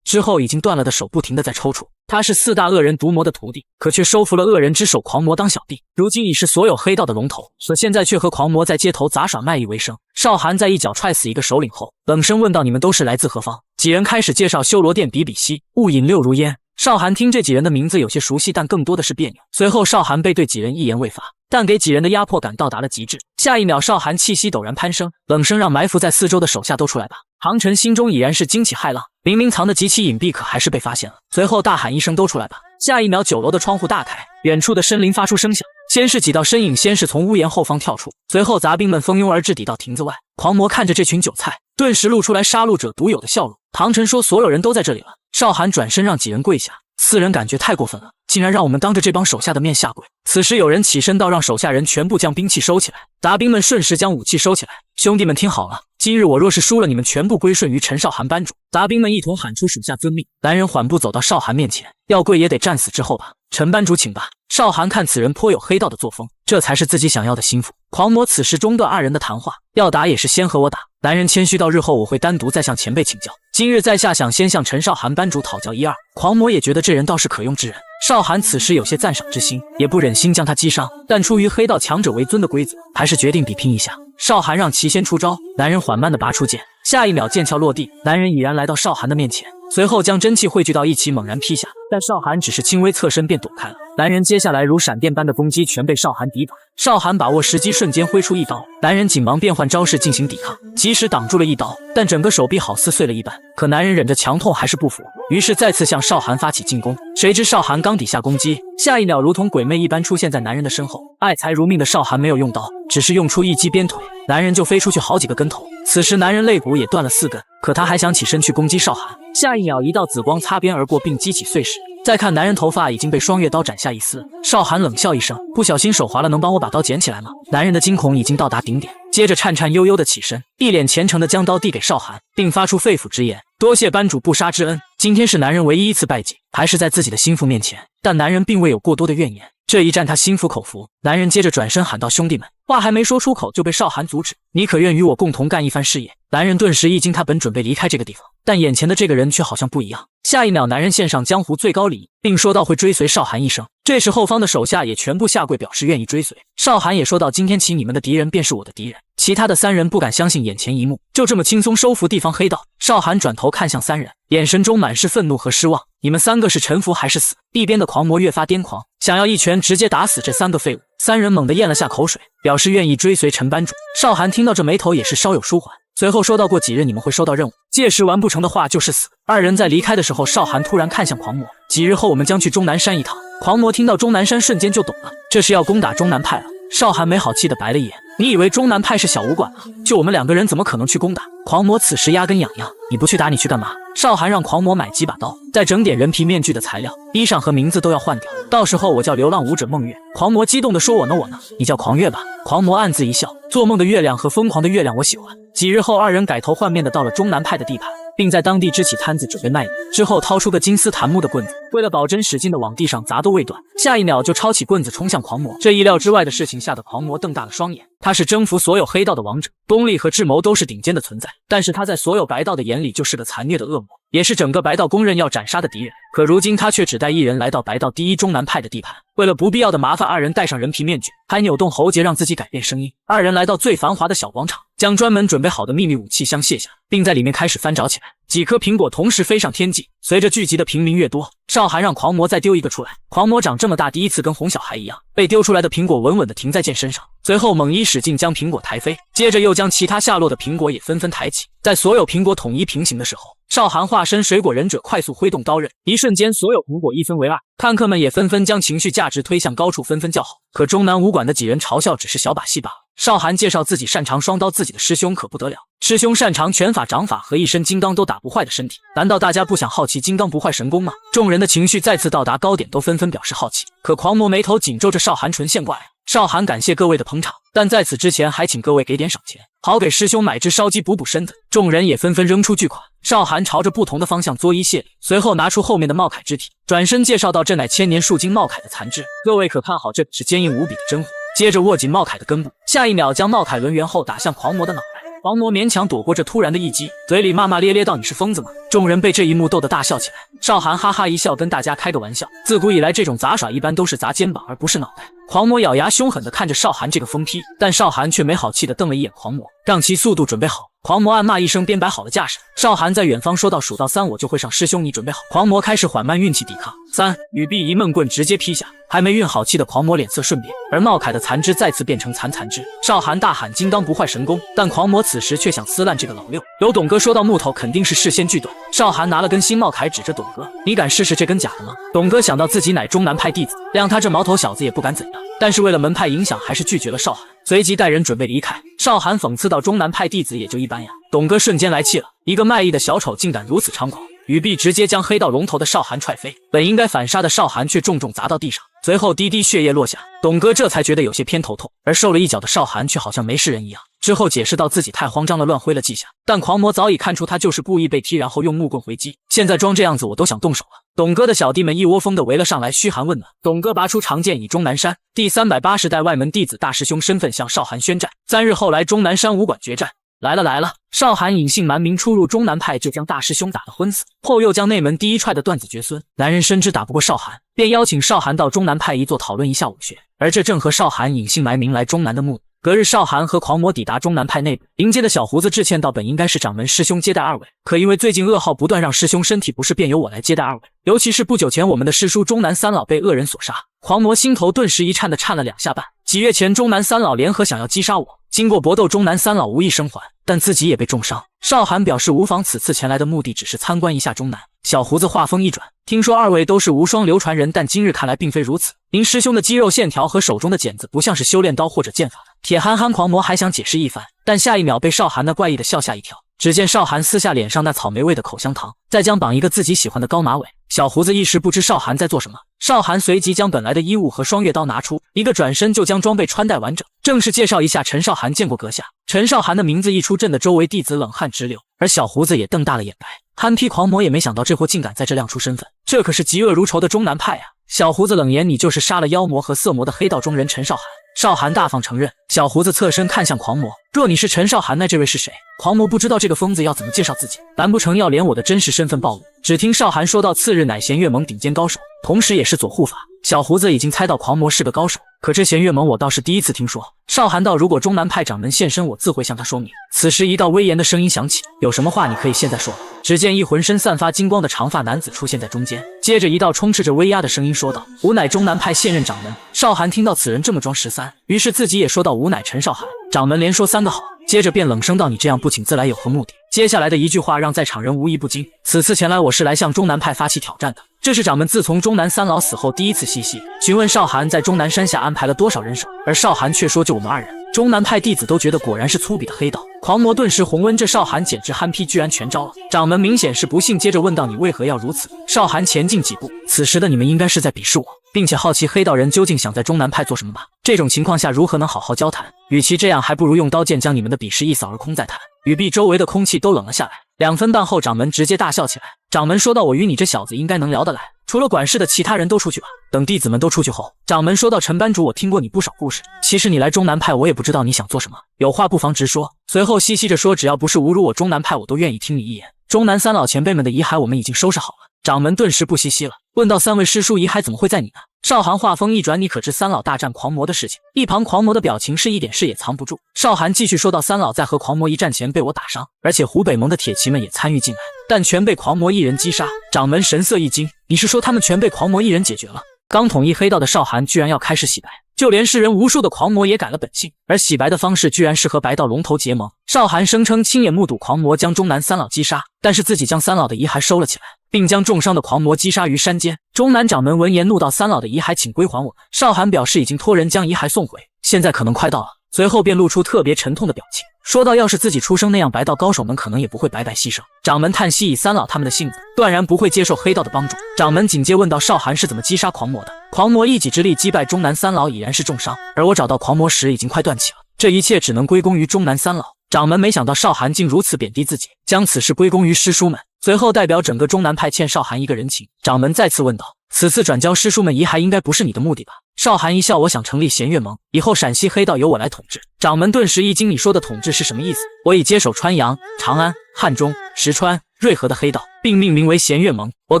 之后已经断了的手不停地在抽搐。他是4大恶人毒魔的徒弟，可却收服了恶人之首狂魔当小弟，如今已是所有黑道的龙头，可现在却和狂魔在街头杂耍卖艺为生。少寒在一脚踹死一个首领后，冷声问道：“你们都是来自何方？”几人开始介绍修罗殿比比西、雾隐六如烟。少寒听这几人的名字有些熟悉，但更多的是别扭。随后少寒被对几人一言未发，但给几人的压迫感到达了极致。下一秒少寒气息陡然攀升，冷声让埋伏在四周的手下都出来吧。唐晨心中已然是惊起骇浪，明明藏得极其隐蔽，可还是被发现了。随后大喊一声：“都出来吧！”下一秒酒楼的窗户大开，远处的森林发出声响，先是几道身影先是从屋檐后方跳出，随后杂兵们蜂拥而至，抵到亭子外。狂魔看着这群韭菜，顿时露出来杀戮者独有的笑容。唐晨说：“所有人都在这里了。”少寒转身让几人跪下。4人感觉太过分了，竟然让我们当着这帮手下的面下跪。此时有人起身道：“让手下人全部将兵器收起来。”杂兵们瞬时将武器收起来。兄弟们听好了，今日我若是输了，你们全部归顺于陈少寒班主。杂兵们一同喊出属下遵命。男人缓步走到少寒面前，要跪也得战死之后吧。陈班主请吧。少寒看此人颇有黑道的作风，这才是自己想要的心腹。狂魔此时中断2人的谈话，要打也是先和我打。男人谦虚到日后我会单独再向前辈请教，今日在下想先向陈少寒班主讨教1、2。狂魔也觉得这人倒是可用之人。少寒此时有些赞赏之心，也不忍心将他击伤，但出于黑道强者为尊的规则，还是决定比拼一下。少寒让其先出招，男人缓慢地拔出剑，下一秒剑鞘落地，男人已然来到少寒的面前，随后将真气汇聚到一起，猛然劈下。但少寒只是轻微侧身便躲开了，男人接下来如闪电般的攻击全被少寒抵挡。少寒把握时机，瞬间挥出一刀，男人紧忙变换招式进行抵抗，及时挡住了一刀，但整个手臂好似碎了一般。可男人忍着强痛还是不服，于是再次向少寒发起进攻。谁知少寒刚抵下攻击，下一秒如同鬼魅一般出现在男人的身后。爱财如命的少寒没有用刀，只是用出一击鞭腿，男人就飞出去好几个跟头。此时男人肋骨也断了4根，可他还想起身去攻击少寒。下一秒一道紫光擦边而过，并激起碎石。再看男人头发已经被双月刀斩下一丝，少寒冷笑一声，不小心手滑了，能帮我把刀捡起来吗？男人的惊恐已经到达顶点，接着颤颤悠悠的起身，一脸虔诚的将刀递给少寒，并发出肺腑之言：多谢班主不杀之恩。今天是男人唯一一次拜祭，还是在自己的心腹面前，但男人并未有过多的怨言。这一战他心服口服。男人接着转身喊道：兄弟们！话还没说出口就被少寒阻止，你可愿与我共同干一番事业？男人顿时一惊，他本准备离开这个地方，但眼前的这个人却好像不一样。下一秒男人献上江湖最高礼，并说道会追随少寒一生。这时后方的手下也全部下跪表示愿意追随。少寒也说道：今天起你们的敌人便是我的敌人。其他的3人不敢相信眼前一幕，就这么轻松收服地方黑道。少寒转头看向3人，眼神中满是愤怒和失望。你们3个是臣服还是死？一边的狂魔越发癫狂，想要一拳直接打死这3个废物。3人猛地咽了下口水，表示愿意追随陈班主。少寒听到这眉头也是稍有舒缓，随后说道：过几日你们会收到任务，届时完不成的话就是死。2人在离开的时候，少寒突然看向狂魔：几日后我们将去终南山一趟。狂魔听到终南山瞬间就懂了，这是要攻打终南派了。少寒没好气的白了一眼：你以为终南派是小武馆啊？就我们2个人怎么可能去攻打？狂魔此时压根痒痒，你不去打你去干嘛？少寒让狂魔买几把刀，再整点人皮面具的材料，衣裳和名字都要换掉，到时候我叫流浪舞者梦月。狂魔激动地说：我呢，你叫狂月吧。狂魔暗自一笑，做梦的月亮和疯狂的月亮我喜欢。几日后，2人改头换面的到了终南派的地盘，并在当地支起摊子准备卖艺。之后掏出个金丝檀木的棍子，为了保真使劲的往地上砸都未断，下一秒就抄起棍子冲向狂魔。这意料之外的事情吓得狂魔瞪大了双眼。他是征服所有黑道的王者，功力和智谋都是顶尖的存在，但是他在所有白道的眼里就是个残虐的恶魔，也是整个白道公认要斩杀的敌人。可如今他却只带1人来到白道第一终南派的地盘，为了不必要的麻烦，2人戴上人皮面具，还扭动喉结让自己改变声音。2人来到最繁华的小广场，将专门准备好的秘密武器箱卸下，并在里面开始翻找起来。几颗苹果同时飞上天际，随着聚集的平民越多，少寒让狂魔再丢一个出来。狂魔长这么大第一次跟哄小孩一样，被丢出来的苹果稳稳地停在剑身上，随后猛一使劲将苹果抬飞，接着又将其他下落的苹果也纷纷抬起。在所有苹果统一平行的时候，少寒化身水果忍者快速挥动刀刃，一瞬间所有苹果一分为2。看客们也纷纷将情绪价值推向高处，纷纷叫好。可中南武馆的几人嘲笑只是小把戏罢了。少寒介绍自己擅长双刀，自己的师兄可不得了，师兄擅长拳法掌法和一身金刚都打不坏的身体，难道大家不想好奇金刚不坏神功吗？众人的情绪再次到达高点，都纷纷表示好奇。可狂魔眉头紧皱着，少寒唇线挂呀。少寒感谢各位的捧场，但在此之前还请各位给点赏钱，好给师兄买只烧鸡补补身子。众人也纷纷扔出巨款。少寒朝着不同的方向作揖谢礼，随后拿出后面的茂铠之体，转身介绍到：这乃千年树精茂铠的残肢，各位可看好，这是坚硬无比的真火。接着握紧茂铠的根部，下一秒将茂铠抡圆后打向狂魔的脑袋。狂魔勉强躲过这突然的一击，嘴里骂骂咧咧道：你是疯子吗？众人被这一幕逗得大笑起来。少寒哈哈一笑，跟大家开个玩笑，自古以来这种杂耍一般都是砸肩膀而不是脑袋。狂魔咬牙凶狠地看着少寒这个疯批，但少寒却没好气地瞪了一眼狂魔，让其速度准备好。狂魔暗骂一声，便摆好了架势。少寒在远方说道：数到3我就会上，师兄你准备好。狂魔开始缓慢运气抵抗，3，羽臂一闷棍直接劈下。还没运好气的狂魔脸色瞬变，而茂铠的残肢再次变成残肢。少寒大喊金刚不坏神功，但狂魔此时却想撕烂这个老六。有董哥说到木头肯定是事先锯断，少寒拿了根新茂铠指着董哥：你敢试试这根假的吗？董哥想到自己乃中南派弟子，谅他这毛头小子也不敢怎样，但是为了门派影响，还是拒绝了少寒，随即带人准备离开。少寒讽刺到：中南派弟子也就一般呀。董哥瞬间来气了，一个卖艺的小丑竟敢如此猖狂，羽臂直接将黑道龙头的少寒踹飞，本应该反杀的少寒却重重砸到地上，随后滴滴血液落下。董哥这才觉得有些偏头痛，而受了一脚的少寒却好像没事人一样，之后解释到自己太慌张了，乱挥了几下，但狂魔早已看出他就是故意被踢，然后用木棍回击，现在装这样子我都想动手了。董哥的小弟们一窝蜂的围了上来，嘘寒问暖。董哥拔出长剑，以终南山第380代外门弟子大师兄身份向少寒宣战。3日后来终南山武馆决战。来了！少寒隐姓埋名出入中南派，就将大师兄打得昏死，后又将内门第一踹的断子绝孙。男人深知打不过少寒，便邀请少寒到中南派一座讨论一下武学，而这正合少寒隐姓埋名来中南的目的。隔日，少寒和狂魔抵达中南派内部，迎接的小胡子致歉道：“本应该是掌门师兄接待二位，可因为最近噩耗不断，让师兄身体不适，便由我来接待二位。尤其是不久前我们的师叔中南三老被恶人所杀。”狂魔心头顿时一颤的颤了2下半。几月前，中南三老联合想要击杀我，经过搏斗，中南三老无一生还，但自己也被重伤。少寒表示无妨，此次前来的目的只是参观一下中南。小胡子话锋一转，听说二位都是无双流传人，但今日看来并非如此。您师兄的肌肉线条和手中的茧子不像是修炼刀或者剑法的。铁憨憨狂魔还想解释一番，但下一秒被少寒那怪异的笑吓一跳。只见少寒撕下脸上那草莓味的口香糖，再将绑一个自己喜欢的高马尾。小胡子一时不知少寒在做什么，少寒随即将本来的衣物和双月刀拿出，一个转身就将装备穿戴完整。正式介绍一下，陈少寒见过阁下。陈少寒的名字一出，震得周围弟子冷汗直流，而小胡子也瞪大了眼白。憨批狂魔也没想到这货竟敢在这亮出身份，这可是嫉恶如仇的中南派啊！小胡子冷言：“你就是杀了妖魔和色魔的黑道中人陈少寒。”少寒大方承认。小胡子侧身看向狂魔：“若你是陈少寒，那这位是谁？”狂魔不知道这个疯子要怎么介绍自己，难不成要连我的真实身份暴露？只听少寒说道：“次日乃弦月盟顶尖高手，同时也是左护法。”小胡子已经猜到狂魔是个高手，可这弦月盟我倒是第一次听说。少寒道：“如果中南派掌门现身，我自会向他说明。”此时一道威严的声音响起：“有什么话你可以现在说了。”只见一浑身散发金光的长发男子出现在中间，接着一道充斥着威压的声音说道：“吾乃中南派现任掌门。”少寒听到此人这么装13，于是自己也说道：“吾乃陈少寒。”掌门连说3个好，接着便冷声道：“你这样不请自来有何目的？”接下来的一句话让在场人无一不惊。此次前来，我是来向中南派发起挑战的。这是掌门自从中南三老死后第一次细细询问少寒在中南山下安排了多少人手，而少寒却说就我们2人。中南派弟子都觉得果然是粗鄙的黑道。狂魔顿时红温，这少寒简直憨批，居然全招了。掌门明显是不信，接着问道：“你为何要如此？”少寒前进几步，此时的你们应该是在鄙视我，并且好奇黑道人究竟想在中南派做什么吧？这种情况下如何能好好交谈？与其这样，还不如用刀剑将你们的鄙视一扫而空再谈。语毕，周围的空气都冷了下来。2分半后，掌门直接大笑起来。掌门说道：“我与你这小子应该能聊得来，除了管事的其他人都出去吧。”等弟子们都出去后，掌门说道：“陈班主，我听过你不少故事，其实你来中南派，我也不知道你想做什么，有话不妨直说。”随后嘻嘻着说：“只要不是侮辱我中南派，我都愿意听你一言。中南三老前辈们的遗骸我们已经收拾好了。”掌门顿时不嘻嘻了，问道：“3位师叔遗骸怎么会在你呢？”少寒话锋一转：“你可知三老大战狂魔的事情？”一旁狂魔的表情是一点事也藏不住。少寒继续说道：“三老在和狂魔一战前被我打伤，而且湖北盟的铁骑们也参与进来，但全被狂魔一人击杀。”掌门神色一惊：“你是说他们全被狂魔一人解决了？”刚统一黑道的少寒居然要开始洗白，就连世人无数的狂魔也改了本性，而洗白的方式居然是和白道龙头结盟。少寒声称亲眼目睹狂魔将中南三老击杀，但是自己将三老的遗骸收了起来，并将重伤的狂魔击杀于山间。中南掌门闻言怒道：“三老的遗骸请归还我。”少寒表示已经托人将遗骸送回，现在可能快到了。随后便露出特别沉痛的表情，说道：“要是自己出生那样，白道高手们可能也不会白白牺牲。”掌门叹息：“以三老他们的性子，断然不会接受黑道的帮助。”掌门紧接问道：“少寒是怎么击杀狂魔的？”狂魔一己之力击败中南三老已然是重伤，而我找到狂魔时已经快断气了，这一切只能归功于中南三老。掌门没想到少寒竟如此贬低自己，将此事归功于师叔们，随后代表整个中南派欠少寒一个人情。掌门再次问道：“此次转交师叔们遗骸应该不是你的目的吧？”少寒一笑：“我想成立弦月盟，以后陕西黑道由我来统治。”掌门顿时一惊：“你说的统治是什么意思？”“我已接手川阳、长安、汉中、石川、瑞和的黑道，并命名为弦月盟。我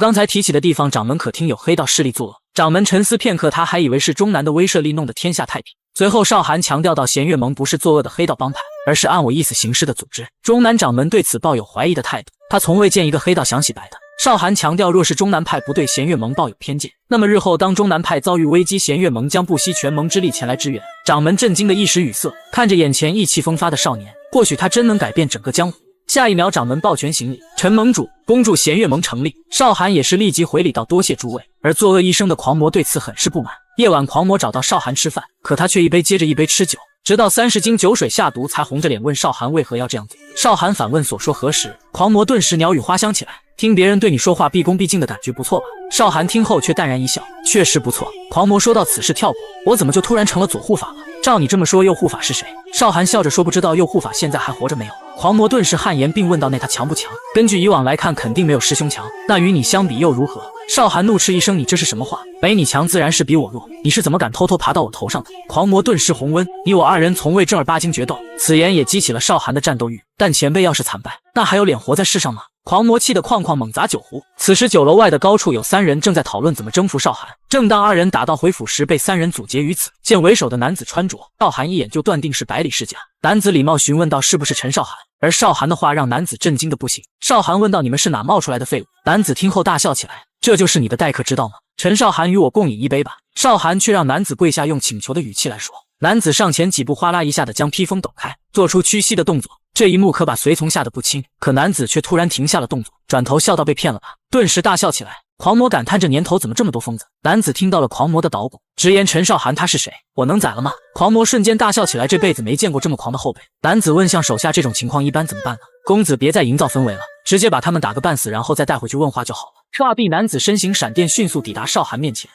刚才提起的地方，掌门可听有黑道势力作恶？”掌门沉思片刻，他还以为是中南的威慑力弄得天下太平。随后少寒强调到：“弦月盟不是作恶的黑道帮派，而是按我意思行事的组织。”中南掌门对此抱有怀疑的态度，他从未见一个黑道想洗白的。少寒强调，若是中南派不对弦月盟抱有偏见，那么日后当中南派遭遇危机，弦月盟将不惜全盟之力前来支援。掌门震惊的一时语塞，看着眼前意气风发的少年，或许他真能改变整个江湖。下一秒，掌门抱拳行礼：“陈盟主，恭祝弦月盟成立。”少寒也是立即回礼道：“多谢诸位。”而作恶一生的狂魔对此很是不满。夜晚，狂魔找到少寒吃饭，可他却一杯接着一杯吃酒，直到30斤酒水下毒，才红着脸问少寒为何要这样做。少寒反问所说何时，狂魔顿时鸟语花香起来，听别人对你说话毕恭毕敬的感觉不错吧？少寒听后却淡然一笑，确实不错。狂魔说到：“此事跳过，我怎么就突然成了左护法了？照你这么说，右护法是谁？”少寒笑着说：“不知道右护法现在还活着没有？”狂魔顿时汗颜，并问道：“那他强不强？”根据以往来看，肯定没有师兄强，那与你相比又如何？少寒怒斥一声：“你这是什么话？没你强自然是比我弱，你是怎么敢偷偷爬到我头上的？”狂魔顿时红温：“你我2人从未正儿八经决斗。”此言也激起了少寒的战斗欲，但前辈要是惨败，那还有脸活在世上吗？狂魔气得哐哐猛砸酒壶。此时酒楼外的高处有3人正在讨论怎么征服少寒。正当2人打道回府时，被3人阻截于此。见为首的男子穿着，少寒一眼就断定是百里世家。男子礼貌询问道：“是不是陈少寒？”而少寒的话让男子震惊的不行。少寒问道：“你们是哪冒出来的废物？”男子听后大笑起来：“这就是你的待客之道吗？陈少寒，与我共饮一杯吧。”少寒却让男子跪下，用请求的语气来说。男子上前几步，哗啦一下的将披风抖开，做出屈膝的动作。这一幕可把随从吓得不轻，可男子却突然停下了动作，转头笑道：“被骗了吧？”顿时大笑起来。狂魔感叹这年头怎么这么多疯子。男子听到了狂魔的捣鼓，直言：“陈少寒他是谁？我能宰了吗？”狂魔瞬间大笑起来，这辈子没见过这么狂的后辈。男子问向手下：“这种情况一般怎么办呢？”公子别再营造氛围了，直接把他们打个半死，然后再带回去问话就好了。唰必男子身形闪电，迅速抵达少寒面前。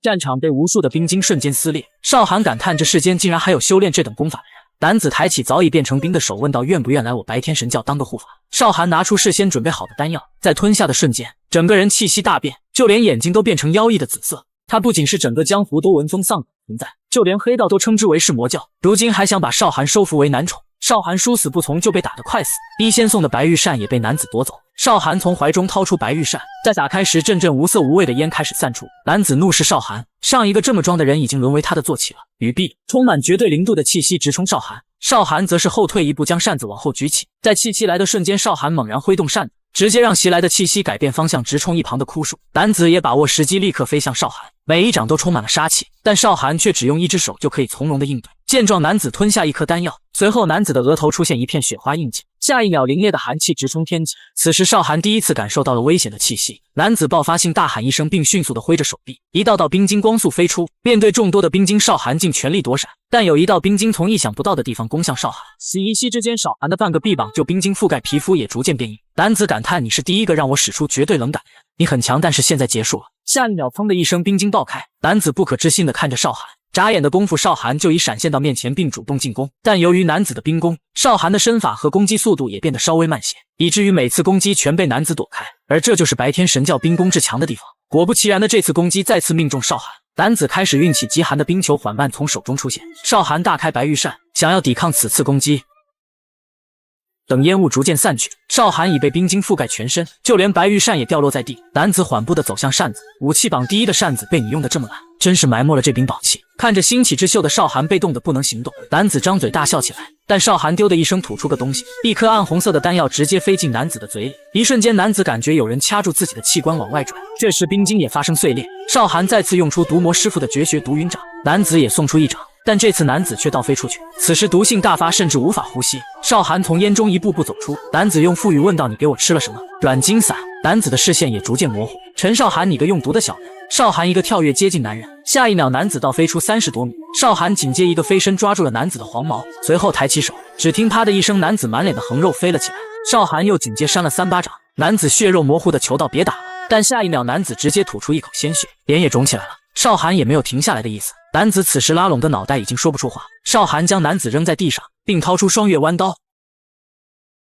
战场被无数的冰晶瞬间撕裂，少寒感叹这世间竟然还有修炼这等功法的人。男子抬起早已变成冰的手，问道：“愿不愿来我白天神教当个护法？”少寒拿出事先准备好的丹药，在吞下的瞬间，整个人气息大变，就连眼睛都变成妖异的紫色。他不仅是整个江湖都闻风丧胆存在，就连黑道都称之为是魔教，如今还想把少寒收服为男宠。少寒殊死不从，就被打得快死。逼仙送的白玉扇也被男子夺走。少寒从怀中掏出白玉扇，在打开时，阵阵无色无味的烟开始散出。男子怒视少寒，上一个这么装的人已经沦为他的坐骑了。羽臂充满绝对零度的气息直冲少寒，少寒则是后退一步，将扇子往后举起。在气息来的瞬间，少寒猛然挥动扇子，直接让袭来的气息改变方向，直冲一旁的枯树。男子也把握时机，立刻飞向少寒，每一掌都充满了杀气，但少寒却只用一只手就可以从容的应对。见状，男子吞下一颗丹药，随后男子的额头出现一片雪花印记，下一秒凛冽的寒气直冲天际。此时少寒第一次感受到了危险的气息，男子爆发性大喊一声，并迅速的挥着手臂，一道道冰晶光速飞出。面对众多的冰晶，少寒尽全力躲闪，但有一道冰晶从意想不到的地方攻向少寒，一息之间，少寒的半个臂膀就冰晶覆盖，皮肤也逐渐变硬。男子感叹：“你是第一个让我使出绝对冷感的人，你很强，但是现在结束了。”下一秒，砰的一声，冰晶爆开。男子不可置信地看着少寒，眨眼的功夫，少寒就已闪现到面前，并主动进攻。但由于男子的冰攻，少寒的身法和攻击速度也变得稍微慢些，以至于每次攻击全被男子躲开。而这就是白天神教冰攻之强的地方。果不其然的，这次攻击再次命中少寒。男子开始运起极寒的冰球，缓慢从手中出现。少寒大开白玉扇，想要抵抗此次攻击。等烟雾逐渐散去，少寒已被冰晶覆盖全身，就连白玉扇也掉落在地。男子缓步地走向扇子，武器榜第一的扇子被你用得这么烂，真是埋没了这柄宝器。看着兴起之秀的少寒被冻得不能行动，男子张嘴大笑起来，但少寒丢的一声吐出个东西，一颗暗红色的丹药直接飞进男子的嘴里。一瞬间，男子感觉有人掐住自己的器官往外转，这时冰晶也发生碎裂。少寒再次用出毒魔师傅的绝学毒云掌，男子也送出一掌。但这次男子却倒飞出去，此时毒性大发，甚至无法呼吸。少寒从烟中一步步走出，男子用腹语问道：“你给我吃了什么？”软筋散。男子的视线也逐渐模糊。陈少寒，你个用毒的小人！少寒一个跳跃接近男人，下一秒男子倒飞出30多米，少寒紧接一个飞身抓住了男子的黄毛，随后抬起手，只听啪的一声，男子满脸的横肉飞了起来。少寒又紧接扇了3巴掌，男子血肉模糊的求道：“别打了！”但下一秒男子直接吐出一口鲜血，脸也肿起来了。少寒也没有停下来的意思。男子此时拉拢的脑袋已经说不出话。少寒将男子扔在地上，并掏出双月弯刀。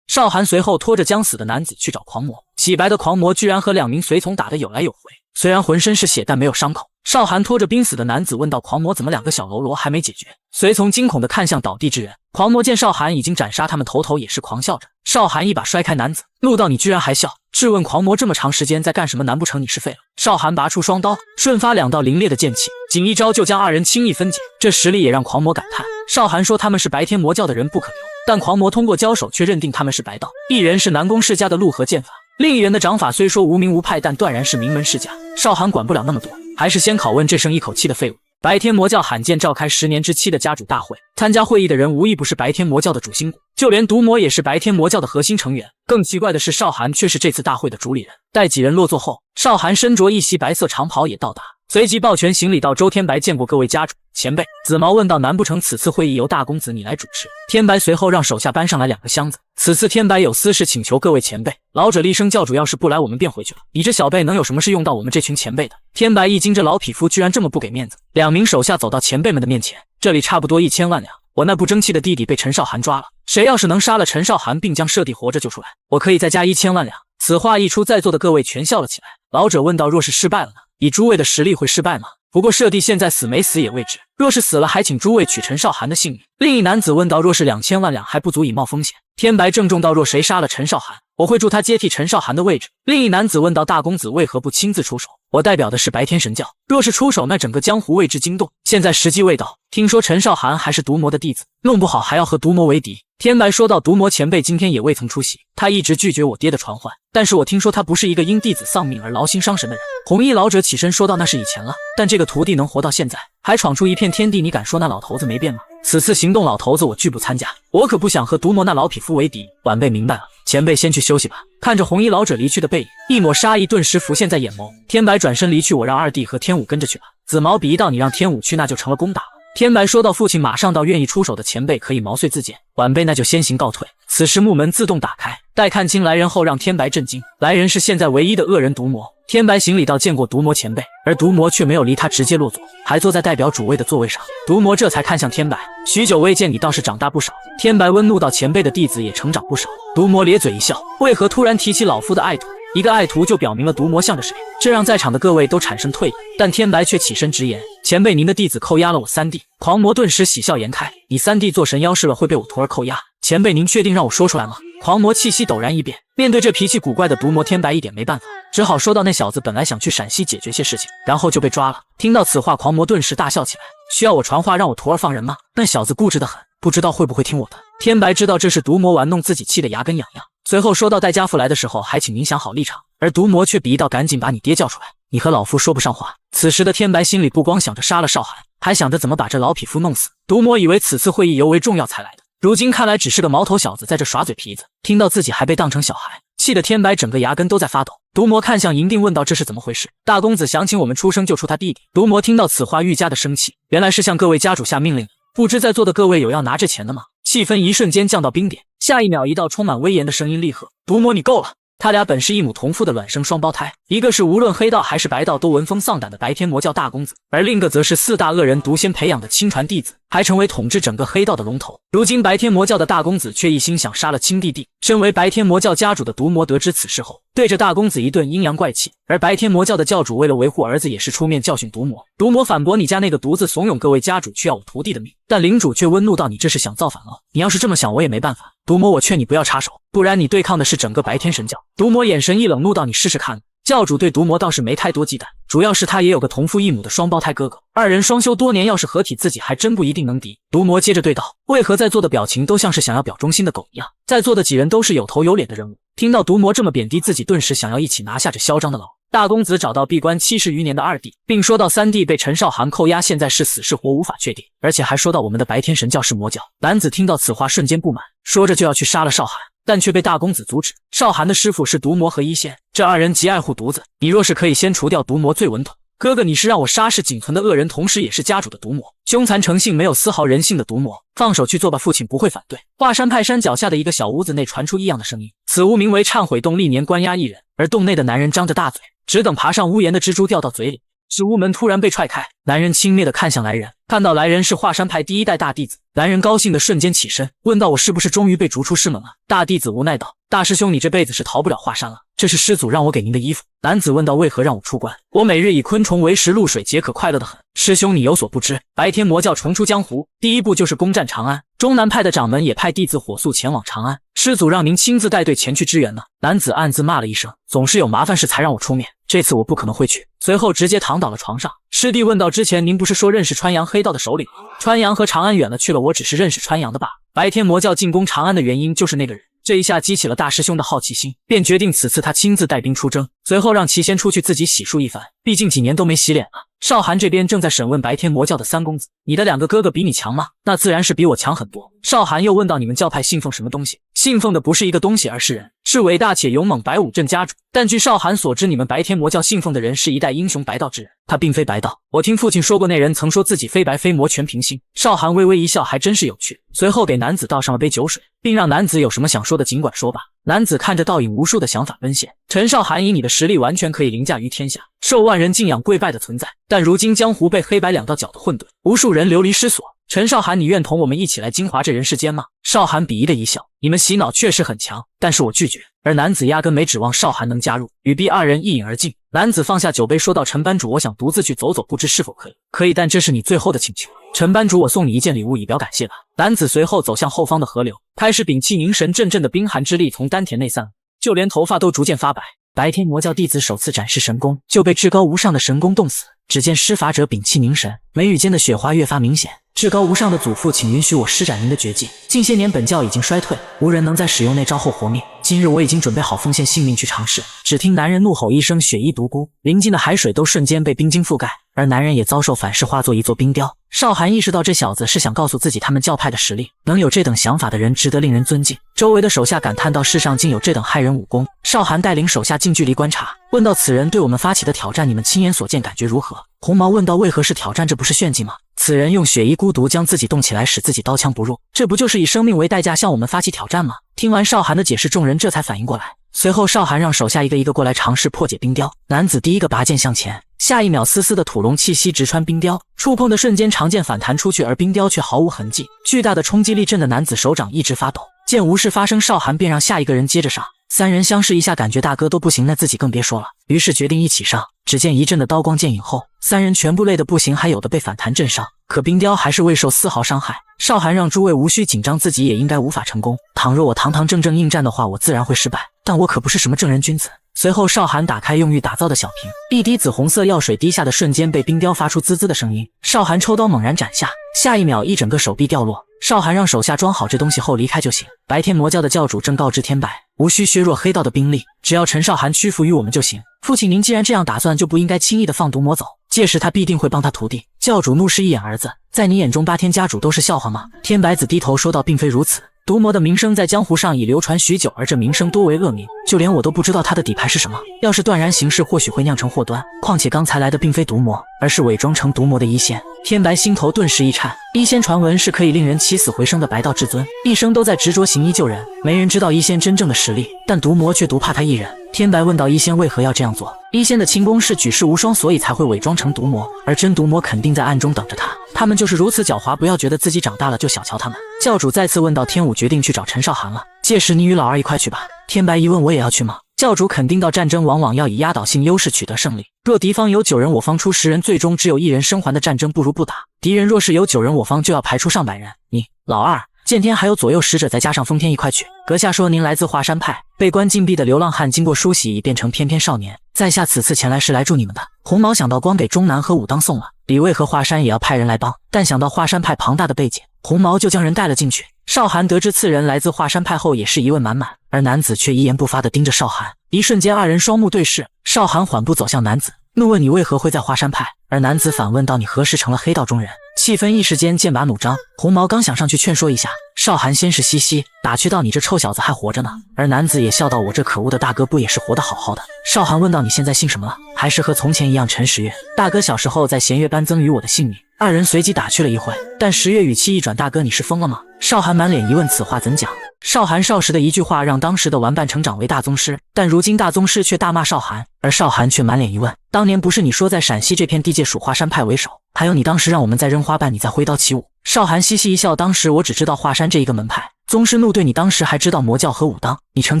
少寒随后拖着将死的男子去找狂魔。洗白的狂魔居然和2名随从打得有来有回，虽然浑身是血，但没有伤口。少寒拖着濒死的男子问道：“狂魔，怎么2个小喽啰还没解决？”随从惊恐地看向倒地之人。狂魔见少寒已经斩杀他们，头也是狂笑着。少寒一把摔开男子，怒道：“你居然还笑！”质问狂魔：“这么长时间在干什么？难不成你是废了？”少寒拔出双刀，瞬发2道凌冽的剑气，仅一招就将2人轻易分解。这实力也让狂魔感叹。少寒说他们是白天魔教的人不可留，但狂魔通过交手却认定他们是白道。一人是南宫世家的陆河剑法，另一人的掌法虽说无名无派，但断然是名门世家。少寒管不了那么多，还是先拷问这声一口气的废物。白天魔教罕见召开10年之期的家主大会，参加会议的人无一不是白天魔教的主心骨，就连毒魔也是白天魔教的核心成员。更奇怪的是，少寒却是这次大会的主理人。待几人落座后，少寒身着一袭白色长袍也到达，随即抱拳行礼道：“周天白见过各位家主前辈。”紫毛问道：“难不成此次会议由大公子你来主持？”天白随后让手下搬上来2个箱子。此次天白有私事请求各位前辈。老者厉声：“教主要是不来，我们便回去了。你这小辈能有什么事用到我们这群前辈的？”天白一惊，这老匹夫居然这么不给面子。2名手下走到前辈们的面前：“这里差不多1000万两，我那不争气的弟弟被陈少寒抓了，谁要是能杀了陈少寒，并将舍弟活着救出来，我可以再加1000万两。”此话一出，在座的各位全笑了起来。老者问道：“若是失败了呢？以诸位的实力会失败吗？不过舍弟现在死没死也未知，若是死了，还请诸位取陈少寒的性命。”另一男子问道：“若是2000万两还不足以冒风险？”天白郑重道：“若谁杀了陈少寒，我会助他接替陈少涵的位置。另一男子问道：大公子为何不亲自出手？我代表的是白天神教，若是出手，那整个江湖为之惊动。现在时机未到，听说陈少涵还是毒魔的弟子，弄不好还要和毒魔为敌。天白说到，毒魔前辈今天也未曾出席，他一直拒绝我爹的传唤，但是我听说他不是一个因弟子丧命而劳心伤神的人。红衣老者起身说道：那是以前了，但这个徒弟能活到现在，还闯出一片天地，你敢说那老头子没变吗？此次行动，老头子我拒不参加，我可不想和毒魔那老匹夫为敌。晚辈明白了，前辈先去休息吧。看着红衣老者离去的背影，一抹杀意顿时浮现在眼眸。天白转身离去，我让二弟和天武跟着去吧。紫毛比一到你让天武去，那就成了攻打了。天白说到，父亲马上到，愿意出手的前辈可以毛遂自荐，晚辈那就先行告退。此时木门自动打开，待看清来人后，让天白震惊。来人是现在唯一的恶人毒魔。天白行礼道：见过毒魔前辈，而毒魔却没有离他直接落座，还坐在代表主位的座位上。毒魔这才看向天白，许久未见，你倒是长大不少。天白温怒道：前辈的弟子也成长不少。毒魔咧嘴一笑，为何突然提起老夫的爱徒？一个爱徒就表明了毒魔向着谁，这让在场的各位都产生退意。但天白却起身直言：前辈您的弟子扣押了我三弟。狂魔顿时喜笑颜开，你三弟做神妖事了，会被我徒儿扣押？前辈您确定让我说出来吗？狂魔气息陡然一变，面对这脾气古怪的毒魔，天白一点没办法，只好说道：那小子本来想去陕西解决些事情，然后就被抓了。听到此话，狂魔顿时大笑起来，需要我传话让我徒儿放人吗？那小子固执得很，不知道会不会听我的。天白知道这是毒魔玩弄自己，气得牙根痒痒，随后说到：待家父来的时候，还请您想好立场。而毒魔却比一道：赶紧把你爹叫出来，你和老夫说不上话。此时的天白心里不光想着杀了少涵，还想着怎么把这老匹夫弄死。毒魔以为此次会议尤为重要才来的，如今看来只是个毛头小子在这耍嘴皮子。听到自己还被当成小孩，气得天白整个牙根都在发抖。毒魔看向银锭问道：这是怎么回事？大公子想请我们出生救出他弟弟。毒魔听到此话愈加的生气，原来是向各位家主下命令了，不知在座的各位有要拿这钱的吗？气氛一瞬间降到冰点，下一秒一道充满威严的声音厉喝：毒魔你够了！他俩本是一母同父的卵生双胞胎，一个是无论黑道还是白道都闻风丧胆的白天魔教大公子，而另一个则是四大恶人独先培养的亲传弟子，还成为统治整个黑道的龙头。如今白天魔教的大公子却一心想杀了亲弟弟。身为白天魔教家主的毒魔得知此事后，对着大公子一顿阴阳怪气，而白天魔教的教主为了维护儿子，也是出面教训毒魔。毒魔反驳：你家那个犊子怂恿各位家主去要我徒弟的命。但领主却温怒道：你这是想造反了，你要是这么想，我也没办法。毒魔，我劝你不要插手，不然你对抗的是整个白天神教。毒魔眼神一冷，怒道：你试试看。教主对毒魔倒是没太多忌惮，主要是他也有个同父异母的双胞胎哥哥，二人双修多年，要是合体，自己还真不一定能敌。毒魔接着对道：为何在座的表情都像是想要表忠心的狗一样？在座的几人都是有头有脸的人物。听到毒魔这么贬低自己，顿时想要一起拿下这嚣张的老大公子。找到闭关70余年的二弟，并说到三弟被陈少涵扣押，现在是死是活无法确定，而且还说到我们的白天神教是魔教。男子听到此话瞬间不满，说着就要去杀了少涵，但却被大公子阻止。少涵的师傅是毒魔和一仙，这二人极爱护犊子，你若是可以先除掉毒魔最稳妥。哥哥，你是让我杀是仅存的恶人，同时也是家主的毒魔，凶残成性，没有丝毫人性的毒魔，放手去做吧，父亲不会反对。华山派山脚下的一个小屋子内传出异样的声音，此屋名为忏悔洞，历年关押一人，而洞内的男人张着大嘴，只等爬上屋檐的蜘蛛掉到嘴里。是屋门突然被踹开，男人轻蔑地看向来人，看到来人是华山派第一代大弟子，男人高兴的瞬间起身，问道：我是不是终于被逐出师门了？大弟子无奈道：大师兄，你这辈子是逃不了华山了，这是师祖让我给您的衣服。男子问道：为何让我出关？我每日以昆虫为食，露水解渴，快乐得很。师兄你有所不知，白天魔教重出江湖，第一步就是攻占长安，中南派的掌门也派弟子火速前往长安，师祖让您亲自带队前去支援呢。男子暗自骂了一声，总是有麻烦事才让我出面，这次我不可能会去。随后直接躺倒了床上。师弟问道：之前您不是说认识川阳黑道的首领吗？川阳和长安远了去了，我只是认识川阳的罢了。白天魔教进攻长安的原因就是那个人。这一下激起了大师兄的好奇心，便决定此次他亲自带兵出征，随后让齐先出去自己洗漱一番，毕竟几年都没洗脸了。少涵这边正在审问白天魔教的三公子，你的两个哥哥比你强吗？那自然是比我强很多。少涵又问到：你们教派信奉什么东西？信奉的不是一个东西，而是人，是伟大且勇猛白武镇家主。但据少涵所知，你们白天魔教信奉的人是一代英雄白道之人，他并非白道。我听父亲说过，那人曾说自己非白非魔全凭心。少涵微微一笑，还真是有趣。随后给男子倒上了杯酒水，并让男子有什么想说的尽管说吧。男子看着倒影，无数的想法奔现。陈少涵，以你的实力完全可以凌驾于天下，受万人敬仰跪拜的存在，但如今江湖被黑白两道搅得混沌，无数人流离失所。陈少涵，你愿同我们一起来精华这人世间吗？少涵鄙夷的一笑，你们洗脑确实很强，但是我拒绝。而男子压根没指望少涵能加入，与 B 二人一饮而尽。男子放下酒杯说道：陈班主，我想独自去走走，不知是否可以？可以，但这是你最后的请求。陈班主，我送你一件礼物以表感谢吧。男子随后走向后方的河流，开始屏气凝神，阵阵的冰寒之力从丹田内散。就连头发都逐渐发白。白天魔教弟子首次展示神功，就被至高无上的神功冻死。只见施法者屏气凝神，眉宇间的雪花越发明显。至高无上的祖父，请允许我施展您的绝技。近些年本教已经衰退，无人能在使用那招后活命。今日我已经准备好奉献性命去尝试。只听男人怒吼一声，血衣独孤，临近的海水都瞬间被冰晶覆盖，而男人也遭受反噬，化作一座冰雕。少寒意识到这小子是想告诉自己他们教派的实力，能有这等想法的人值得令人尊敬。周围的手下感叹到世上竟有这等骇人武功。少寒带领手下近距离观察，问到此人对我们发起的挑战，你们亲眼所见感觉如何？红毛问道，为何是挑战？这不是炫技吗？此人用血衣孤独将自己冻起来，使自己刀枪不入，这不就是以生命为代价向我们发起挑战吗？听完少寒的解释，众人这才反应过来。随后少寒让手下一个一个过来尝试破解冰雕。男子第一个拔剑向前，下一秒丝丝的土龙气息直穿冰雕，触碰的瞬间长剑反弹出去，而冰雕却毫无痕迹。巨大的冲击力震得男子手掌一直发抖。见无事发生，少寒便让下一个人接着上。三人相视一下，感觉大哥都不行，那自己更别说了，于是决定一起上。只见一阵的刀光剑影后，三人全部累得不行，还有的被反弹震伤，可冰雕还是未受丝毫伤害。少寒让诸位无需紧张，自己也应该无法成功。倘若我堂堂正正应战的话，我自然会失败，但我可不是什么正人君子。随后少寒打开用玉打造的小瓶，一滴紫红色药水滴下的瞬间，被冰雕发出滋滋的声音。少寒抽刀猛然斩下，下一秒一整个手臂掉落。少寒让手下装好这东西后离开就行。白天魔教的教主正告知天白，无需削弱黑道的兵力，只要陈少寒屈服于我们就行。父亲您既然这样打算，就不应该轻易的放毒魔走，届时他必定会帮他徒弟。教主怒视一眼儿子，在你眼中8天家主都是笑话吗？天白子低头说道，并非如此。毒魔的名声在江湖上已流传许久，而这名声多为恶名，就连我都不知道他的底牌是什么。要是断然行事，或许会酿成祸端。况且刚才来的并非毒魔，而是伪装成毒魔的一仙。天白心头顿时一颤，一仙传闻是可以令人起死回生的白道至尊，一生都在执着行医救人，没人知道一仙真正的实力，但毒魔却独怕他一人。天白问道，一仙为何要这样做？一仙的轻功是举世无双，所以才会伪装成毒魔，而真毒魔肯定在暗中等着他。他们就是如此狡猾，不要觉得自己长大了就小瞧他们。教主再次问到，天武决定去找陈少寒了，届时你与老二一块去吧。天白一问，我也要去吗？教主肯定到战争往往要以压倒性优势取得胜利，若敌方有9人，我方出10人，最终只有1人生还的战争不如不打。敌人若是有9人，我方就要排出上百人。你老二剑天还有左右使者，再加上封天一块去。阁下说您来自华山派，被关禁闭的流浪汉经过梳洗已变成翩翩少年，在下此次前来是来助你们的。红毛想到光给中南和武当送了李卫和华山也要派人来帮，但想到华山派庞大的背景，红毛就将人带了进去。少寒得知次人来自华山派后，也是疑问满满，而男子却一言不发地盯着少寒。一瞬间2人双目对视，少寒缓步走向男子，怒问你为何会在华山派，而男子反问道，你何时成了黑道中人？气氛一时间剑拔弩张。红毛刚想上去劝说一下，少寒先是嘻嘻打趣道，你这臭小子还活着呢，而男子也笑道，我这可恶的大哥不也是活得好好的。少寒问道，你现在姓什么了？还是和从前一样陈十月？大哥小时候在弦乐班赠予我的姓名。2人随即打趣了一会，但十月语气一转，大哥你是疯了吗？少寒满脸疑问，此话怎讲？少寒少时的一句话让当时的玩伴成长为大宗师，但如今大宗师却大骂少寒，而少寒却满脸疑问，当年不是你说在陕西这片地界属华山派为首，还有你当时让我们在扔花瓣，你在挥刀起舞。少寒嘻嘻一笑，当时我只知道华山这一个门派，宗师怒对你当时还知道魔教和武当，你成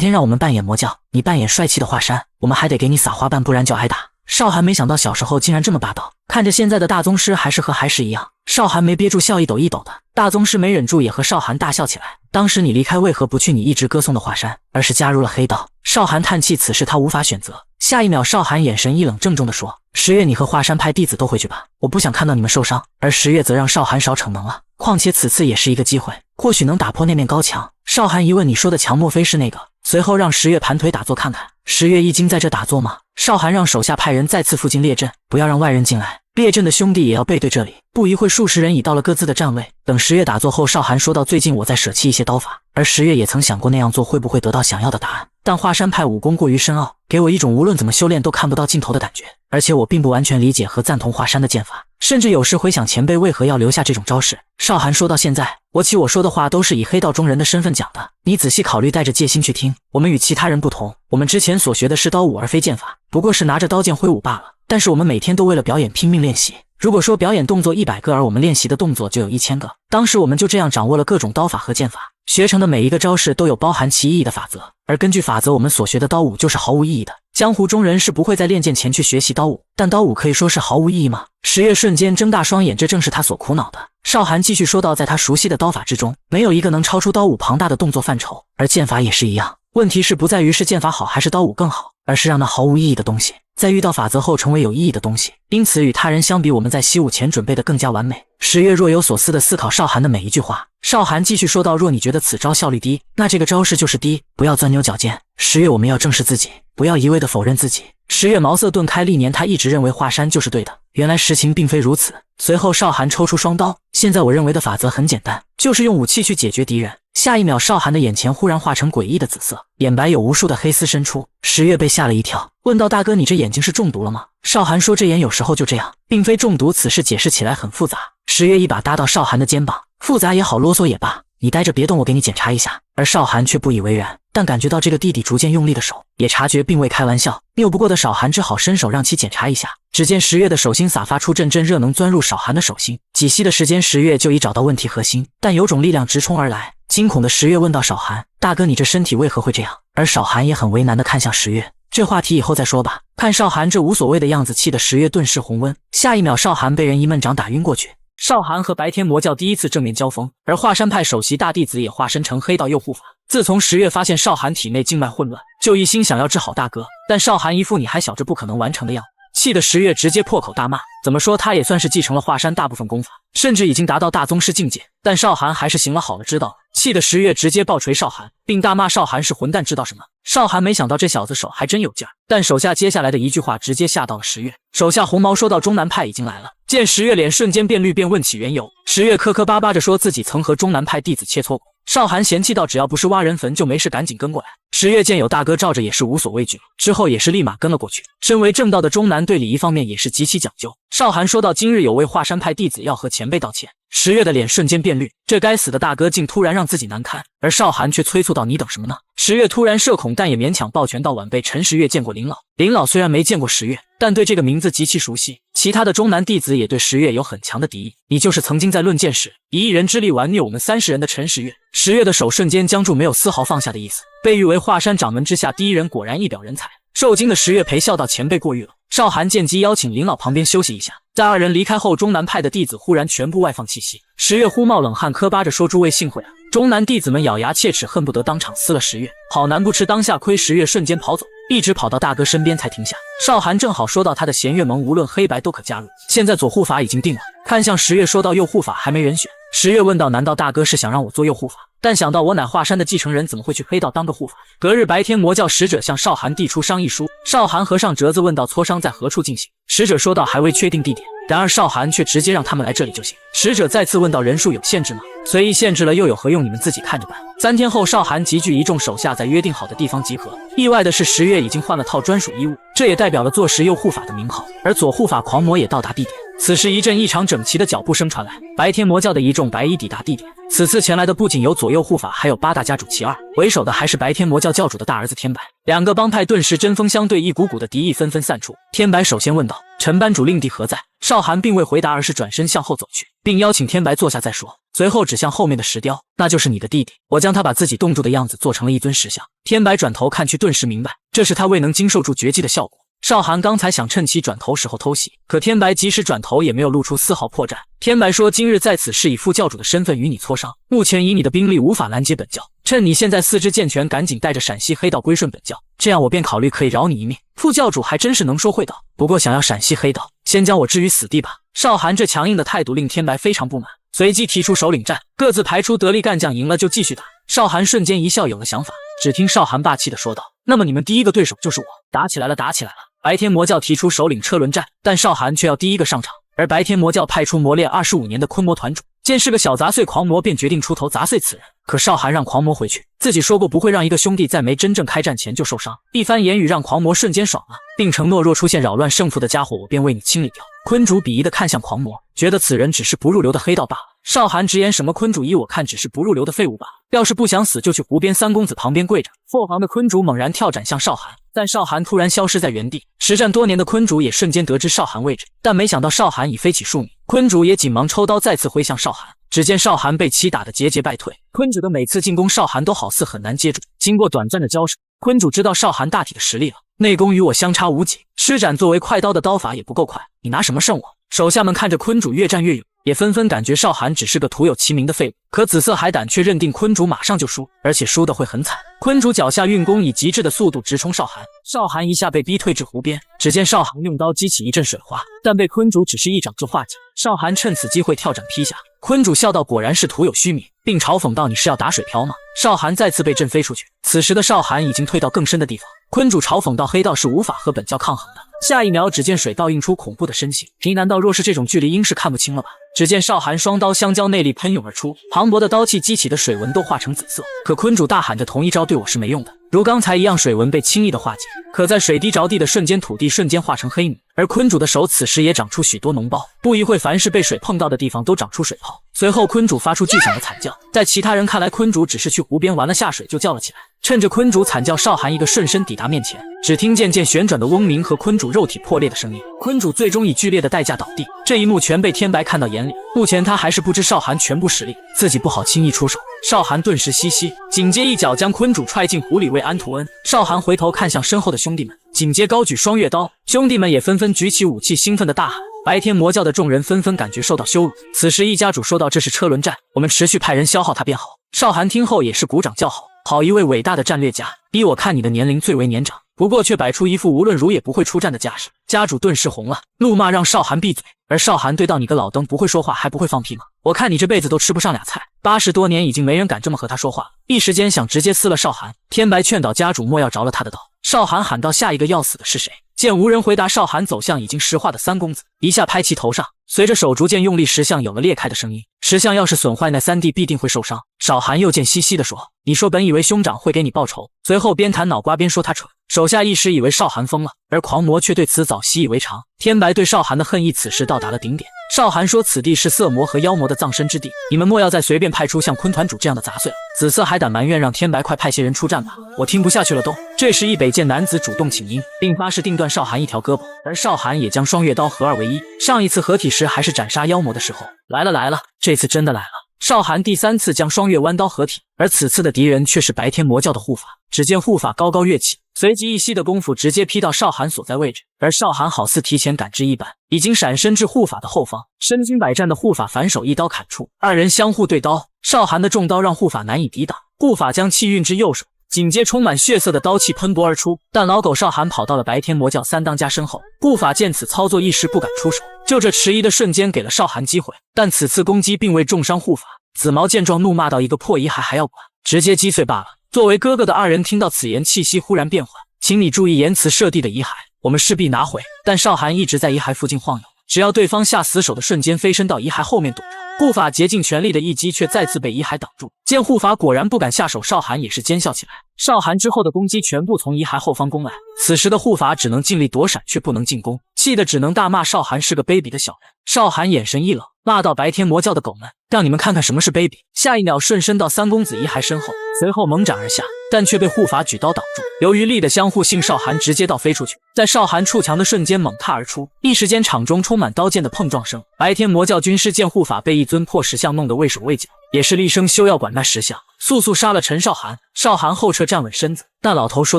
天让我们扮演魔教，你扮演帅气的华山，我们还得给你撒花瓣，不然就挨打。少寒没想到小时候竟然这么霸道，看着现在的大宗师还是和孩时一样，少寒没憋住笑一抖一抖的，大宗师没忍住也和少寒大笑起来。当时你离开为何不去你一直歌颂的华山，而是加入了黑道？少寒叹气，此事他无法选择。下一秒少寒眼神一冷，郑重地说，十月你和华山派弟子都回去吧，我不想看到你们受伤。而十月则让少寒少逞能了，况且此次也是一个机会，或许能打破那面高墙。少寒一问，你说的墙莫非是那个？随后让十月盘腿打坐看看。十月一惊，在这打坐吗？少寒让手下派人再次附近列阵，不要让外人进来，列阵的兄弟也要背对这里。不一会，数十人已到了各自的站位。等十月打坐后，少寒说道，最近我在舍弃一些刀法，而十月也曾想过那样做会不会得到想要的答案，但华山派武功过于深奥，给我一种无论怎么修炼都看不到尽头的感觉，而且我并不完全理解和赞同华山的剑法，甚至有时回想前辈为何要留下这种招式。少寒说到现在，我说的话都是以黑道中人的身份讲的，你仔细考虑，带着戒心去听。我们与其他人不同，我们之前所学的是刀舞而非剑法，不过是拿着刀剑挥舞罢了，但是我们每天都为了表演拼命练习。如果说表演动作100个，而我们练习的动作就有1000个，当时我们就这样掌握了各种刀法和剑法，学成的每一个招式都有包含其意义的法则，而根据法则，我们所学的刀舞就是毫无意义的。江湖中人是不会在练剑前去学习刀舞，但刀舞可以说是毫无意义吗？十月瞬间睁大双眼，这正是他所苦恼的。少寒继续说道，在他熟悉的刀法之中，没有一个能超出刀舞庞大的动作范畴，而剑法也是一样。问题是不在于是剑法好还是刀舞更好，而是让那毫无意义的东西在遇到法则后成为有意义的东西。因此与他人相比，我们在习武前准备的更加完美。十月若有所思地思考少寒的每一句话。少寒继续说道，若你觉得此招效率低，那这个招式就是低，不要钻牛角尖。十月我们要正视自己，不要一味地否认自己。十月茅塞顿开，历年他一直认为华山就是对的，原来实情并非如此。随后少寒抽出双刀，现在我认为的法则很简单，就是用武器去解决敌人。下一秒少寒的眼前忽然化成诡异的紫色，眼白有无数的黑丝伸出。十月被吓了一跳，问道，大哥你这眼睛是中毒了吗？少寒说，这眼有时候就这样，并非中毒，此事解释起来很复杂。十月一把搭到少寒的肩膀，复杂也好，啰嗦也罢，你待着别动，我给你检查一下。而少寒却不以为然，但感觉到这个弟弟逐渐用力的手，也察觉并未开玩笑，拗不过的少寒只好伸手让其检查一下。只见十月的手心洒发出阵阵热能，钻入少寒的手心，几息的时间，十月就已找到问题核心，但有种力量直冲而来。惊恐的十月问道，少寒大哥，你这身体为何会这样？而少寒也很为难地看向十月，这话题以后再说吧。看少寒这无所谓的样子，气得十月顿时红温。下一秒少寒被人一闷掌打晕过去。少寒和白天魔教第一次正面交锋，而华山派首席大弟子也化身成黑道右护法。自从十月发现少寒体内静脉混乱，就一心想要治好大哥，但少寒一副你还小着不可能完成的样子，气得十月直接破口大骂。怎么说他也算是继承了华山大部分功法，甚至已经达到大宗师境界，但少寒还是行了好了知道了，气得十月直接暴锤少寒，并大骂少寒是混蛋知道什么。少寒没想到这小子手还真有劲儿，但手下接下来的一句话直接吓到了十月。手下红毛说到，中南派已经来了。见十月脸瞬间变绿，便问起缘由。十月磕磕巴巴着说自己曾和中南派弟子切磋过。少寒嫌弃道，只要不是挖人坟就没事，赶紧跟过来。十月见有大哥罩着也是无所畏惧，之后也是立马跟了过去。身为正道的中南对礼仪方面也是极其讲究。少寒说道，今日有位华山派弟子要和前辈道歉。十月的脸瞬间变绿，这该死的大哥竟突然让自己难堪，而少寒却催促道，你等什么呢？十月突然社恐，但也勉强抱拳道，晚辈陈十月见过林老。林老虽然没见过十月，但对这个名字极其熟悉。其他的中南弟子也对十月有很强的敌意。你就是曾经在论剑时以一人之力玩虐我们30人的陈十月。十月的手瞬间僵住，没有丝毫放下的意思。被誉为华山掌门之下第一人，果然一表人才。受惊的十月陪笑道，前辈过誉了。少寒见机邀请林老旁边休息一下。在二人离开后，中南派的弟子忽然全部外放气息。十月忽冒冷汗，磕巴着说，诸位幸会了。中南弟子们咬牙切齿，恨不得当场撕了十月。好男不吃当下亏，十月瞬间跑走，一直跑到大哥身边才停下。少寒正好说到他的弦月盟无论黑白都可加入，现在左护法已经定了。看向十月说到，右护法还没人选。十月问道，难道大哥是想让我做右护法？但想到我乃华山的继承人，怎么会去黑道当个护法？隔日白天魔教使者向少寒递出商议书。少寒合上折子问道，磋商在何处进行？使者说道，还未确定地点。然而少寒却直接让他们来这里就行。使者再次问道，人数有限制吗？随意限制了又有何用？你们自己看着办。3天后，少寒集聚一众手下在约定好的地方集合。意外的是，十月已经换了套专属衣物，这也代表了坐实右护法的名号。而左护法狂魔也到达地点。此时一阵异常整齐的脚步声传来，白天魔教的一众白衣抵达地点。此次前来的不仅有左右护法，还有8大家主其二，为首的还是白天魔教教主的大儿子天白。两个帮派顿时针锋相对，一股股的敌意纷纷散出。天白首先问道，陈班主令弟何在？少寒并未回答，而是转身向后走去，并邀请天白坐下再说。随后指向后面的石雕，那就是你的弟弟。我将他把自己冻住的样子做成了一尊石像。天白转头看去，顿时明白，这是他未能经受住绝技的效果。少寒刚才想趁其转头时候偷袭，可天白即使转头也没有露出丝毫破绽。天白说，今日在此是以副教主的身份与你磋商，目前以你的兵力无法拦截本教，趁你现在四肢健全，赶紧带着陕西黑道归顺本教，这样我便考虑可以饶你一命。副教主还真是能说会道，不过想要陕西黑道，先将我置于死地吧。少寒这强硬的态度令天白非常不满，随即提出首领战，各自排出得力干将，赢了就继续打。少寒瞬间一笑，有了想法。只听少寒霸气地说道，那么你们第一个对手就是我。打起来了，打起来了。白天魔教提出首领车轮战，但少寒却要第一个上场。而白天魔教派出磨练25年的昆魔团主，见是个小杂碎狂魔，便决定出头砸碎此人。可少寒让狂魔回去，自己说过不会让一个兄弟在没真正开战前就受伤。一番言语让狂魔瞬间爽了，并承诺若出现扰乱胜负的家伙，我便为你清理掉。昆主鄙夷地看向狂魔，觉得此人只是不入流的黑道罢了。少寒直言，什么昆主依我看只是不入流的废物罢了，要是不想死就去湖边三公子旁边跪着。后方的昆主猛然跳斩向少寒，但少寒突然消失在原地。实战多年的昆主也瞬间得知少寒位置，但没想到少寒已飞起数米，昆主也紧忙抽刀再次挥向少寒。只见少寒被其打得节节败退，昆主的每次进攻少寒都好似很难接住。经过短暂的交手，昆主知道少寒大体的实力了，内功与我相差无几，施展作为快刀的刀法也不够快，你拿什么胜我？手下们看着昆主越战越勇，也纷纷感觉少寒只是个徒有其名的废物。可紫色海胆却认定坤主马上就输，而且输得会很惨。坤主脚下运功，以极致的速度直冲少寒，少寒一下被逼退至湖边。只见少寒用刀激起一阵水花，但被坤主只是一掌就化解。少寒趁此机会跳斩劈下，坤主笑道：“果然是徒有虚名。”并嘲讽道：“你是要打水漂吗？”少寒再次被震飞出去。此时的少寒已经退到更深的地方。坤主嘲讽道：“黑道是无法和本教抗衡的。”下一秒，只见水道映出恐怖的身形。你难道若是这种距离，应是看不清了吧？只见少寒双刀相交，内力喷涌而出，磅礴的刀气激起的水纹都化成紫色。可坤主大喊着：“同一招对我是没用的。”如刚才一样，水纹被轻易的化解。可在水滴着地的瞬间，土地瞬间化成黑泥，而坤主的手此时也长出许多脓包。不一会，凡是被水碰到的地方都长出水泡。随后，坤主发出巨响的惨叫。在其他人看来，坤主只是去湖边玩了下水就叫了起来。趁着坤主惨叫，少寒一个瞬身抵达面前，只听见旋转的嗡鸣和坤主肉体破裂的声音。坤主最终以剧烈的代价倒地。这一幕全被天白看到眼里。目前他还是不知少寒全部实力，自己不好轻易出手。少寒顿时嘻嘻，紧接一脚将坤主踹进湖里喂安图恩。少寒回头看向身后的兄弟们，紧接高举双月刀，兄弟们也纷纷举起武器，兴奋的大喊。白天魔教的众人纷纷感觉受到羞辱。此时一家主说道：“这是车轮战，我们持续派人消耗他便好。”少寒听后也是鼓掌叫好，好一位伟大的战略家，依我看你的年龄最为年长，不过却摆出一副无论如也不会出战的架势。家主顿时红了，怒骂让少寒闭嘴。而少寒对道：“你个老登不会说话还不会放屁吗？我看你这辈子都吃不上俩菜。”80多年已经没人敢这么和他说话，一时间想直接撕了少寒。天白劝导家主莫要着了他的道。少寒喊道：“下一个要死的是谁？”见无人回答，少寒走向已经石化的三公子，一下拍其头上，随着手逐渐用力，石像有了裂开的声音。石像要是损坏，那三弟必定会受伤。少寒又见嘻嘻地说：“你说本以为兄长会给你报仇。”随后边弹脑瓜边说他蠢。手下一时以为少寒疯了，而狂魔却对此早习以为常。天白对少寒的恨意此时到达了顶点。少寒说：“此地是色魔和妖魔的葬身之地，你们莫要再随便派出像坤团主这样的杂碎了。”紫色海胆埋怨让天白快派些人出战吧，我听不下去了都。这时一北剑男子主动请缨，并发誓定断少寒一条胳膊，而少寒也将双月刀合二为一。上一次合体时还是斩杀妖魔的时候，来了，这次真的来了。少寒第3次将双月弯刀合体，而此次的敌人却是白天魔教的护法。只见护法高高跃起，随即一息的功夫直接劈到少寒所在位置，而少寒好似提前感知一般，已经闪身至护法的后方。身经百战的护法反手一刀砍出，二人相互对刀。少寒的重刀让护法难以抵挡，护法将气运至右手，紧接充满血色的刀气喷薄而出。但老狗少寒跑到了白天魔教三当家身后，护法见此操作一时不敢出手，就这迟疑的瞬间给了少寒机会，但此次攻击并未重伤护法。紫毛见状怒骂道：“一个破遗骸还要管，直接击碎罢了。”作为哥哥的二人听到此言，气息忽然变缓：“请你注意言辞，射地的遗骸我们势必拿回。”但少寒一直在遗骸附近晃悠，只要对方下死手的瞬间飞身到遗骸后面躲着。护法竭尽全力的一击却再次被遗骸挡住。见护法果然不敢下手，少寒也是奸笑起来。少寒之后的攻击全部从遗骸后方攻来，此时的护法只能尽力躲闪，却不能进攻，气得只能大骂少寒是个卑鄙的小人。少寒眼神一冷，骂到：“白天魔教的狗们，让你们看看什么是卑鄙！”下一秒瞬身到三公子遗骸身后，随后猛斩而下，但却被护法举刀挡住。由于力的相互性，少寒直接倒飞出去，在少寒触墙的瞬间猛踏而出，一时间场中充满刀剑的碰撞声。白天魔教军师见护法被一尊破石像弄得畏手畏脚，也是厉声休要管那石像，速速杀了陈少寒。少寒后撤站稳身子，但老头说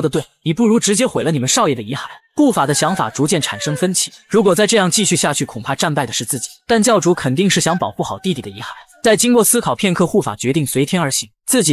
的对，你不如直接毁了你们少爷的遗骸。护法的想法逐渐产生分歧，如果再这样继续下去，恐怕战败的是自己，但教主肯定是想保护好弟弟的遗骸。在经过思考片刻，护法决定随天而行，自己将